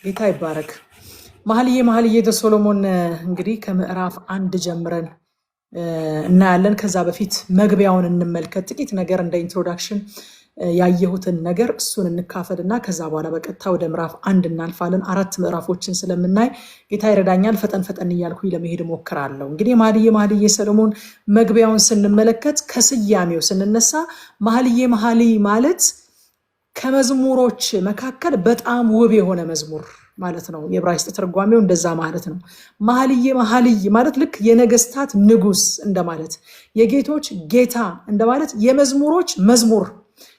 ጌታ ይባረክ። መኃልየ ዘሰሎሞን እንግዲህ ከምዕራፍ 1 ጀምረን እናያለን። ከዛ በፊት መግቢያውን እንመልከት። ጥቂት ነገር እንደ ኢንትሮዳክሽን ያየሁትን ነገር እሱን እንካፈልና ከዛ በኋላ በቀጥታ ወደ ምዕራፍ 1 እናልፋለን። 4 ምዕራፎችን ስለምናይ ጌታ ይረዳኛል። ፈጠን እያልኩኝ ለመሄድ እሞክራለሁ። እንግዲህ መኃልየ ሰሎሞን መግቢያውን ስንመለከት ከስያሜው ስንነሳ መኃልየ ማለት ከመዝሙሮች መካከል በጣም ውብ የሆነ መዝሙር ማለት ነው። የዕብራይስጥ ትርጓሜው እንደዛ ማለት ነው። መኃልየ ማለት ልክ የነገስታት ንጉስ እንደማለት፣ የጌቶች ጌታ እንደማለት፣ የመዝሙሮች መዝሙር፣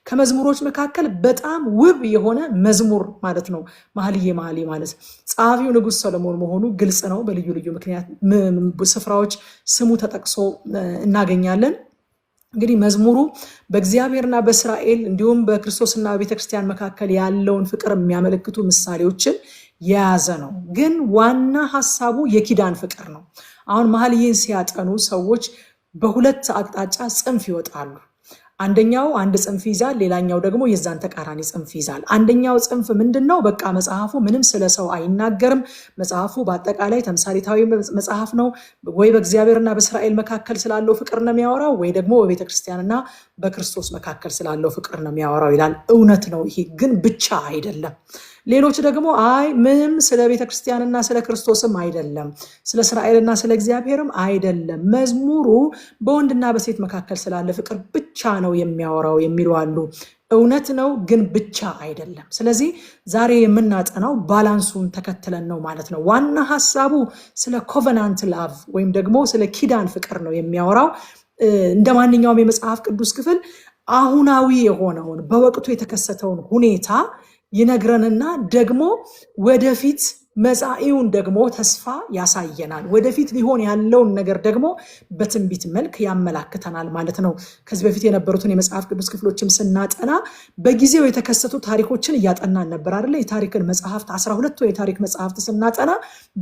ከመዝሙሮች መካከል በጣም ውብ የሆነ መዝሙር ማለት ነው። መኃልየ ማለት ጸሐፊው ንጉስ ሰሎሞን መሆኑ ግልጽ ነው። በልዩ ልዩ ምክንያት ስፍራዎች ስሙ ተጠቅሶ እናገኛለን። እንግዲህ መዝሙሩ በእግዚአብሔርና በእስራኤል እንዲሁም በክርስቶስና በቤተክርስቲያን መካከል ያለውን ፍቅር የሚያመለክቱ ምሳሌዎችን የያዘ ነው። ግን ዋና ሐሳቡ የኪዳን ፍቅር ነው። አሁን መኃልየን ሲያጠኑ ሰዎች በሁለት አቅጣጫ ጽንፍ ይወጣሉ። አንደኛው አንድ ጽንፍ ይዛል፣ ሌላኛው ደግሞ የዛን ተቃራኒ ጽንፍ ይዛል። አንደኛው ጽንፍ ምንድነው? በቃ መጽሐፉ ምንም ስለ ሰው አይናገርም። መጽሐፉ በአጠቃላይ ተምሳሌታዊ መጽሐፍ ነው። ወይ በእግዚአብሔርና በእስራኤል መካከል ስላለው ፍቅር ነው የሚያወራው፣ ወይ ደግሞ በቤተክርስቲያንና በክርስቶስ መካከል ስላለው ፍቅር ነው የሚያወራው ይላል። እውነት ነው። ይሄ ግን ብቻ አይደለም። ሌሎች ደግሞ አይ ምንም ስለ ቤተክርስቲያንና ስለ ክርስቶስም አይደለም፣ ስለ እስራኤልና ስለ እግዚአብሔርም አይደለም፣ መዝሙሩ በወንድና በሴት መካከል ስላለ ፍቅር ብቻ ነው የሚያወራው የሚሉ አሉ። እውነት ነው፣ ግን ብቻ አይደለም። ስለዚህ ዛሬ የምናጠናው ባላንሱን ተከትለን ነው ማለት ነው። ዋና ሐሳቡ ስለ ኮቨናንት ላቭ ወይም ደግሞ ስለ ኪዳን ፍቅር ነው የሚያወራው። እንደ ማንኛውም የመጽሐፍ ቅዱስ ክፍል አሁናዊ የሆነውን በወቅቱ የተከሰተውን ሁኔታ ይነግረንና ደግሞ ወደፊት መጻኢውን ደግሞ ተስፋ ያሳየናል። ወደፊት ሊሆን ያለውን ነገር ደግሞ በትንቢት መልክ ያመላክተናል ማለት ነው። ከዚህ በፊት የነበሩትን የመጽሐፍ ቅዱስ ክፍሎችም ስናጠና በጊዜው የተከሰቱ ታሪኮችን እያጠናን ነበር አይደለ? የታሪክን መጽሐፍት 12 የታሪክ መጽሐፍት ስናጠና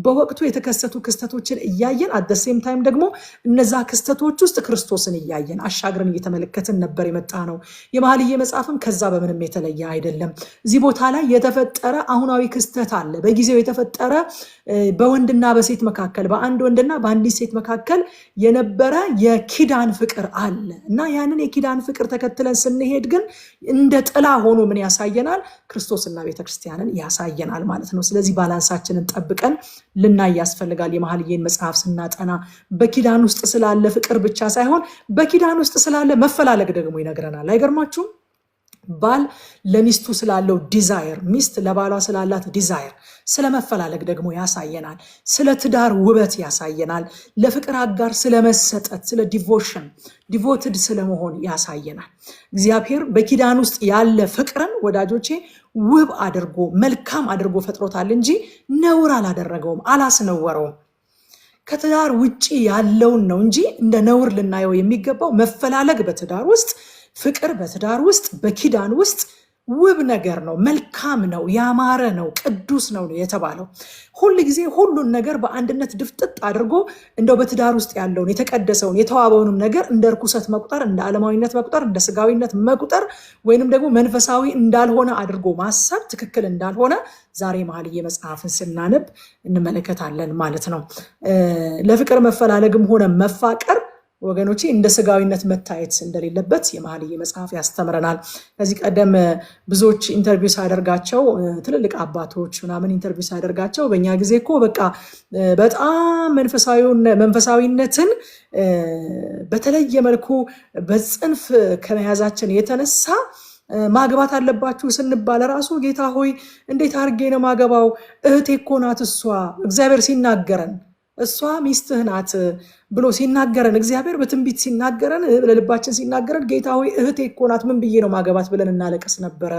በወቅቱ የተከሰቱ ክስተቶችን እያየን አደሴም ታይም ደግሞ እነዛ ክስተቶች ውስጥ ክርስቶስን እያየን አሻግረን እየተመለከትን ነበር የመጣ ነው። የመኃልየ መጽሐፍም ከዛ በምንም የተለየ አይደለም። እዚህ ቦታ ላይ የተፈጠረ አሁናዊ ክስተት አለ። በጊዜው የተፈጠረ በወንድና በሴት መካከል፣ በአንድ ወንድና በአንዲት ሴት መካከል የነበረ የኪዳን ፍቅር አለ እና ያንን የኪዳን ፍቅር ተከትለን ስንሄድ ግን እንደ ጥላ ሆኖ ምን ያሳየናል? ክርስቶስና ቤተክርስቲያንን ያሳየናል ማለት ነው። ስለዚህ ባላንሳችንን ጠብቀን ልናይ ያስፈልጋል። የመኃልየን መጽሐፍ ስናጠና በኪዳን ውስጥ ስላለ ፍቅር ብቻ ሳይሆን በኪዳን ውስጥ ስላለ መፈላለግ ደግሞ ይነግረናል። አይገርማችሁም? ባል ለሚስቱ ስላለው ዲዛየር፣ ሚስት ለባሏ ስላላት ዲዛየር፣ ስለ መፈላለግ ደግሞ ያሳየናል። ስለ ትዳር ውበት ያሳየናል። ለፍቅር አጋር ስለመሰጠት፣ ስለ ዲቮሽን ዲቮትድ ስለመሆን ያሳየናል። እግዚአብሔር በኪዳን ውስጥ ያለ ፍቅርን ወዳጆቼ ውብ አድርጎ መልካም አድርጎ ፈጥሮታል እንጂ ነውር አላደረገውም፣ አላስነወረውም። ከትዳር ውጪ ያለውን ነው እንጂ እንደ ነውር ልናየው የሚገባው መፈላለግ በትዳር ውስጥ፣ ፍቅር በትዳር ውስጥ፣ በኪዳን ውስጥ ውብ ነገር ነው፣ መልካም ነው፣ ያማረ ነው፣ ቅዱስ ነው የተባለው። ሁል ጊዜ ሁሉን ነገር በአንድነት ድፍጥጥ አድርጎ እንደው በትዳር ውስጥ ያለውን የተቀደሰውን የተዋበውንም ነገር እንደ ርኩሰት መቁጠር፣ እንደ ዓለማዊነት መቁጠር፣ እንደ ስጋዊነት መቁጠር ወይንም ደግሞ መንፈሳዊ እንዳልሆነ አድርጎ ማሰብ ትክክል እንዳልሆነ ዛሬ መኃልየ መጽሐፍን ስናነብ እንመለከታለን ማለት ነው። ለፍቅር መፈላለግም ሆነ መፋቀር ወገኖቼ እንደ ስጋዊነት መታየት እንደሌለበት የመኃልየ መጽሐፍ ያስተምረናል። ከዚህ ቀደም ብዙዎች ኢንተርቪው ሳደርጋቸው ትልልቅ አባቶች ምናምን ኢንተርቪው ሳደርጋቸው በእኛ ጊዜ እኮ በቃ በጣም መንፈሳዊነትን በተለየ መልኩ በጽንፍ ከመያዛችን የተነሳ ማግባት አለባችሁ ስንባል ራሱ ጌታ ሆይ እንዴት አድርጌ ነው ማገባው? እህቴ እኮ ናት እሷ። እግዚአብሔር ሲናገረን እሷ ሚስትህ ናት ብሎ ሲናገረን፣ እግዚአብሔር በትንቢት ሲናገረን፣ ለልባችን ሲናገረን ጌታ ሆይ እህቴ እኮ ናት ምን ብዬ ነው ማገባት ብለን እናለቀስ ነበረ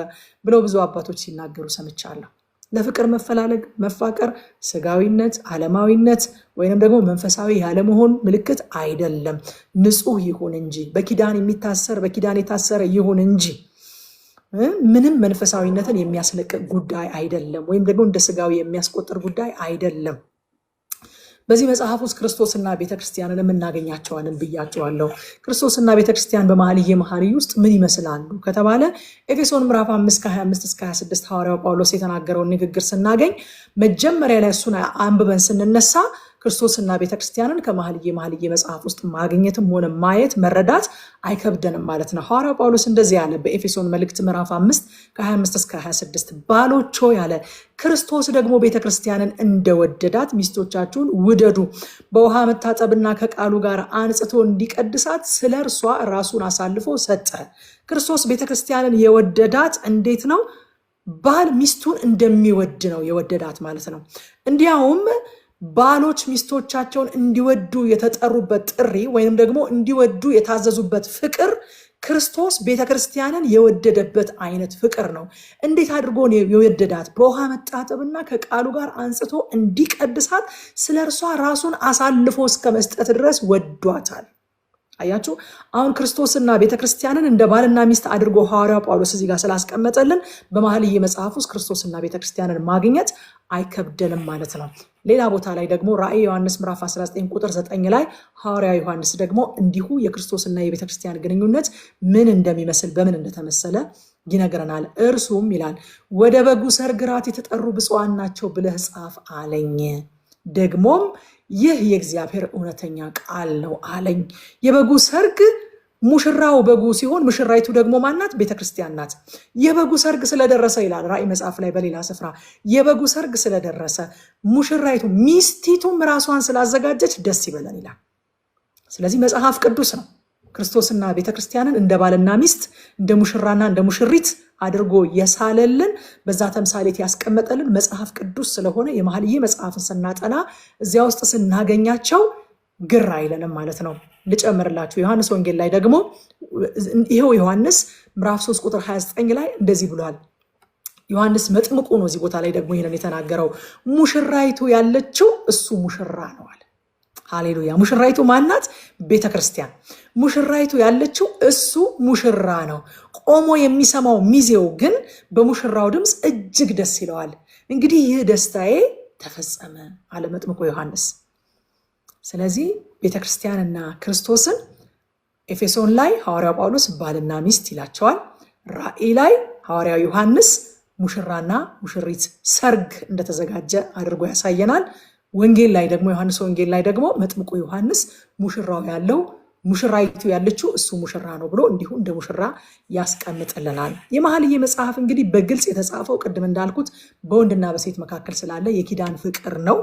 ብለው ብዙ አባቶች ሲናገሩ ሰምቻለሁ። ለፍቅር መፈላለግ መፋቀር ስጋዊነት፣ ዓለማዊነት ወይንም ደግሞ መንፈሳዊ ያለመሆን ምልክት አይደለም። ንጹህ ይሁን እንጂ በኪዳን የሚታሰር በኪዳን የታሰረ ይሁን እንጂ ምንም መንፈሳዊነትን የሚያስለቅቅ ጉዳይ አይደለም፣ ወይም ደግሞ እንደ ስጋዊ የሚያስቆጥር ጉዳይ አይደለም። በዚህ መጽሐፍ ውስጥ ክርስቶስና ቤተክርስቲያንን የምናገኛቸዋለን ብያቸዋለሁ። ክርስቶስና ቤተክርስቲያን በመኃልየ መኃልይ ውስጥ ምን ይመስላሉ ከተባለ ኤፌሶን ምዕራፍ 5 ከ25 እስከ 26 ሐዋርያው ጳውሎስ የተናገረውን ንግግር ስናገኝ መጀመሪያ ላይ እሱን አንብበን ስንነሳ ክርስቶስና ቤተክርስቲያንን ከመኃልየ መኃልይ መጽሐፍ ውስጥ ማግኘትም ሆነ ማየት መረዳት አይከብደንም ማለት ነው። ሐዋርያው ጳውሎስ እንደዚህ ያለ በኤፌሶን መልእክት ምዕራፍ 5 ከ25 እስከ 26 ባሎች ሆይ ያለ ክርስቶስ ደግሞ ቤተክርስቲያንን እንደወደዳት ሚስቶቻችሁን ውደዱ፣ በውሃ መታጠብና ከቃሉ ጋር አንጽቶ እንዲቀድሳት ስለ እርሷ ራሱን አሳልፎ ሰጠ። ክርስቶስ ቤተክርስቲያንን የወደዳት እንዴት ነው? ባል ሚስቱን እንደሚወድ ነው የወደዳት ማለት ነው። እንዲያውም ባሎች ሚስቶቻቸውን እንዲወዱ የተጠሩበት ጥሪ ወይንም ደግሞ እንዲወዱ የታዘዙበት ፍቅር ክርስቶስ ቤተክርስቲያንን የወደደበት አይነት ፍቅር ነው። እንዴት አድርጎ የወደዳት? በውሃ መታጠብና ከቃሉ ጋር አንጽቶ እንዲቀድሳት ስለ እርሷ ራሱን አሳልፎ እስከ መስጠት ድረስ ወዷታል። አያችሁ፣ አሁን ክርስቶስና ቤተክርስቲያንን እንደ ባልና ሚስት አድርጎ ሐዋርያው ጳውሎስ እዚህ ጋር ስላስቀመጠልን በመኃልየ መጽሐፍ ውስጥ ክርስቶስና ቤተክርስቲያንን ማግኘት አይከብደንም ማለት ነው። ሌላ ቦታ ላይ ደግሞ ራእይ ዮሐንስ ምዕራፍ 19 ቁጥር 9 ላይ ሐዋርያው ዮሐንስ ደግሞ እንዲሁ የክርስቶስና የቤተክርስቲያን ግንኙነት ምን እንደሚመስል በምን እንደተመሰለ ይነግረናል። እርሱም ይላል ወደ በጉ ሰርግ ራት የተጠሩ ብፁዓን ናቸው ብለህ ጻፍ አለኝ። ደግሞም ይህ የእግዚአብሔር እውነተኛ ቃል ነው አለኝ። የበጉ ሰርግ ሙሽራው በጉ ሲሆን ሙሽራይቱ ደግሞ ማናት? ቤተክርስቲያን ናት። የበጉ ሰርግ ስለደረሰ ይላል ራእይ መጽሐፍ ላይ በሌላ ስፍራ የበጉ ሰርግ ስለደረሰ ሙሽራይቱ ሚስቲቱም ራሷን ስላዘጋጀች ደስ ይበለን ይላል። ስለዚህ መጽሐፍ ቅዱስ ነው ክርስቶስና ቤተክርስቲያንን እንደ ባልና ሚስት እንደ ሙሽራና እንደ ሙሽሪት አድርጎ የሳለልን በዛ ተምሳሌት ያስቀመጠልን መጽሐፍ ቅዱስ ስለሆነ የመኃልየ መጽሐፍን ስናጠና እዚያ ውስጥ ስናገኛቸው ግራ አይለንም ማለት ነው። ልጨምርላችሁ ዮሐንስ ወንጌል ላይ ደግሞ ይሄው ዮሐንስ ምዕራፍ 3 ቁጥር 29 ላይ እንደዚህ ብሏል። ዮሐንስ መጥምቁ ነው እዚህ ቦታ ላይ ደግሞ ይሄንን የተናገረው። ሙሽራይቱ ያለችው እሱ ሙሽራ ነው አለ። ሃሌሉያ። ሙሽራይቱ ማናት? ቤተክርስቲያን። ሙሽራይቱ ያለችው እሱ ሙሽራ ነው። ቆሞ የሚሰማው ሚዜው ግን በሙሽራው ድምፅ እጅግ ደስ ይለዋል። እንግዲህ ይህ ደስታዬ ተፈጸመ አለ መጥምቁ ዮሐንስ። ስለዚህ ቤተክርስቲያንና ክርስቶስን ኤፌሶን ላይ ሐዋርያው ጳውሎስ ባልና ሚስት ይላቸዋል። ራእይ ላይ ሐዋርያው ዮሐንስ ሙሽራና ሙሽሪት ሰርግ እንደተዘጋጀ አድርጎ ያሳየናል። ወንጌል ላይ ደግሞ ዮሐንስ ወንጌል ላይ ደግሞ መጥምቁ ዮሐንስ ሙሽራው ያለው ሙሽራይቱ ያለችው እሱ ሙሽራ ነው ብሎ እንዲሁ እንደ ሙሽራ ያስቀምጥልናል። የመኃልየ መጽሐፍ እንግዲህ በግልጽ የተጻፈው ቅድም እንዳልኩት በወንድና በሴት መካከል ስላለ የኪዳን ፍቅር ነው።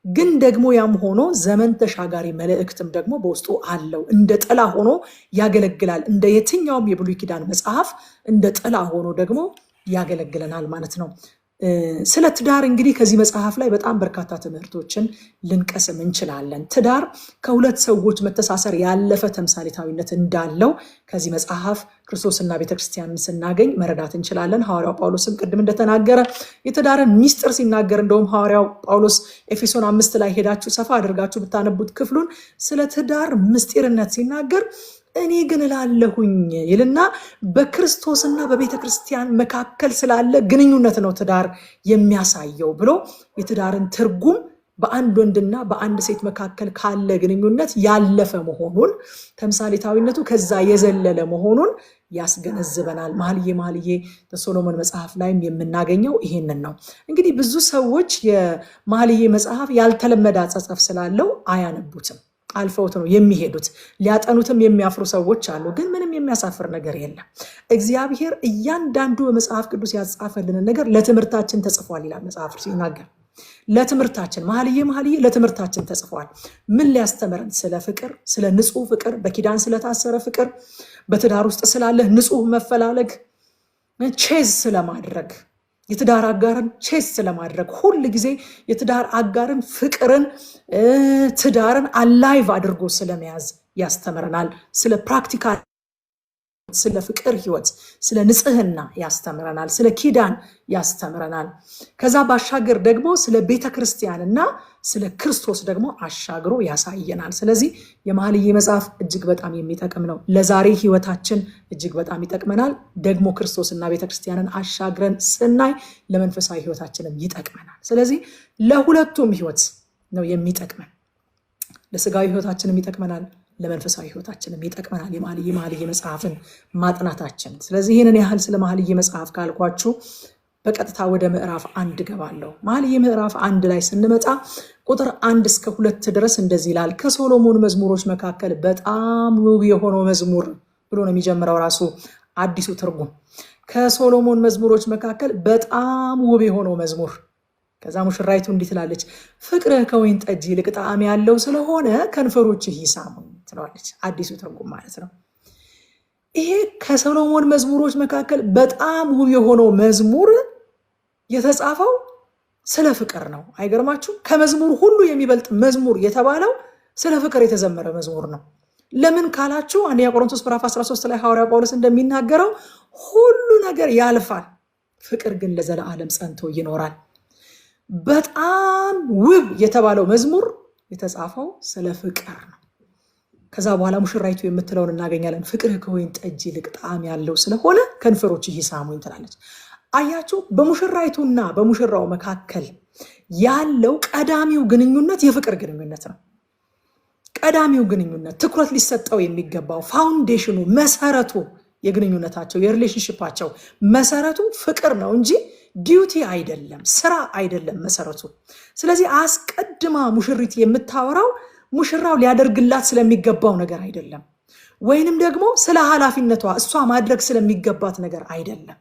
ግን ደግሞ ያም ሆኖ ዘመን ተሻጋሪ መልእክትም ደግሞ በውስጡ አለው። እንደ ጥላ ሆኖ ያገለግላል። እንደ የትኛውም የብሉይ ኪዳን መጽሐፍ እንደ ጥላ ሆኖ ደግሞ ያገለግለናል ማለት ነው። ስለ ትዳር እንግዲህ ከዚህ መጽሐፍ ላይ በጣም በርካታ ትምህርቶችን ልንቀስም እንችላለን። ትዳር ከሁለት ሰዎች መተሳሰር ያለፈ ተምሳሌታዊነት እንዳለው ከዚህ መጽሐፍ ክርስቶስና ቤተክርስቲያንን ስናገኝ መረዳት እንችላለን። ሐዋርያው ጳውሎስም ቅድም እንደተናገረ የትዳርን ሚስጥር ሲናገር እንደውም ሐዋርያው ጳውሎስ ኤፌሶን 5 ላይ ሄዳችሁ ሰፋ አድርጋችሁ ብታነቡት ክፍሉን ስለ ትዳር ምስጢርነት ሲናገር እኔ ግን እላለሁኝ ይልና በክርስቶስና በቤተ ክርስቲያን መካከል ስላለ ግንኙነት ነው ትዳር የሚያሳየው ብሎ የትዳርን ትርጉም በአንድ ወንድና በአንድ ሴት መካከል ካለ ግንኙነት ያለፈ መሆኑን ተምሳሌታዊነቱ ከዛ የዘለለ መሆኑን ያስገነዝበናል። መኃልየ በሶሎሞን መጽሐፍ ላይም የምናገኘው ይሄንን ነው። እንግዲህ ብዙ ሰዎች የመኃልየ መጽሐፍ ያልተለመደ አጻጻፍ ስላለው አያነቡትም፣ አልፈውት ነው የሚሄዱት። ሊያጠኑትም የሚያፍሩ ሰዎች አሉ። ግን ምንም የሚያሳፍር ነገር የለም። እግዚአብሔር እያንዳንዱ በመጽሐፍ ቅዱስ ያጻፈልንን ነገር ለትምህርታችን ተጽፏል ይላል መጽሐፍ ሲናገር። ለትምህርታችን መኃልየ ለትምህርታችን ተጽፏል። ምን ሊያስተምረን? ስለ ፍቅር፣ ስለ ንጹህ ፍቅር፣ በኪዳን ስለታሰረ ፍቅር፣ በትዳር ውስጥ ስላለ ንጹህ መፈላለግ፣ ቼዝ ስለማድረግ የትዳር አጋርን ቼስ ስለማድረግ ሁል ጊዜ የትዳር አጋርን ፍቅርን ትዳርን አላይቭ አድርጎ ስለመያዝ ያስተምረናል። ስለ ፕራክቲካል ስለ ፍቅር ህይወት፣ ስለ ንጽህና ያስተምረናል። ስለ ኪዳን ያስተምረናል። ከዛ ባሻገር ደግሞ ስለ ቤተክርስቲያንና ስለ ክርስቶስ ደግሞ አሻግሮ ያሳየናል። ስለዚህ የመኃልየ መጽሐፍ እጅግ በጣም የሚጠቅም ነው። ለዛሬ ህይወታችን እጅግ በጣም ይጠቅመናል። ደግሞ ክርስቶስና ቤተክርስቲያንን አሻግረን ስናይ ለመንፈሳዊ ህይወታችንም ይጠቅመናል። ስለዚህ ለሁለቱም ህይወት ነው የሚጠቅመን። ለስጋዊ ህይወታችንም ይጠቅመናል፣ ለመንፈሳዊ ህይወታችንም ይጠቅመናል የመኃልየ መጽሐፍን ማጥናታችን። ስለዚህ ይህንን ያህል ስለ መኃልየ መጽሐፍ ካልኳችሁ በቀጥታ ወደ ምዕራፍ 1 ገባለሁ። መኃልየ ምዕራፍ 1 ላይ ስንመጣ ቁጥር 1 እስከ 2 ድረስ እንደዚህ ይላል። ከሶሎሞን መዝሙሮች መካከል በጣም ውብ የሆነው መዝሙር ብሎ ነው የሚጀምረው ራሱ አዲሱ ትርጉም። ከሶሎሞን መዝሙሮች መካከል በጣም ውብ የሆነው መዝሙር። ከዛ ሙሽራይቱ እንዲህ ትላለች፣ ፍቅርህ ከወይን ጠጅ ይልቅ ጣዕም ያለው ስለሆነ ከንፈሮችህ ይሳሙኝ ትለዋለች። አዲሱ ትርጉም ማለት ነው። ይሄ ከሶሎሞን መዝሙሮች መካከል በጣም ውብ የሆነው መዝሙር የተጻፈው ስለ ፍቅር ነው። አይገርማችሁ? ከመዝሙር ሁሉ የሚበልጥ መዝሙር የተባለው ስለ ፍቅር የተዘመረ መዝሙር ነው። ለምን ካላችሁ አንደኛ ቆሮንቶስ ምዕራፍ 13 ላይ ሐዋርያ ጳውሎስ እንደሚናገረው ሁሉ ነገር ያልፋል፣ ፍቅር ግን ለዘላለም ጸንቶ ይኖራል። በጣም ውብ የተባለው መዝሙር የተጻፈው ስለ ፍቅር ነው። ከዛ በኋላ ሙሽራይቱ የምትለውን እናገኛለን። ፍቅርህ ከወይን ጠጅ ይልቅ ጣዕም ያለው ስለሆነ ከንፈሮችህ ይሳሙኝ ትላለች። አያችሁ፣ በሙሽራይቱና በሙሽራው መካከል ያለው ቀዳሚው ግንኙነት የፍቅር ግንኙነት ነው። ቀዳሚው ግንኙነት ትኩረት ሊሰጠው የሚገባው ፋውንዴሽኑ፣ መሰረቱ፣ የግንኙነታቸው የሪሌሽንሽፓቸው መሰረቱ ፍቅር ነው እንጂ ዲዩቲ አይደለም፣ ስራ አይደለም መሰረቱ። ስለዚህ አስቀድማ ሙሽሪት የምታወራው ሙሽራው ሊያደርግላት ስለሚገባው ነገር አይደለም፣ ወይንም ደግሞ ስለ ኃላፊነቷ እሷ ማድረግ ስለሚገባት ነገር አይደለም።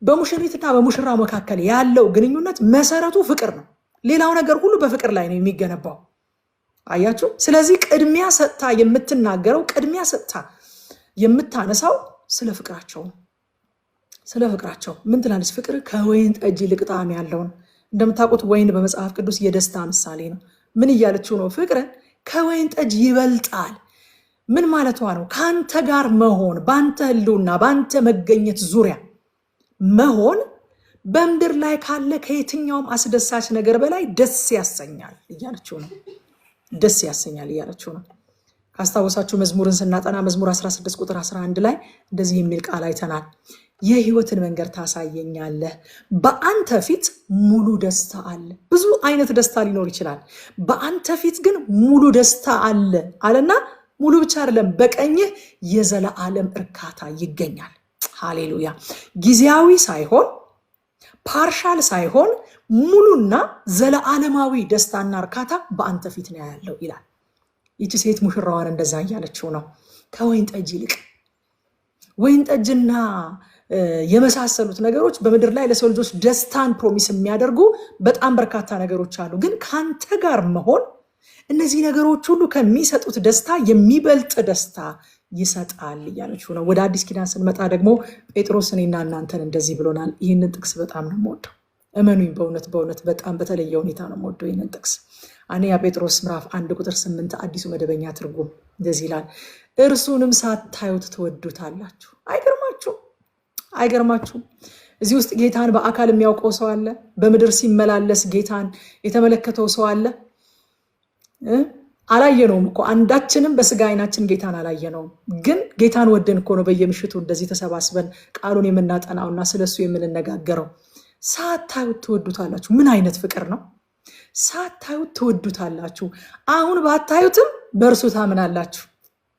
በሙሽሪትና በሙሽራው መካከል ያለው ግንኙነት መሰረቱ ፍቅር ነው። ሌላው ነገር ሁሉ በፍቅር ላይ ነው የሚገነባው። አያችሁ? ስለዚህ ቅድሚያ ሰጥታ የምትናገረው፣ ቅድሚያ ሰጥታ የምታነሳው ስለ ፍቅራቸው ነው። ስለ ፍቅራቸው ምን ትላለች? ፍቅር ከወይን ጠጅ ይልቅ ጣዕም ያለውን። እንደምታውቁት ወይን በመጽሐፍ ቅዱስ የደስታ ምሳሌ ነው። ምን እያለችው ነው? ፍቅርን ከወይን ጠጅ ይበልጣል። ምን ማለቷ ነው? ከአንተ ጋር መሆን፣ በአንተ ህልውና፣ በአንተ መገኘት ዙሪያ መሆን በምድር ላይ ካለ ከየትኛውም አስደሳች ነገር በላይ ደስ ያሰኛል እያለችው ነው። ደስ ያሰኛል እያለችው ነው። ካስታወሳችሁ መዝሙርን ስናጠና መዝሙር 16 ቁጥር 11 ላይ እንደዚህ የሚል ቃል አይተናል። የህይወትን መንገድ ታሳየኛለህ፣ በአንተ ፊት ሙሉ ደስታ አለ። ብዙ አይነት ደስታ ሊኖር ይችላል፣ በአንተ ፊት ግን ሙሉ ደስታ አለ አለና ሙሉ ብቻ አይደለም፣ በቀኝህ የዘላለም እርካታ ይገኛል። ሃሌሉያ! ጊዜያዊ ሳይሆን ፓርሻል ሳይሆን ሙሉና ዘለዓለማዊ ደስታና እርካታ በአንተ ፊት ነው ያለው ይላል። ይቺ ሴት ሙሽራዋን እንደዛ እያለችው ነው። ከወይን ጠጅ ይልቅ ወይን ጠጅና የመሳሰሉት ነገሮች በምድር ላይ ለሰው ልጆች ደስታን ፕሮሚስ የሚያደርጉ በጣም በርካታ ነገሮች አሉ። ግን ከአንተ ጋር መሆን እነዚህ ነገሮች ሁሉ ከሚሰጡት ደስታ የሚበልጥ ደስታ ይሰጣል እያለችው ነው። ወደ አዲስ ኪዳን ስንመጣ ደግሞ ጴጥሮስ እኔና እናንተን እንደዚህ ብሎናል። ይህንን ጥቅስ በጣም ነው የምወደው። እመኑኝ፣ በእውነት በእውነት በጣም በተለየ ሁኔታ ነው የምወደው ይህንን ጥቅስ። አንደኛ ጴጥሮስ ምዕራፍ 1 ቁጥር 8 አዲሱ መደበኛ ትርጉም እንደዚህ ይላል፣ እርሱንም ሳታዩት ትወዱታላችሁ። አይገርማችሁም? አይገርማችሁም? እዚህ ውስጥ ጌታን በአካል የሚያውቀው ሰው አለ? በምድር ሲመላለስ ጌታን የተመለከተው ሰው አለ? አላየነውም እኮ አንዳችንም በስጋ አይናችን ጌታን አላየነውም። ግን ጌታን ወደን እኮ ነው በየምሽቱ እንደዚህ ተሰባስበን ቃሉን የምናጠናውና ስለሱ የምንነጋገረው። ሳታዩት ትወዱታላችሁ። ምን አይነት ፍቅር ነው? ሳታዩት ትወዱታላችሁ። አሁን ባታዩትም በእርሱ ታምናላችሁ።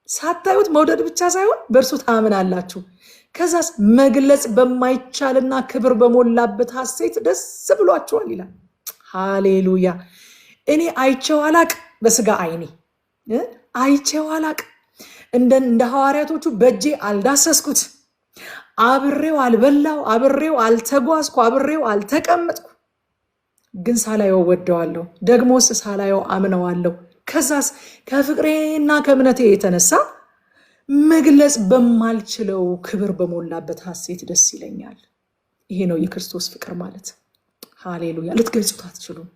ሳታዩት መውደድ ብቻ ሳይሆን በእርሱ ታምናላችሁ። ከዛስ መግለጽ በማይቻልና ክብር በሞላበት ሐሴት ደስ ብሏችኋል ይላል። ሃሌሉያ! እኔ አይቼው አላቅ፣ በስጋ አይኔ አይቼው አላቅ፣ እንደ ሐዋርያቶቹ በእጄ አልዳሰስኩት፣ አብሬው አልበላው፣ አብሬው አልተጓዝኩ፣ አብሬው አልተቀመጥኩ፣ ግን ሳላየው ወደዋለሁ፣ ደግሞስ ሳላየው አምነዋለሁ። ከዛስ ከፍቅሬና ከእምነቴ የተነሳ መግለጽ በማልችለው ክብር በሞላበት ሐሴት ደስ ይለኛል። ይሄ ነው የክርስቶስ ፍቅር ማለት። ሃሌሉያ! ልትገልጹት አትችሉም።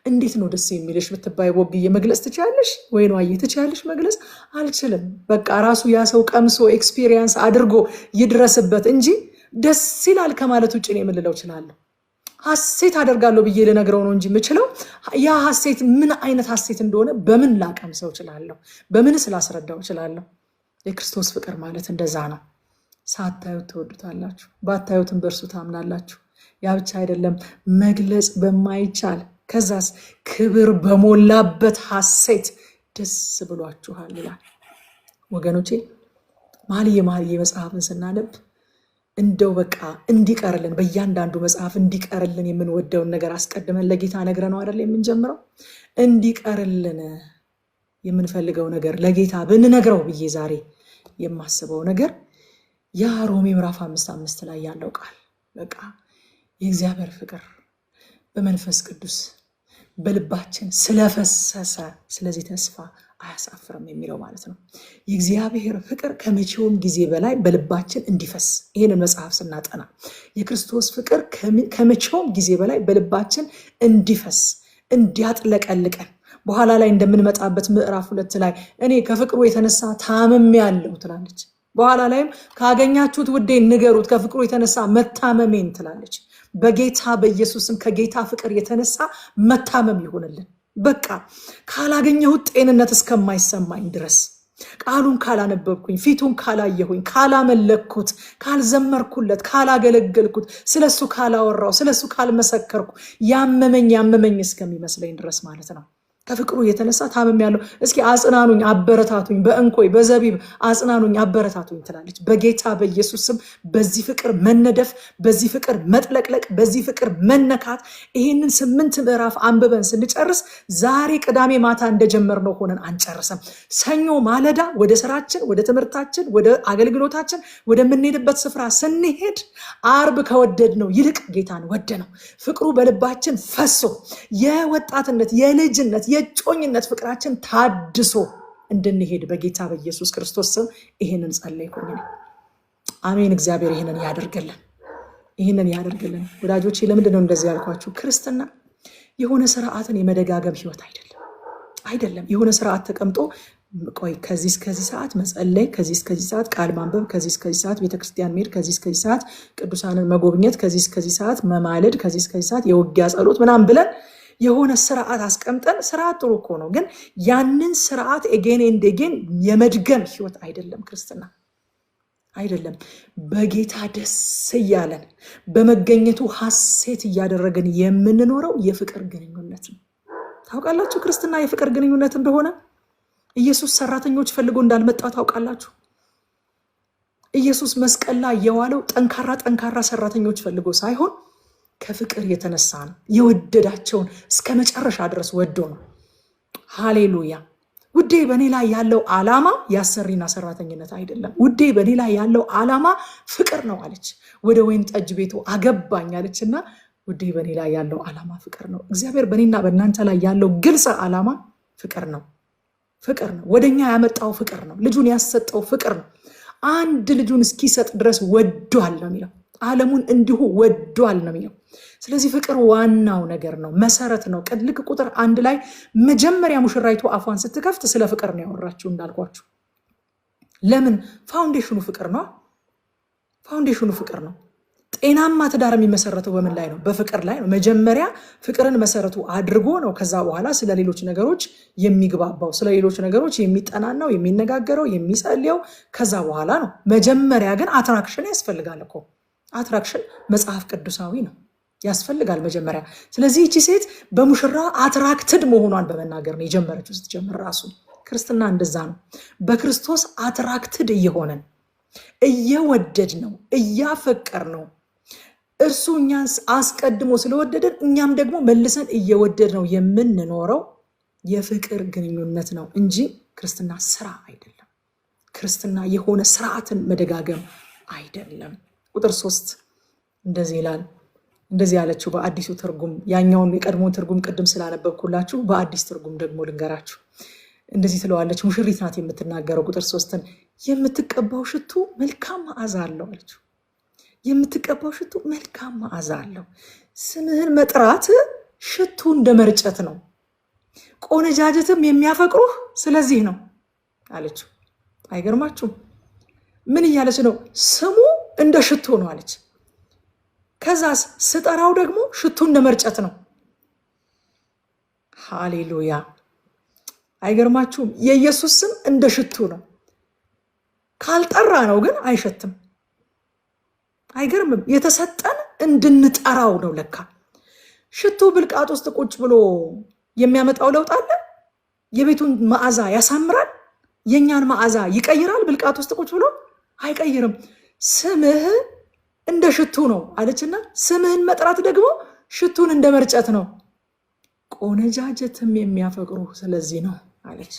እንዴት ነው ደስ የሚልሽ ብትባይ ወግዬ መግለጽ ትችላለሽ ወይ? ነው አየ ትችላለሽ መግለጽ? አልችልም። በቃ ራሱ ያ ሰው ቀምሶ ኤክስፒሪየንስ አድርጎ ይድረስበት እንጂ ደስ ይላል ከማለት ውጭ ነው የምልለው እችላለሁ። ሐሴት አደርጋለሁ ብዬ ልነግረው ነው እንጂ የምችለው ያ ሐሴት ምን አይነት ሐሴት እንደሆነ በምን ላቀምሰው እችላለሁ? በምን ስላስረዳው እችላለሁ? የክርስቶስ ፍቅር ማለት እንደዛ ነው። ሳታዩት ትወዱታላችሁ፣ ባታዩትም በእርሱ ታምናላችሁ። ያ ብቻ አይደለም፣ መግለጽ በማይቻል ከዛስ ክብር በሞላበት ሐሴት ደስ ብሏችኋል ይላል። ወገኖቼ መኃልየ መጽሐፍን ስናነብ እንደው በቃ እንዲቀርልን በእያንዳንዱ መጽሐፍ እንዲቀርልን የምንወደውን ነገር አስቀድመን ለጌታ ነግረነው አይደል የምንጀምረው። እንዲቀርልን የምንፈልገው ነገር ለጌታ ብንነግረው ብዬ ዛሬ የማስበው ነገር ያ ሮሜ ምዕራፍ 5:5 ላይ ያለው ቃል በቃ የእግዚአብሔር ፍቅር በመንፈስ ቅዱስ በልባችን ስለፈሰሰ ስለዚህ ተስፋ አያሳፍርም የሚለው ማለት ነው። የእግዚአብሔር ፍቅር ከመቼውም ጊዜ በላይ በልባችን እንዲፈስ ይህንን መጽሐፍ ስናጠና የክርስቶስ ፍቅር ከመቼውም ጊዜ በላይ በልባችን እንዲፈስ እንዲያጥለቀልቀን በኋላ ላይ እንደምንመጣበት ምዕራፍ 2 ላይ እኔ ከፍቅሩ የተነሳ ታምሜያለሁ ትላለች። በኋላ ላይም ካገኛችሁት ውዴ ንገሩት ከፍቅሩ የተነሳ መታመሜን ትላለች። በጌታ በኢየሱስም ከጌታ ፍቅር የተነሳ መታመም ይሆንልን። በቃ ካላገኘሁት ጤንነት እስከማይሰማኝ ድረስ ቃሉን ካላነበብኩኝ ፊቱን ካላየሁኝ ካላመለኩት ካልዘመርኩለት ካላገለገልኩት ስለሱ ካላወራው ስለሱ ካልመሰከርኩ ያመመኝ እስከሚመስለኝ ድረስ ማለት ነው። ከፍቅሩ የተነሳ ታምሜያለሁ። እስኪ አጽናኑኝ አበረታቱኝ፣ በእንኮይ በዘቢብ አጽናኑኝ አበረታቱኝ ትላለች። በጌታ በኢየሱስም በዚህ ፍቅር መነደፍ፣ በዚህ ፍቅር መጥለቅለቅ፣ በዚህ ፍቅር መነካት ይህንን 8 ምዕራፍ አንብበን ስንጨርስ ዛሬ ቅዳሜ ማታ እንደጀመርነው ሆነን አንጨርስም። ሰኞ ማለዳ ወደ ስራችን፣ ወደ ትምህርታችን፣ ወደ አገልግሎታችን ወደምንሄድበት ስፍራ ስንሄድ አርብ ከወደድነው ይልቅ ጌታን ወደነው። ፍቅሩ በልባችን ፈሶ የወጣትነት የልጅነት የጮኝነት ፍቅራችን ታድሶ እንድንሄድ በጌታ በኢየሱስ ክርስቶስ ስም ይህንን ጸለይኩኝ። አሜን። እግዚአብሔር ይህንን ያደርግልን። ወዳጆቼ ለምንድን ነው እንደዚህ ያልኳችሁ? ክርስትና የሆነ ስርዓትን የመደጋገም ህይወት አይደለም። የሆነ ስርዓት ተቀምጦ ቆይ ከዚህ እስከዚህ ሰዓት መጸለይ፣ ከዚህ እስከዚህ ሰዓት ቃል ማንበብ፣ ከዚህ እስከዚህ ሰዓት ቤተክርስቲያን መሄድ፣ ከዚህ እስከዚህ ሰዓት ቅዱሳንን መጎብኘት፣ ከዚህ እስከዚህ ሰዓት መማለድ፣ ከዚህ እስከዚህ ሰዓት የውጊያ ጸሎት ምናምን ብለን የሆነ ስርዓት አስቀምጠን ስርዓት ጥሩ እኮ ነው፣ ግን ያንን ስርዓት ኤጌን ኤንድ ኤጌን የመድገም ህይወት አይደለም ክርስትና አይደለም። በጌታ ደስ እያለን በመገኘቱ ሐሴት እያደረግን የምንኖረው የፍቅር ግንኙነት ነው። ታውቃላችሁ ክርስትና የፍቅር ግንኙነት እንደሆነ። ኢየሱስ ሰራተኞች ፈልጎ እንዳልመጣ ታውቃላችሁ። ኢየሱስ መስቀል ላይ የዋለው ጠንካራ ሰራተኞች ፈልጎ ሳይሆን ከፍቅር የተነሳ ነው። የወደዳቸውን እስከ መጨረሻ ድረስ ወዶ ነው። ሃሌሉያ። ውዴ በእኔ ላይ ያለው ዓላማ የአሰሪና ሰራተኝነት አይደለም። ውዴ በእኔ ላይ ያለው ዓላማ ፍቅር ነው አለች። ወደ ወይን ጠጅ ቤቱ አገባኝ አለችና ውዴ በእኔ ላይ ያለው ዓላማ ፍቅር ነው። እግዚአብሔር በእኔና በእናንተ ላይ ያለው ግልጽ ዓላማ ፍቅር ነው። ወደኛ ያመጣው ፍቅር ነው። ልጁን ያሰጠው ፍቅር ነው። አንድ ልጁን እስኪሰጥ ድረስ ወዷል ነው የሚለው። ዓለሙን እንዲሁ ወዷል ነው የሚለው። ስለዚህ ፍቅር ዋናው ነገር ነው፣ መሰረት ነው። ልክ ቁጥር 1 ላይ መጀመሪያ ሙሽራይቱ አፏን ስትከፍት ስለ ፍቅር ነው ያወራችሁ እንዳልኳችሁ። ለምን? ፋውንዴሽኑ ፍቅር ነው። ጤናማ ትዳር የሚመሰረተው በምን ላይ ነው? በፍቅር ላይ ነው። መጀመሪያ ፍቅርን መሰረቱ አድርጎ ነው ከዛ በኋላ ስለ ሌሎች ነገሮች የሚግባባው፣ ስለ ሌሎች ነገሮች የሚጠናናው፣ የሚነጋገረው፣ የሚጸልየው ከዛ በኋላ ነው። መጀመሪያ ግን አትራክሽን ያስፈልጋል እኮ። አትራክሽን መጽሐፍ ቅዱሳዊ ነው፣ ያስፈልጋል መጀመሪያ። ስለዚህ እቺ ሴት በሙሽራ አትራክትድ መሆኗን በመናገር ነው የጀመረችው። ስትጀምር ራሱ ክርስትና እንደዛ ነው። በክርስቶስ አትራክትድ እየሆነን እየወደድ ነው እያፈቀር ነው። እርሱ እኛን አስቀድሞ ስለወደደን እኛም ደግሞ መልሰን እየወደድ ነው የምንኖረው የፍቅር ግንኙነት ነው እንጂ ክርስትና ስራ አይደለም። ክርስትና የሆነ ስርዓትን መደጋገም አይደለም። ቁጥር 3 እንደዚህ ይላል። እንደዚህ ያለችው በአዲሱ ትርጉም፣ ያኛውን የቀድሞውን ትርጉም ቅድም ስላነበብኩላችሁ በአዲስ ትርጉም ደግሞ ልንገራችሁ። እንደዚህ ትለዋለች። ሙሽሪት ናት የምትናገረው። ቁጥር 3ን የምትቀባው ሽቱ መልካም መዓዛ አለው አለችው። የምትቀባው ሽቱ መልካም መዓዛ አለው። ስምህን መጥራት ሽቱ እንደ መርጨት ነው፣ ቆነጃጀትም የሚያፈቅሩህ ስለዚህ ነው አለችው። አይገርማችሁም? ምን እያለች ነው? ስሙ እንደ ሽቱ ነው አለች። ከዛስ ስጠራው ደግሞ ሽቱ እንደ መርጨት ነው። ሃሌሉያ። አይገርማችሁም? የኢየሱስ ስም እንደ ሽቱ ነው። ካልጠራ ነው ግን አይሸትም። አይገርምም? የተሰጠን እንድንጠራው ነው። ለካ ሽቱ ብልቃጥ ውስጥ ቁጭ ብሎ የሚያመጣው ለውጥ አለ? የቤቱን መዓዛ ያሳምራል? የኛን መዓዛ ይቀይራል? ብልቃት ውስጥ ቁጭ ብሎ አይቀይርም። ስምህ እንደ ሽቱ ነው አለችና ስምህን መጥራት ደግሞ ሽቱን እንደ መርጨት ነው። ቆነጃጀትም የሚያፈቅሩ ስለዚህ ነው አለች።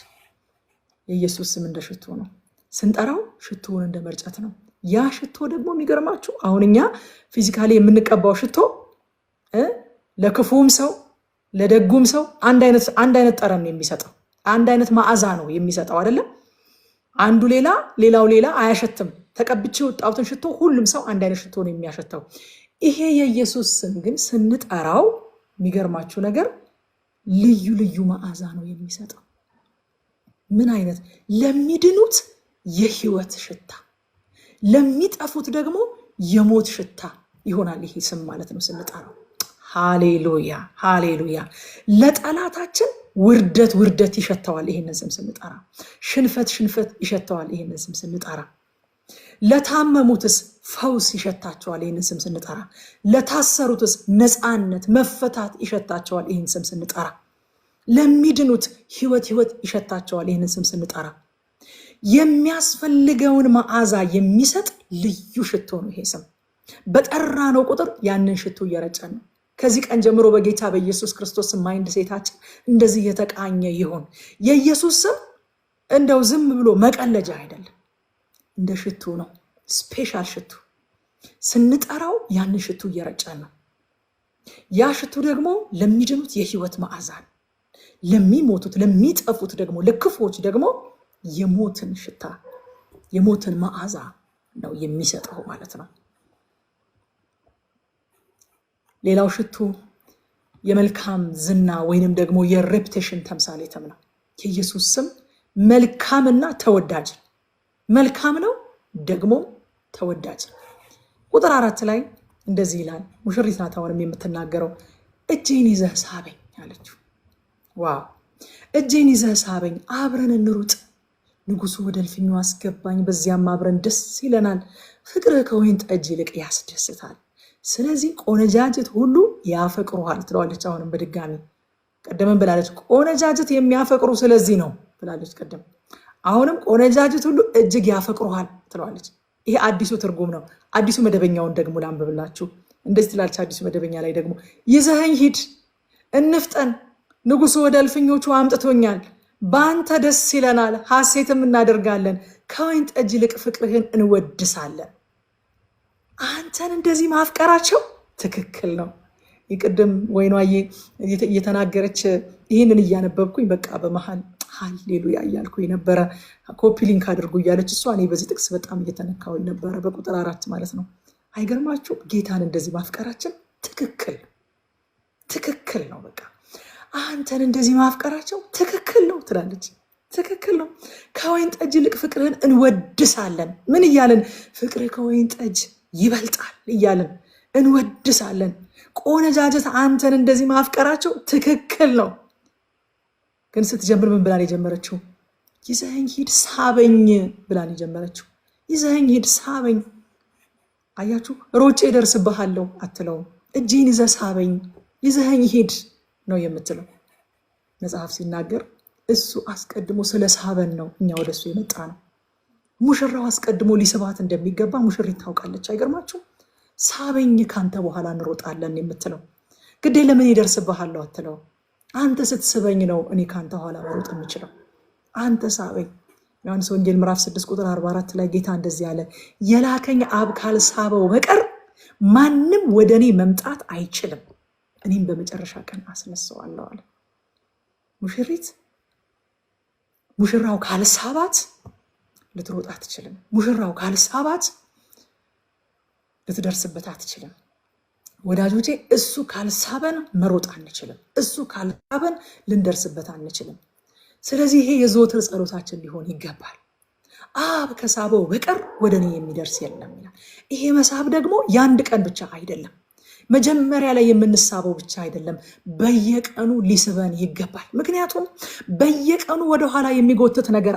የኢየሱስ ስም እንደ ሽቱ ነው። ስንጠራው ሽቱውን እንደ መርጨት ነው። ያ ሽቶ ደግሞ የሚገርማችሁ አሁን እኛ ፊዚካሊ የምንቀባው ሽቶ ለክፉም ሰው ለደጉም ሰው አንድ አይነት ጠረን ነው የሚሰጠው። አንድ አይነት መዓዛ ነው የሚሰጠው አይደለም። አንዱ ሌላው ሌላ አያሸትም። ተቀብቼ ወጣሁትን ሽቶ ሁሉም ሰው አንድ አይነት ሽቶ ነው የሚያሸተው። ይሄ የኢየሱስ ስም ግን ስንጠራው የሚገርማችሁ ነገር ልዩ ልዩ መዓዛ ነው የሚሰጠው። ምን አይነት? ለሚድኑት የህይወት ሽታ፣ ለሚጠፉት ደግሞ የሞት ሽታ ይሆናል ይሄ ስም ማለት ነው ስንጠራው። ሃሌሉያ ሃሌሉያ። ለጠላታችን ውርደት ይሸተዋል ይሄንን ስም ስንጠራ። ሽንፈት ይሸተዋል ይሄንን ስም ስንጠራ። ለታመሙትስ ፈውስ ይሸታቸዋል ይህንን ስም ስንጠራ። ለታሰሩትስ ነፃነት መፈታት ይሸታቸዋል ይህን ስም ስንጠራ። ለሚድኑት ህይወት ይሸታቸዋል ይህንን ስም ስንጠራ። የሚያስፈልገውን መዓዛ የሚሰጥ ልዩ ሽቶ ነው ይሄ ስም። በጠራነው ቁጥር ያንን ሽቶ እየረጨን ነው። ከዚህ ቀን ጀምሮ በጌታ በኢየሱስ ክርስቶስ ማይንድ ሴታችን እንደዚህ የተቃኘ ይሁን። የኢየሱስ ስም እንደው ዝም ብሎ መቀለጃ አይደለም፣ እንደ ሽቱ ነው። ስፔሻል ሽቱ ስንጠራው ያንን ሽቱ እየረጨን ነው። ያ ሽቱ ደግሞ ለሚድኑት የህይወት መዓዛ፣ ለሚሞቱት ለሚጠፉት ደግሞ ለክፉዎች ደግሞ የሞትን ሽታ የሞትን መዓዛ ነው የሚሰጠው ማለት ነው። ሌላው ሽቱ የመልካም ዝና ወይንም ደግሞ የሬፑቴሽን ተምሳሌትም ነው። የኢየሱስ ስም መልካምና ተወዳጅ፣ መልካም ነው ደግሞ ተወዳጅ። ቁጥር 4 ላይ እንደዚህ ይላል። ሙሽሪት ናት አሁንም የምትናገረው። እጄን ይዘህ ሳበኝ አለችው። ዋው! እጄን ይዘህ ሳበኝ፣ አብረን እንሩጥ፣ ንጉሱ ወደ እልፍኙ አስገባኝ፣ በዚያም አብረን ደስ ይለናል። ፍቅርህ ከወይን ጠጅ ይልቅ ያስደስታል፣ ስለዚህ ቆነጃጅት ሁሉ ያፈቅሩሃል ትለዋለች። አሁንም በድጋሚ ቀደምን ብላለች፣ ቆነጃጅት የሚያፈቅሩ ስለዚህ ነው ብላለች ቀደም። አሁንም ቆነጃጅት ሁሉ እጅግ ያፈቅሩሃል ትለዋለች። ይሄ አዲሱ ትርጉም ነው። አዲሱ መደበኛውን ደግሞ ላንብብላችሁ። እንደዚህ ትላለች አዲሱ መደበኛ ላይ ደግሞ፣ ይዘኸኝ ሂድ፣ እንፍጠን፣ ንጉሱ ወደ እልፍኞቹ አምጥቶኛል፣ በአንተ ደስ ይለናል፣ ሐሴትም እናደርጋለን፣ ከወይን ጠጅ ይልቅ ፍቅርህን እንወድሳለን። አንተን እንደዚህ ማፍቀራቸው ትክክል ነው። ይቅድም ወይኗዬ እየተናገረች ይህንን እያነበብኩኝ በቃ በመሃል ሃሌሉያ እያልኩኝ ነበረ። ኮፒ ሊንክ አድርጉ እያለች እሷ፣ እኔ በዚህ ጥቅስ በጣም እየተነካሁኝ ነበረ። በቁጥር 4 ማለት ነው። አይገርማችሁ? ጌታን እንደዚህ ማፍቀራችን ትክክል ነው። በቃ አንተን እንደዚህ ማፍቀራቸው ትክክል ነው ትላለች። ትክክል ነው። ከወይን ጠጅ ይልቅ ፍቅርህን እንወድሳለን። ምን እያለን? ፍቅርህ ከወይን ጠጅ ይበልጣል እያለን እንወድሳለን። ቆነጃጀት አንተን እንደዚህ ማፍቀራቸው ትክክል ነው። ግን ስትጀምር ምን ብላን የጀመረችው? ይዘኸኝ ሂድ ሳበኝ ብላን የጀመረችው። ይዘኸኝ ሂድ ሳበኝ። አያችሁ? ሮጬ እደርስብሃለሁ አትለውም። እጅህን ይዘህ ሳበኝ፣ ይዘኸኝ ሂድ ነው የምትለው። መጽሐፍ ሲናገር እሱ አስቀድሞ ስለ ሳበን ነው እኛ ወደ እሱ የመጣ ነው። ሙሽራው አስቀድሞ ሊስባት እንደሚገባ ሙሽሪት ታውቃለች። አይገርማችሁ? ሳበኝ ካንተ በኋላ እንሮጣለን የምትለው። ግዴ ለምን ይደርስብሃለሁ አትለው። አንተ ስትስበኝ ነው እኔ ካንተ ኋላ መሮጥ የምችለው። አንተ ሳበኝ። ዮሐንስ ወንጌል ምዕራፍ 6 ቁጥር 44 ላይ ጌታ እንደዚህ ያለ፣ የላከኝ አብ ካልሳበው በቀር ማንም ወደ እኔ መምጣት አይችልም፣ እኔም በመጨረሻ ቀን አስነሳዋለሁ አለ። ሙሽሪት ሙሽራው ካልሳባት ልትሮጥ አትችልም። ሙሽራው ካልሳባት ልትደርስበት አትችልም። ወዳጆቼ እሱ ካልሳበን መሮጥ አንችልም። እሱ ካልሳበን ልንደርስበት አንችልም። ስለዚህ ይሄ የዘወትር ጸሎታችን ሊሆን ይገባል። አብ ከሳበው በቀር ወደ እኔ የሚደርስ የለም ይላል። ይሄ መሳብ ደግሞ የአንድ ቀን ብቻ አይደለም። መጀመሪያ ላይ የምንሳበው ብቻ አይደለም፣ በየቀኑ ሊስበን ይገባል። ምክንያቱም በየቀኑ ወደኋላ የሚጎትት ነገር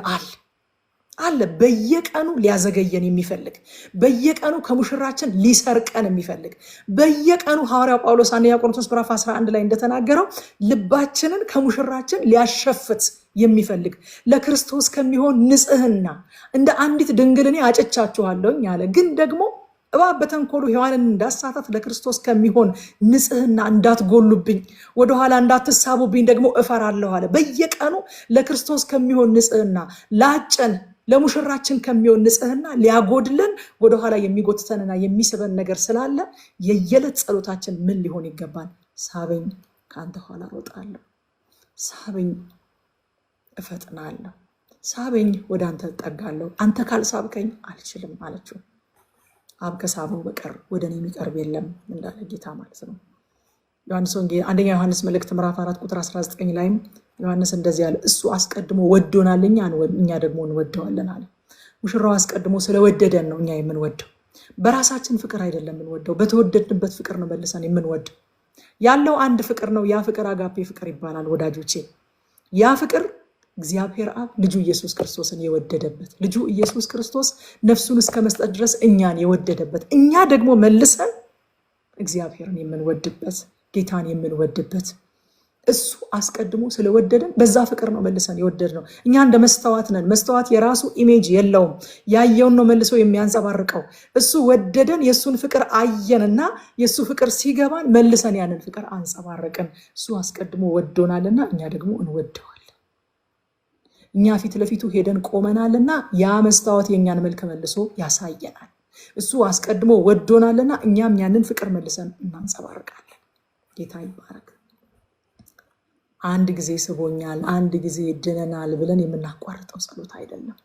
አለ በየቀኑ ሊያዘገየን የሚፈልግ በየቀኑ ከሙሽራችን ሊሰርቀን የሚፈልግ በየቀኑ ሐዋርያው ጳውሎስ አንደኛ ቆሮንቶስ ምዕራፍ 11 ላይ እንደተናገረው ልባችንን ከሙሽራችን ሊያሸፍት የሚፈልግ ለክርስቶስ ከሚሆን ንጽህና እንደ አንዲት ድንግል እኔ አጭቻችኋለሁኝ አለ። ግን ደግሞ እባብ በተንኮሉ ሔዋንን እንዳሳታት ለክርስቶስ ከሚሆን ንጽህና እንዳትጎሉብኝ ወደኋላ እንዳትሳቡብኝ ደግሞ እፈራለሁ አለ። በየቀኑ ለክርስቶስ ከሚሆን ንጽህና ላጨን ለሙሽራችን ከሚሆን ንጽህና ሊያጎድለን ወደኋላ የሚጎትተንና የሚስበን ነገር ስላለ የየዕለት ጸሎታችን ምን ሊሆን ይገባል? ሳበኝ፣ ከአንተ ኋላ ሮጣለሁ፣ ሳበኝ፣ እፈጥናለሁ፣ ሳበኝ፣ ወደ አንተ እጠጋለሁ፣ አንተ ካልሳብከኝ አልችልም አለችው። አብ ከሳበው በቀር ወደ እኔ የሚቀርብ የለም እንዳለ ጌታ ማለት ነው። ዮሐንስ ወንጌል አንደኛ ዮሐንስ መልእክት ምዕራፍ 4 ቁጥር 19 ላይም ዮሐንስ እንደዚህ አለ፣ እሱ አስቀድሞ ወዶናል፣ እኛ ደግሞ እንወደዋለን አለ። ሙሽራው አስቀድሞ ስለወደደን ነው እኛ የምንወደው። በራሳችን ፍቅር አይደለም የምንወደው፣ በተወደድንበት ፍቅር ነው መልሰን የምንወደው። ያለው አንድ ፍቅር ነው። ያ ፍቅር አጋፔ ፍቅር ይባላል ወዳጆቼ። ያ ፍቅር እግዚአብሔር አብ ልጁ ኢየሱስ ክርስቶስን የወደደበት፣ ልጁ ኢየሱስ ክርስቶስ ነፍሱን እስከ መስጠት ድረስ እኛን የወደደበት፣ እኛ ደግሞ መልሰን እግዚአብሔርን የምንወድበት፣ ጌታን የምንወድበት፣ እሱ አስቀድሞ ስለወደደን በዛ ፍቅር ነው መልሰን የወደድነው። እኛ እንደ መስተዋት ነን። መስተዋት የራሱ ኢሜጅ የለውም፣ ያየውን ነው መልሶ የሚያንጸባርቀው። እሱ ወደደን፣ የእሱን ፍቅር አየንና የእሱ ፍቅር ሲገባን መልሰን ያንን ፍቅር አንጸባረቅን። እሱ አስቀድሞ ወዶናልና እኛ ደግሞ እንወደዋለን። እኛ ፊት ለፊቱ ሄደን ቆመናልና ያ መስታወት የእኛን መልክ መልሶ ያሳየናል። እሱ አስቀድሞ ወዶናልና እኛም ያንን ፍቅር መልሰን እናንጸባርቃለን። ጌታ ይባረክ። አንድ ጊዜ ስቦኛል፣ አንድ ጊዜ ድነናል ብለን የምናቋርጠው ጸሎት አይደለም።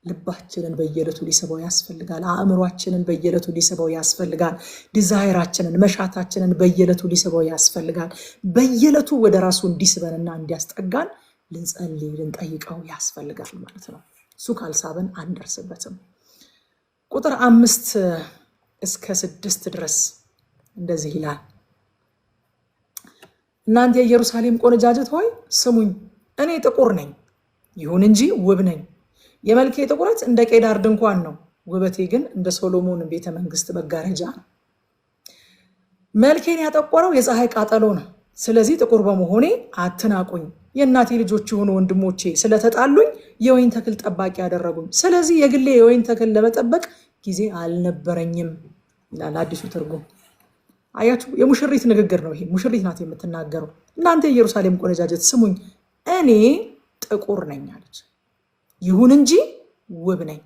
ልባችንን በየዕለቱ ሊስበው ያስፈልጋል። አእምሯችንን በየዕለቱ ሊስበው ያስፈልጋል። ዲዛይራችንን መሻታችንን በየዕለቱ ሊስበው ያስፈልጋል። በየዕለቱ ወደ ራሱ እንዲስበንና እንዲያስጠጋን ልንጸልይ ልንጠይቀው ያስፈልጋል ማለት ነው። እሱ ካልሳበን አንደርስበትም። ቁጥር 5 እስከ 6 ድረስ እንደዚህ ይላል። እናንተ የኢየሩሳሌም ቆነጃጅት ሆይ ስሙኝ፣ እኔ ጥቁር ነኝ፣ ይሁን እንጂ ውብ ነኝ። የመልኬ ጥቁረት እንደ ቄዳር ድንኳን ነው፣ ውበቴ ግን እንደ ሶሎሞን ቤተ መንግስት መጋረጃ ነው። መልኬን ያጠቆረው የፀሐይ ቃጠሎ ነው። ስለዚህ ጥቁር በመሆኔ አትናቁኝ። የእናቴ ልጆች የሆኑ ወንድሞቼ ስለተጣሉኝ የወይን ተክል ጠባቂ ያደረጉኝ። ስለዚህ የግሌ የወይን ተክል ለመጠበቅ ጊዜ አልነበረኝም ይላል አዲሱ ትርጉም። አያችሁ፣ የሙሽሪት ንግግር ነው ይሄ። ሙሽሪት ናት የምትናገረው። እናንተ የኢየሩሳሌም ቆነጃጀት ስሙኝ፣ እኔ ጥቁር ነኝ አለች፣ ይሁን እንጂ ውብ ነኝ።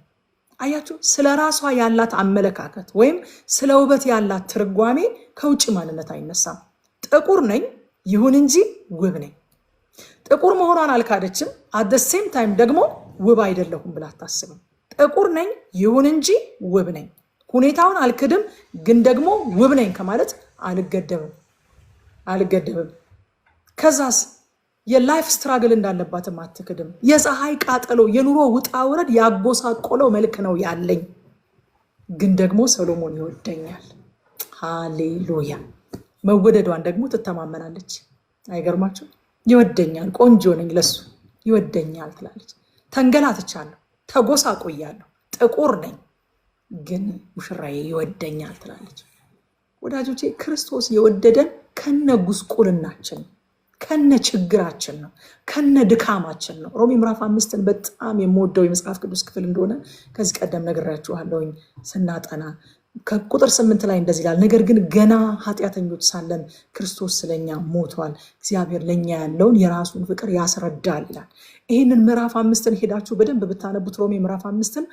አያችሁ፣ ስለ ራሷ ያላት አመለካከት ወይም ስለ ውበት ያላት ትርጓሜ ከውጭ ማንነት አይነሳም። ጥቁር ነኝ፣ ይሁን እንጂ ውብ ነኝ። ጥቁር መሆኗን አልካደችም። አት ሴም ታይም ደግሞ ውብ አይደለሁም ብላ አታስብም። ጥቁር ነኝ፣ ይሁን እንጂ ውብ ነኝ። ሁኔታውን አልክድም፣ ግን ደግሞ ውብ ነኝ ከማለት አልገደብም። ከዛስ የላይፍ ስትራግል እንዳለባትም አትክድም። የፀሐይ ቃጠሎ፣ የኑሮ ውጣ ውረድ ያጎሳቆለው መልክ ነው ያለኝ፣ ግን ደግሞ ሰሎሞን ይወደኛል። ሃሌሉያ። መወደዷን ደግሞ ትተማመናለች። አይገርማችሁ? ይወደኛል፣ ቆንጆ ነኝ፣ ለሱ ይወደኛል ትላለች። ተንገላትቻለሁ፣ ተጎሳቆያለሁ፣ ጥቁር ነኝ፣ ግን ሙሽራዬ ይወደኛል ትላለች። ወዳጆቼ፣ ክርስቶስ የወደደን ከነ ጉስቁልናችን ከነ ችግራችን ነው፣ ከነ ድካማችን ነው። ሮሜ ምዕራፍ 5ን በጣም የምወደው የመጽሐፍ ቅዱስ ክፍል እንደሆነ ከዚህ ቀደም ነግራችኋለሁኝ ስናጠና። ከቁጥር 8 ላይ እንደዚህ ይላል፣ ነገር ግን ገና ኃጢአተኞች ሳለን ክርስቶስ ስለኛ ሞቷል፣ እግዚአብሔር ለኛ ያለውን የራሱን ፍቅር ያስረዳል ይላል። ይህንን ምዕራፍ 5ን ሄዳችሁ በደንብ ብታነቡት ሮሜ ምዕራፍ 5ን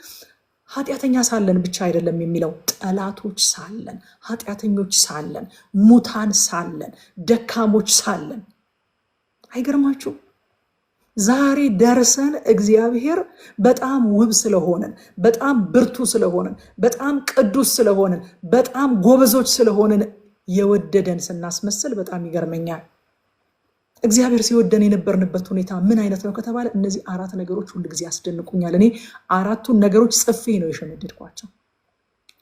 ኃጢአተኛ ሳለን ብቻ አይደለም የሚለው፣ ጠላቶች ሳለን፣ ኃጢአተኞች ሳለን፣ ሙታን ሳለን፣ ደካሞች ሳለን። አይገርማችሁ? ዛሬ ደርሰን እግዚአብሔር በጣም ውብ ስለሆነን፣ በጣም ብርቱ ስለሆነን፣ በጣም ቅዱስ ስለሆነን፣ በጣም ጎበዞች ስለሆነን የወደደን ስናስመስል በጣም ይገርመኛል። እግዚአብሔር ሲወደን የነበርንበት ሁኔታ ምን አይነት ነው ከተባለ እነዚህ 4 ነገሮች ሁሉ ጊዜ ያስደንቁኛል። እኔ 4ቱን ነገሮች ጽፌ ነው የሸመደድኳቸው።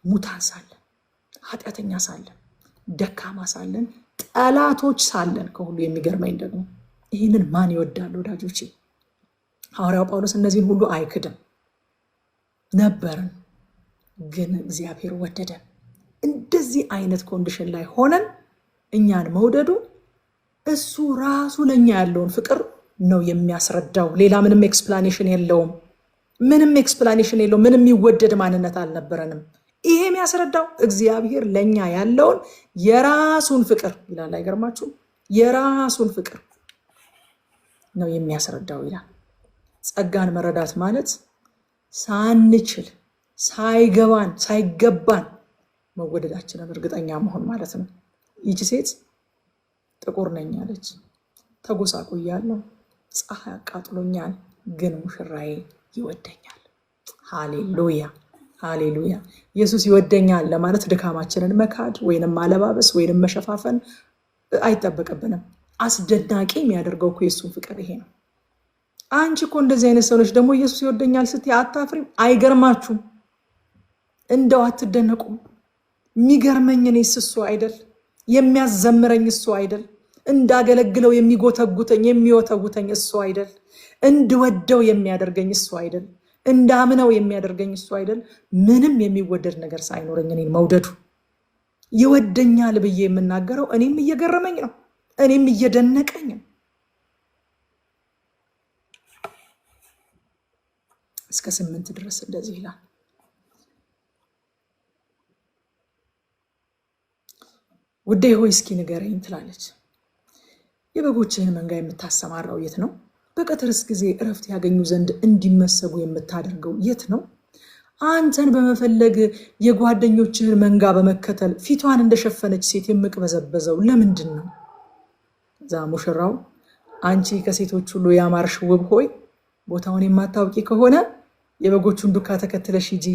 ሙታን ሳለን፣ ኃጢአተኛ ሳለን፣ ደካማ ሳለን፣ ጠላቶች ሳለን። ከሁሉ የሚገርመኝ ደግሞ ይህንን ማን ይወዳል ወዳጆቼ? ሐዋርያው ጳውሎስ እነዚህን ሁሉ አይክድም። ነበርን፣ ግን እግዚአብሔር ወደደን። እንደዚህ አይነት ኮንዲሽን ላይ ሆነን እኛን መውደዱ እሱ ራሱ ለኛ ያለውን ፍቅር ነው የሚያስረዳው። ሌላ ምንም ኤክስፕላኔሽን የለውም። ምንም ኤክስፕላኔሽን የለውም። ምንም የሚወደድ ማንነት አልነበረንም። ይሄ የሚያስረዳው እግዚአብሔር ለኛ ያለውን የራሱን ፍቅር ይላል። አይገርማችሁም? የራሱን ፍቅር ነው የሚያስረዳው ይላል። ጸጋን መረዳት ማለት ሳንችል ሳይገባን መወደዳችንን እርግጠኛ መሆን ማለት ነው። ይቺ ሴት ጥቁር ነኝ አለች፣ ተጎሳቁያለሁ፣ ፀሐይ አቃጥሎኛል፣ ግን ሙሽራዬ ይወደኛል። ሃሌሉያ ሃሌሉያ። ኢየሱስ ይወደኛል ለማለት ድካማችንን መካድ ወይንም ማለባበስ ወይንም መሸፋፈን አይጠበቅብንም። አስደናቂ የሚያደርገው እኮ የሱን ፍቅር ይሄ ነው። አንቺ እኮ እንደዚህ አይነት ሰዎች ደግሞ ኢየሱስ ይወደኛል ስትይ አታፍሪም? አይገርማችሁም? እንደው አትደነቁም? የሚገርመኝ እኔስ እሱ አይደል? የሚያዘምረኝ እሱ አይደል? እንዳገለግለው የሚጎተጉተኝ የሚወተጉተኝ እሱ አይደል? እንድወደው የሚያደርገኝ እሱ አይደል? እንዳምነው የሚያደርገኝ እሱ አይደል? ምንም የሚወደድ ነገር ሳይኖረኝ እኔን መውደዱ ይወደኛል ብዬ የምናገረው እኔም እየገረመኝ ነው፣ እኔም እየደነቀኝ ነው። እስከ 8 ድረስ እንደዚህ ይላል። ውዴ ሆይ እስኪ ንገረኝ ትላለች። የበጎችህን መንጋ የምታሰማራው የት ነው? በቀትርስ ጊዜ እረፍት ያገኙ ዘንድ እንዲመሰጉ የምታደርገው የት ነው? አንተን በመፈለግ የጓደኞችህን መንጋ በመከተል ፊቷን እንደሸፈነች ሴት የምቅበዘበዘው ለምንድን ነው? እዛ ሙሽራው አንቺ ከሴቶች ሁሉ ያማርሽ ውብ ሆይ ቦታውን የማታውቂ ከሆነ የበጎቹን ዱካ ተከትለሽ ሂጂ፣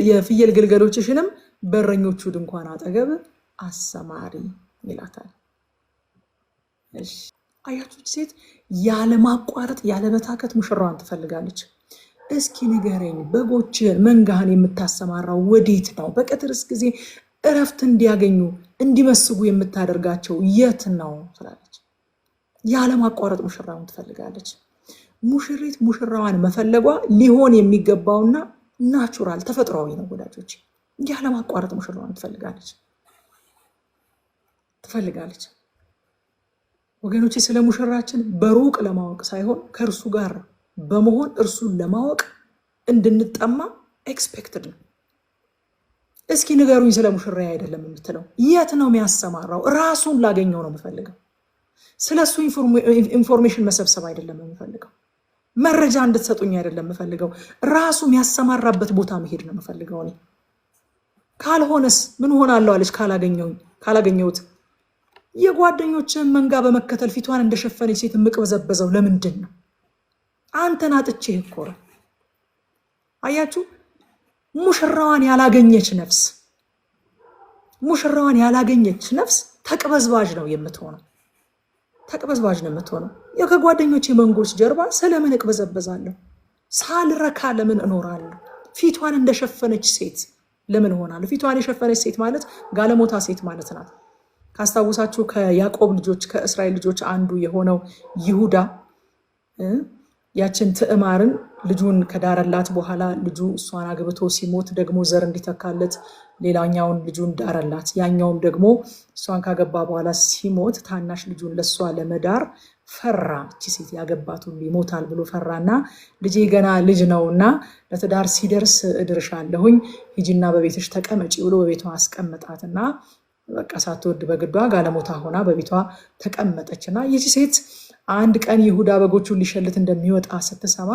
የፍየል ግልገሎችሽንም በረኞቹ ድንኳን አጠገብ አሰማሪ ይላታል። አያችሁ፣ ሴት ያለማቋረጥ ያለመታከት ሙሽራዋን ትፈልጋለች። እስኪ ንገረኝ፣ በጎችን መንጋህን የምታሰማራው ወዴት ነው? በቀትርስ ጊዜ እረፍት እንዲያገኙ እንዲመስጉ የምታደርጋቸው የት ነው ትላለች። ያለማቋረጥ ሙሽራዋን ትፈልጋለች። ሙሽሪት ሙሽራዋን መፈለጓ ሊሆን የሚገባውና ናቹራል ተፈጥሯዊ ነው ወዳጆች። ያለማቋረጥ ሙሽራዋን ትፈልጋለች። ወገኖቼ ስለ ሙሽራችን በሩቅ ለማወቅ ሳይሆን ከእርሱ ጋር በመሆን እርሱን ለማወቅ እንድንጠማ ኤክስፔክትድ ነው። እስኪ ንገሩኝ ስለ ሙሽራዬ አይደለም የምትለው፣ የት ነው የሚያሰማራው? ራሱን ላገኘው ነው የምፈልገው። ስለ እሱ ኢንፎርሜሽን መሰብሰብ አይደለም የምፈልገው። መረጃ እንድትሰጡኝ አይደለም የምፈልገው። ራሱ የሚያሰማራበት ቦታ መሄድ ነው የምፈልገው። እኔ ካልሆነስ ምን ሆናለሁ አለች ካላገኘሁት። የጓደኞችን መንጋ በመከተል ፊቷን እንደሸፈነች ሴት የምቅበዘበዘው ለምንድን ነው? አንተን አጥቼ እኮ ነው። አያችሁ፣ ሙሽራዋን ያላገኘች ነፍስ ተቅበዝባዥ ነው የምትሆነው። ከጓደኞቼ መንጎች ጀርባ ስለምን እቅበዘበዛለሁ? ሳልረካ ለምን እኖራለሁ? ፊቷን እንደሸፈነች ሴት ለምን ሆናለሁ? ፊቷን የሸፈነች ሴት ማለት ጋለሞታ ሴት ማለት ናት። ካስታውሳችሁ ከያዕቆብ ልጆች ከእስራኤል ልጆች አንዱ የሆነው ይሁዳ ያችን ትዕማርን ልጁን ከዳረላት በኋላ ልጁ እሷን አግብቶ ሲሞት ደግሞ ዘር እንዲተካለት ሌላኛውን ልጁን ዳረላት። ያኛውም ደግሞ እሷን ካገባ በኋላ ሲሞት ታናሽ ልጁን ለእሷ ለመዳር ፈራ። እቺ ሴት ያገባት ሁሉ ይሞታል ብሎ ፈራና ልጄ ገና ልጅ ነውና ለትዳር ሲደርስ እድርሻለሁኝ፣ ሂጂና በቤትሽ ተቀመጪ ብሎ በቤቷ አስቀመጣትና በቃ ሳትወድ በግዷ ጋለሞታ ሆና በቤቷ ተቀመጠችና ይቺ ሴት አንድ ቀን ይሁዳ በጎቹን ሊሸልት እንደሚወጣ ስትሰማ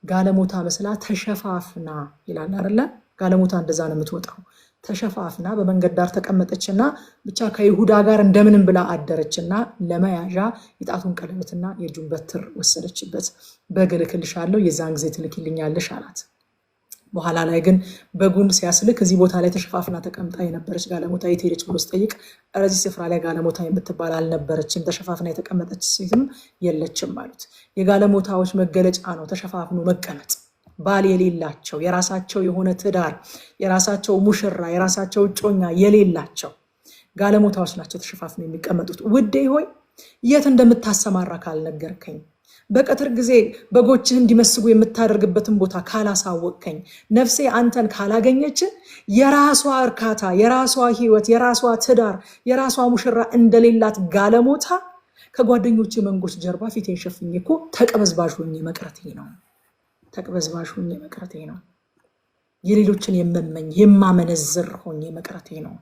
ጋለሞታ መስላ ተሸፋፍና ይላል አይደለ? ጋለሞታ እንደዛ ነው የምትወጣው። ተሸፋፍና በመንገድ ዳር ተቀመጠችና ብቻ ከይሁዳ ጋር እንደምንም ብላ አደረችና ለመያዣ የጣቱን ቀለበትና የእጁን በትር ወሰደችበት። በግ እልክልሻለሁ የዛን ጊዜ ትልኪልኛለሽ አላት። በኋላ ላይ ግን በጉን ሲያስልክ እዚህ ቦታ ላይ ተሸፋፍና ተቀምጣ የነበረች ጋለሞታ የት ሄደች ብሎ ሲጠይቅ እዚህ ስፍራ ላይ ጋለሞታ የምትባል አልነበረችም፣ ተሸፋፍና የተቀመጠች ሴትም የለችም አሉት። የጋለሞታዎች መገለጫ ነው ተሸፋፍኖ መቀመጥ። ባል የሌላቸው የራሳቸው የሆነ ትዳር፣ የራሳቸው ሙሽራ፣ የራሳቸው እጮኛ የሌላቸው ጋለሞታዎች ናቸው ተሸፋፍኖ የሚቀመጡት። ውዴ ሆይ የት እንደምታሰማራ ካልነገርከኝ፣ በቀትር ጊዜ በጎችህ እንዲመስጉ የምታደርግበትን ቦታ ካላሳወቅከኝ፣ ነፍሴ አንተን ካላገኘች የራሷ እርካታ፣ የራሷ ህይወት፣ የራሷ ትዳር፣ የራሷ ሙሽራ እንደሌላት ጋለሞታ ከጓደኞች መንጎች ጀርባ ፊቴን ሸፍኜ እኮ ተቅበዝባዥ ሆኜ መቅረቴ ነው። ተቅበዝባዥ ሆኜ መቅረቴ ነው። የሌሎችን የመመኝ የማመነዝር ሆኜ መቅረቴ ነው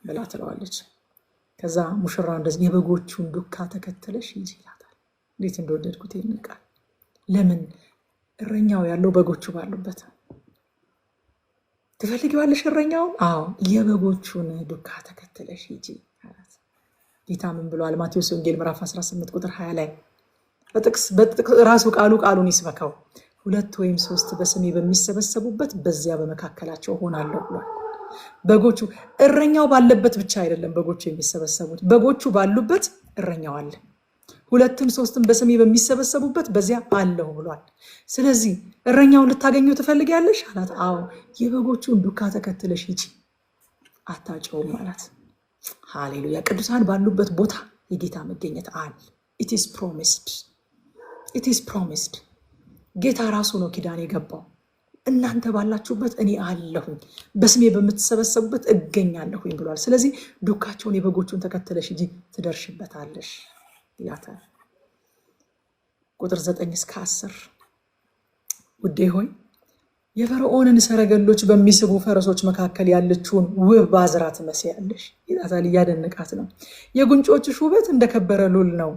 ብላ ትለዋለች። ከዛ ሙሽራው እንደዚህ የበጎቹን ዱካ ተከተለሽ ሂጂ ይላታል። እንዴት እንደወደድኩት ይህን ቃል። ለምን እረኛው ያለው በጎቹ ባሉበት። ትፈልጊዋለሽ እረኛውን? አዎ፣ የበጎቹን ዱካ ተከተለሽ ሂጂ አላት። ጌታ ምን ብሏል? ማቴዎስ ወንጌል ምዕራፍ 18 ቁጥር 20 ላይ በጥቅስ ራሱ ቃሉን ይስበከው። 2 ወይም 3 በስሜ በሚሰበሰቡበት በዚያ በመካከላቸው ሆናለሁ ብሏል። በጎቹ እረኛው ባለበት ብቻ አይደለም በጎቹ የሚሰበሰቡት፣ በጎቹ ባሉበት እረኛው አለ። 2ም 3ም በስሜ በሚሰበሰቡበት በዚያ አለሁ ብሏል። ስለዚህ እረኛውን ልታገኘው ትፈልጊያለሽ አላት። አዎ፣ የበጎቹን ዱካ ተከትለሽ ሂጂ፣ አታጨውም አላት። ሃሌሉያ! ቅዱሳን ባሉበት ቦታ የጌታ መገኘት አለ። it is promised። ጌታ ራሱ ነው ኪዳን የገባው። እናንተ ባላችሁበት እኔ አለሁኝ፣ በስሜ በምትሰበሰቡበት እገኛለሁኝ ብሏል። ስለዚህ ዱካቸውን የበጎቹን ተከተለሽ ሂጂ ትደርሽበታለሽ ይላታል። ቁጥር 9 እስከ 10 ውዴ ሆይ የፈርዖንን ሰረገሎች በሚስቡ ፈረሶች መካከል ያለችውን ውብ ባዝራ ትመስያለሽ ይላታል። እያደነቃት ነው። የጉንጮችሽ ውበት እንደከበረ ሉል ነው፣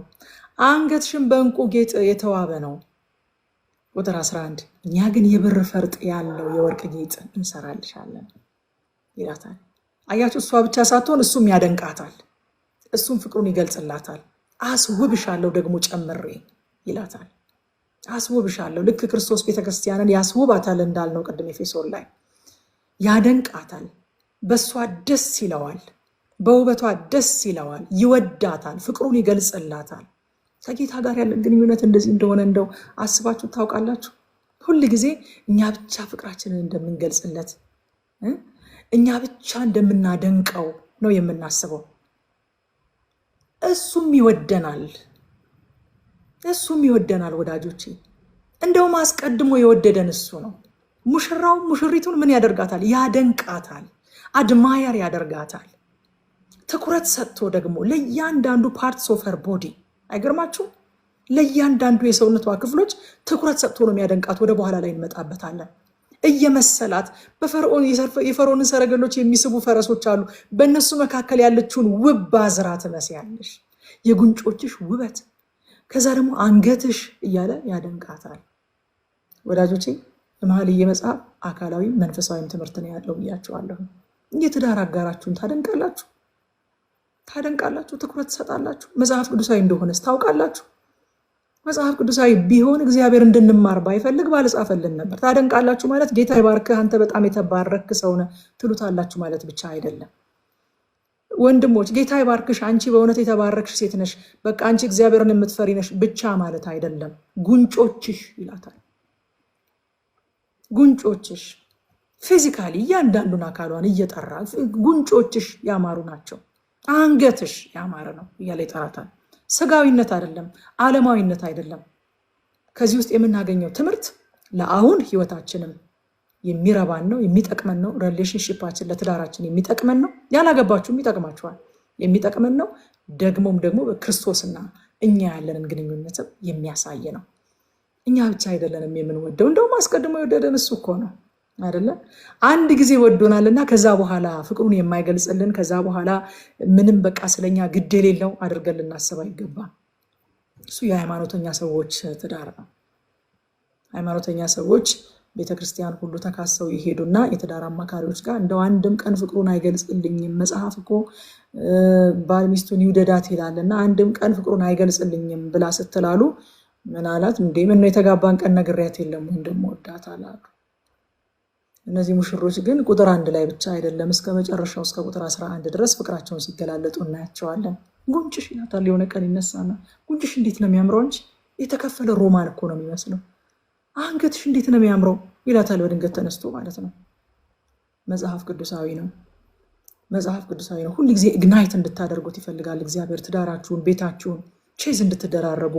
አንገትሽን በእንቁ ጌጥ የተዋበ ነው። ቁጥር 11 እኛ ግን የብር ፈርጥ ያለው የወርቅ ጌጥ እንሰራልሻለን ይላታል። አያችሁ፣ እሷ ብቻ ሳትሆን እሱም ያደንቃታል፣ እሱም ፍቅሩን ይገልጽላታል። አስውብሻለሁ ደግሞ ጨምሬ ይላታል። አስውብሻለሁ። ልክ ክርስቶስ ቤተክርስቲያንን ያስውባታል እንዳልነው ቅድም ኤፌሶን ላይ ያደንቃታል። በእሷ ደስ ይለዋል፣ በውበቷ ደስ ይለዋል፣ ይወዳታል፣ ፍቅሩን ይገልጽላታል። ከጌታ ጋር ያለን ግንኙነት እንደዚህ እንደሆነ እንደው አስባችሁ ታውቃላችሁ? ሁል ጊዜ እኛ ብቻ ፍቅራችንን እንደምንገልጽለት፣ እኛ ብቻ እንደምናደንቀው ነው የምናስበው። እሱም ይወደናል ወዳጆቼ። እንደውም አስቀድሞ የወደደን እሱ ነው። ሙሽራው ሙሽሪቱን ምን ያደርጋታል? ያደንቃታል፣ አድማየር ያደርጋታል። ትኩረት ሰጥቶ ደግሞ ለእያንዳንዱ ፓርትስ ኦፍ ሄር ቦዲ፣ አይገርማችሁ? ለእያንዳንዱ የሰውነቷ ክፍሎች ትኩረት ሰጥቶ ነው የሚያደንቃት። ወደ በኋላ ላይ እንመጣበታለን። እየመሰላት የፈርዖንን ሰረገሎች የሚስቡ ፈረሶች አሉ፣ በእነሱ መካከል ያለችውን ውብ ባዝራ ትመስያለሽ፣ የጉንጮችሽ ውበት፣ ከዛ ደግሞ አንገትሽ እያለ ያደንቃታል። ወዳጆቼ የመኃልየ መጽሐፍ አካላዊ መንፈሳዊም ትምህርት ነው ያለው ብያቸዋለሁ። የትዳር አጋራችሁን ታደንቃላችሁ? ትኩረት ትሰጣላችሁ? መጽሐፍ ቅዱሳዊ እንደሆነስ ታውቃላችሁ? መጽሐፍ ቅዱሳዊ ቢሆን እግዚአብሔር እንድንማር ባይፈልግ ባልጻፈልን ነበር። ታደንቃላችሁ ማለት ጌታ ይባርክህ አንተ በጣም የተባረክ ሰው ነህ ትሉታላችሁ ማለት ብቻ አይደለም። ወንድሞች ጌታ ይባርክሽ አንቺ በእውነት የተባረክሽ ሴት ነሽ፣ በቃ አንቺ እግዚአብሔርን የምትፈሪ ነሽ ብቻ ማለት አይደለም። ጉንጮችሽ ይላታል። ጉንጮችሽ ፊዚካሊ እያንዳንዱን አካሏን እየጠራ ጉንጮችሽ ያማሩ ናቸው፣ አንገትሽ ያማረ ነው እያለ ይጠራታል። ስጋዊነት አይደለም፣ ዓለማዊነት አይደለም። ከዚህ ውስጥ የምናገኘው ትምህርት ለአሁን ህይወታችንም የሚረባን ነው፣ የሚጠቅመን ነው። ሪሌሽንሺፓችን ለትዳራችን የሚጠቅመን ነው። ያላገባችሁም ይጠቅማችኋል፣ የሚጠቅመን ነው። ደግሞም ደግሞ በክርስቶስና እኛ ያለንን ግንኙነትም የሚያሳይ ነው። እኛ ብቻ አይደለንም የምንወደው፣ እንደውም አስቀድሞ የወደደን እሱ እኮ ነው አይደለ? አንድ ጊዜ ወዶናልና ከዛ በኋላ ፍቅሩን የማይገልጽልን፣ ከዛ በኋላ ምንም በቃ ስለኛ ግድ የሌለው አድርገን ልናስብ አይገባም። እሱ የሃይማኖተኛ ሰዎች ትዳር ነው። ሃይማኖተኛ ሰዎች ቤተክርስቲያን ሁሉ ተካሰው ይሄዱና የትዳር አማካሪዎች ጋር እንደው አንድም ቀን ፍቅሩን አይገልጽልኝም፣ መጽሐፍ እኮ ባል ሚስቱን ይውደዳት ይላልና አንድም ቀን ፍቅሩን አይገልጽልኝም ብላ ስትላሉ ምን አላት? እንዴ ምን ነው የተጋባን ቀን ነግሬያት የለም ወይ እንደምወዳት አላሉ። እነዚህ ሙሽሮች ግን ቁጥር 1 ላይ ብቻ አይደለም እስከ መጨረሻው እስከ ቁጥር 11 ድረስ ፍቅራቸውን ሲገላለጡ እናያቸዋለን። ጉንጭሽ ይላታል። የሆነ ቀን ይነሳና ጉንጭሽ እንዴት ነው የሚያምረው እንጂ የተከፈለ ሮማን እኮ ነው የሚመስለው። አንገትሽ እንዴት ነው የሚያምረው ይላታል በድንገት ተነስቶ ማለት ነው። መጽሐፍ ቅዱሳዊ ነው። መጽሐፍ ቅዱሳዊ ነው። ሁሉ ጊዜ ኢግናይት እንድታደርጉት ይፈልጋል እግዚአብሔር። ትዳራችሁን፣ ቤታችሁን ቼዝ እንድትደራረጉ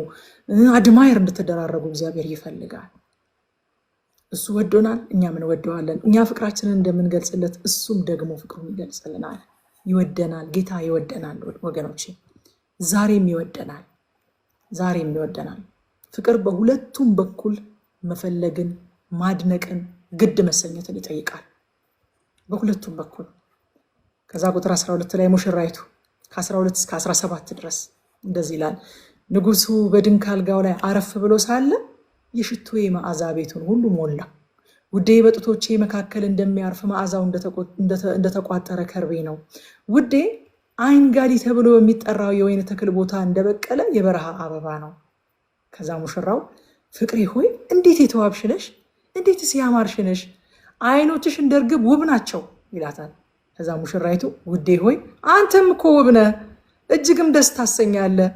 አድማየር እንድትደራረጉ እግዚአብሔር ይፈልጋል። እሱ ወዶናል፣ እኛም እንወደዋለን። እኛ ፍቅራችንን እንደምንገልጽለት እሱም ደግሞ ፍቅሩን ይገልጽልናል። ይወደናል፣ ጌታ ይወደናል ወገኖቼ፣ ዛሬም ይወደናል፣ ዛሬም ይወደናል። ፍቅር በሁለቱም በኩል መፈለግን፣ ማድነቅን፣ ግድ መሰኘትን ይጠይቃል። በሁለቱም በኩል ከዛ ቁጥር 12 ላይ ሙሽራይቱ ከ12 እስከ 17 ድረስ እንደዚህ ይላል። ንጉሱ በድንክ አልጋው ላይ አረፍ ብሎ ሳለ የሽቶዬ መዓዛ ቤቱን ሁሉ ሞላ። ውዴ በጡቶቼ መካከል እንደሚያርፍ መዓዛው እንደተቋጠረ ከርቤ ነው። ውዴ አይንጋዲ ተብሎ በሚጠራው የወይን ተክል ቦታ እንደበቀለ የበረሃ አበባ ነው። ከዛ ሙሽራው ፍቅሬ ሆይ እንዴት የተዋብሽ ነሽ፣ እንዴትስ ያማርሽ ነሽ፣ አይኖችሽ እንደ ርግብ ውብ ናቸው ይላታል። ከዛ ሙሽራይቱ ውዴ ሆይ አንተም እኮ ውብ ነህ፣ እጅግም ደስ ታሰኛለህ።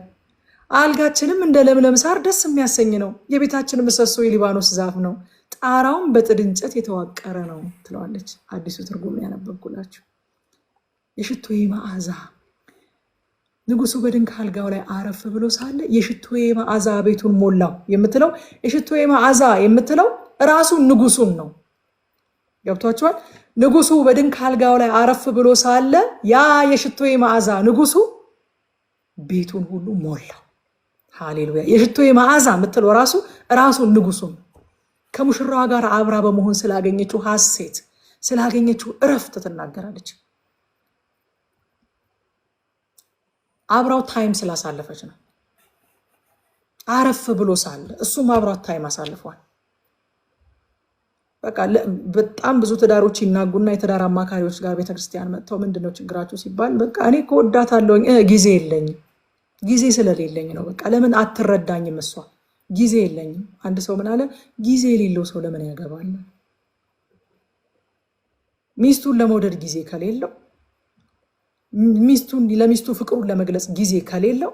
አልጋችንም እንደ ለምለም ሳር ደስ የሚያሰኝ ነው። የቤታችን ምሰሶ የሊባኖስ ዛፍ ነው፣ ጣራውም በጥድ እንጨት የተዋቀረ ነው ትለዋለች። አዲሱ ትርጉም ያነበብኩላችሁ። የሽቶዬ መዓዛ ንጉሱ በድንክ አልጋው ላይ አረፍ ብሎ ሳለ የሽቶዬ መዓዛ ቤቱን ሞላው የምትለው የሽቶዬ መዓዛ የምትለው ራሱ ንጉሱን ነው። ገብቷችኋል? ንጉሱ በድንክ አልጋው ላይ አረፍ ብሎ ሳለ ያ የሽቶዬ መዓዛ ንጉሱ ቤቱን ሁሉ ሞላው። ሃሌሉያ! የሽቶዬ መዓዛ የምትለው ራሱ ንጉሱን ከሙሽራዋ ጋር አብራ በመሆን ስላገኘችው ሐሴት ስላገኘችው እረፍት ትናገራለች። አብራው ታይም ስላሳለፈች ነው። አረፍ ብሎ ሳለ እሱም አብራው ታይም አሳልፏል። በቃ በጣም ብዙ ትዳሮች ይናጉና የትዳር አማካሪዎች ጋር ቤተክርስቲያን መጥተው ምንድነው ችግራችሁ ሲባል በቃ እኔ እኮ ወዳታለሁኝ ጊዜ የለኝም፣ ጊዜ ስለሌለኝ ነው። በቃ ለምን አትረዳኝም? እሷ ጊዜ የለኝም። አንድ ሰው ምን አለ? ጊዜ የሌለው ሰው ለምን ያገባል? ሚስቱን ለመውደድ ጊዜ ከሌለው፣ ለሚስቱ ፍቅሩን ለመግለጽ ጊዜ ከሌለው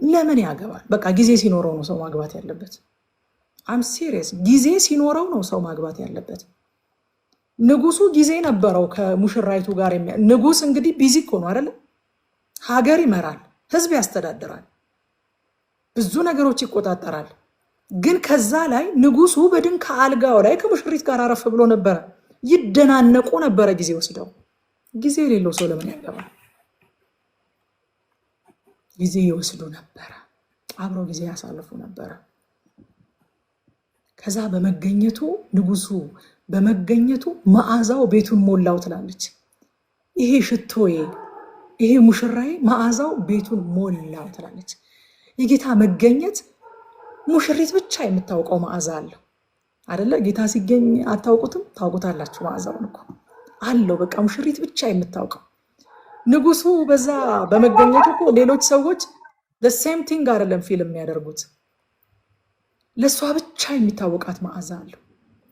ለምን ያገባል? በቃ ጊዜ ሲኖረው ነው ሰው ማግባት ያለበት። አም ሲሪየስ። ጊዜ ሲኖረው ነው ሰው ማግባት ያለበት። ንጉሱ ጊዜ ነበረው ከሙሽራይቱ ጋር። ንጉስ እንግዲህ ቢዚ እኮ ነው አይደለ? ሀገር ይመራል፣ ህዝብ ያስተዳድራል፣ ብዙ ነገሮች ይቆጣጠራል። ግን ከዛ ላይ ንጉሱ በድንክ አልጋው ላይ ከሙሽሪት ጋር አረፍ ብሎ ነበረ። ይደናነቁ ነበረ ጊዜ ወስደው። ጊዜ የሌለው ሰው ለምን ያገባል? ጊዜ ይወስዱ ነበረ፣ አብረው ጊዜ ያሳልፉ ነበረ። ከዛ በመገኘቱ ንጉሱ በመገኘቱ መዓዛው ቤቱን ሞላው ትላለች። ይሄ ሽቶዬ፣ ይሄ ሙሽራዬ መዓዛው ቤቱን ሞላው ትላለች። የጌታ መገኘት ሙሽሪት ብቻ የምታውቀው መዓዛ አለው አይደለ? ጌታ ሲገኝ አታውቁትም? ታውቁታላችሁ። መዓዛውን እኮ አለው። በቃ ሙሽሪት ብቻ የምታውቀው። ንጉሱ በዛ በመገኘቱ እኮ ሌሎች ሰዎች ሴም ቲንግ አይደለም ፊልም የሚያደርጉት። ለእሷ ብቻ የሚታወቃት መዓዛ አለው።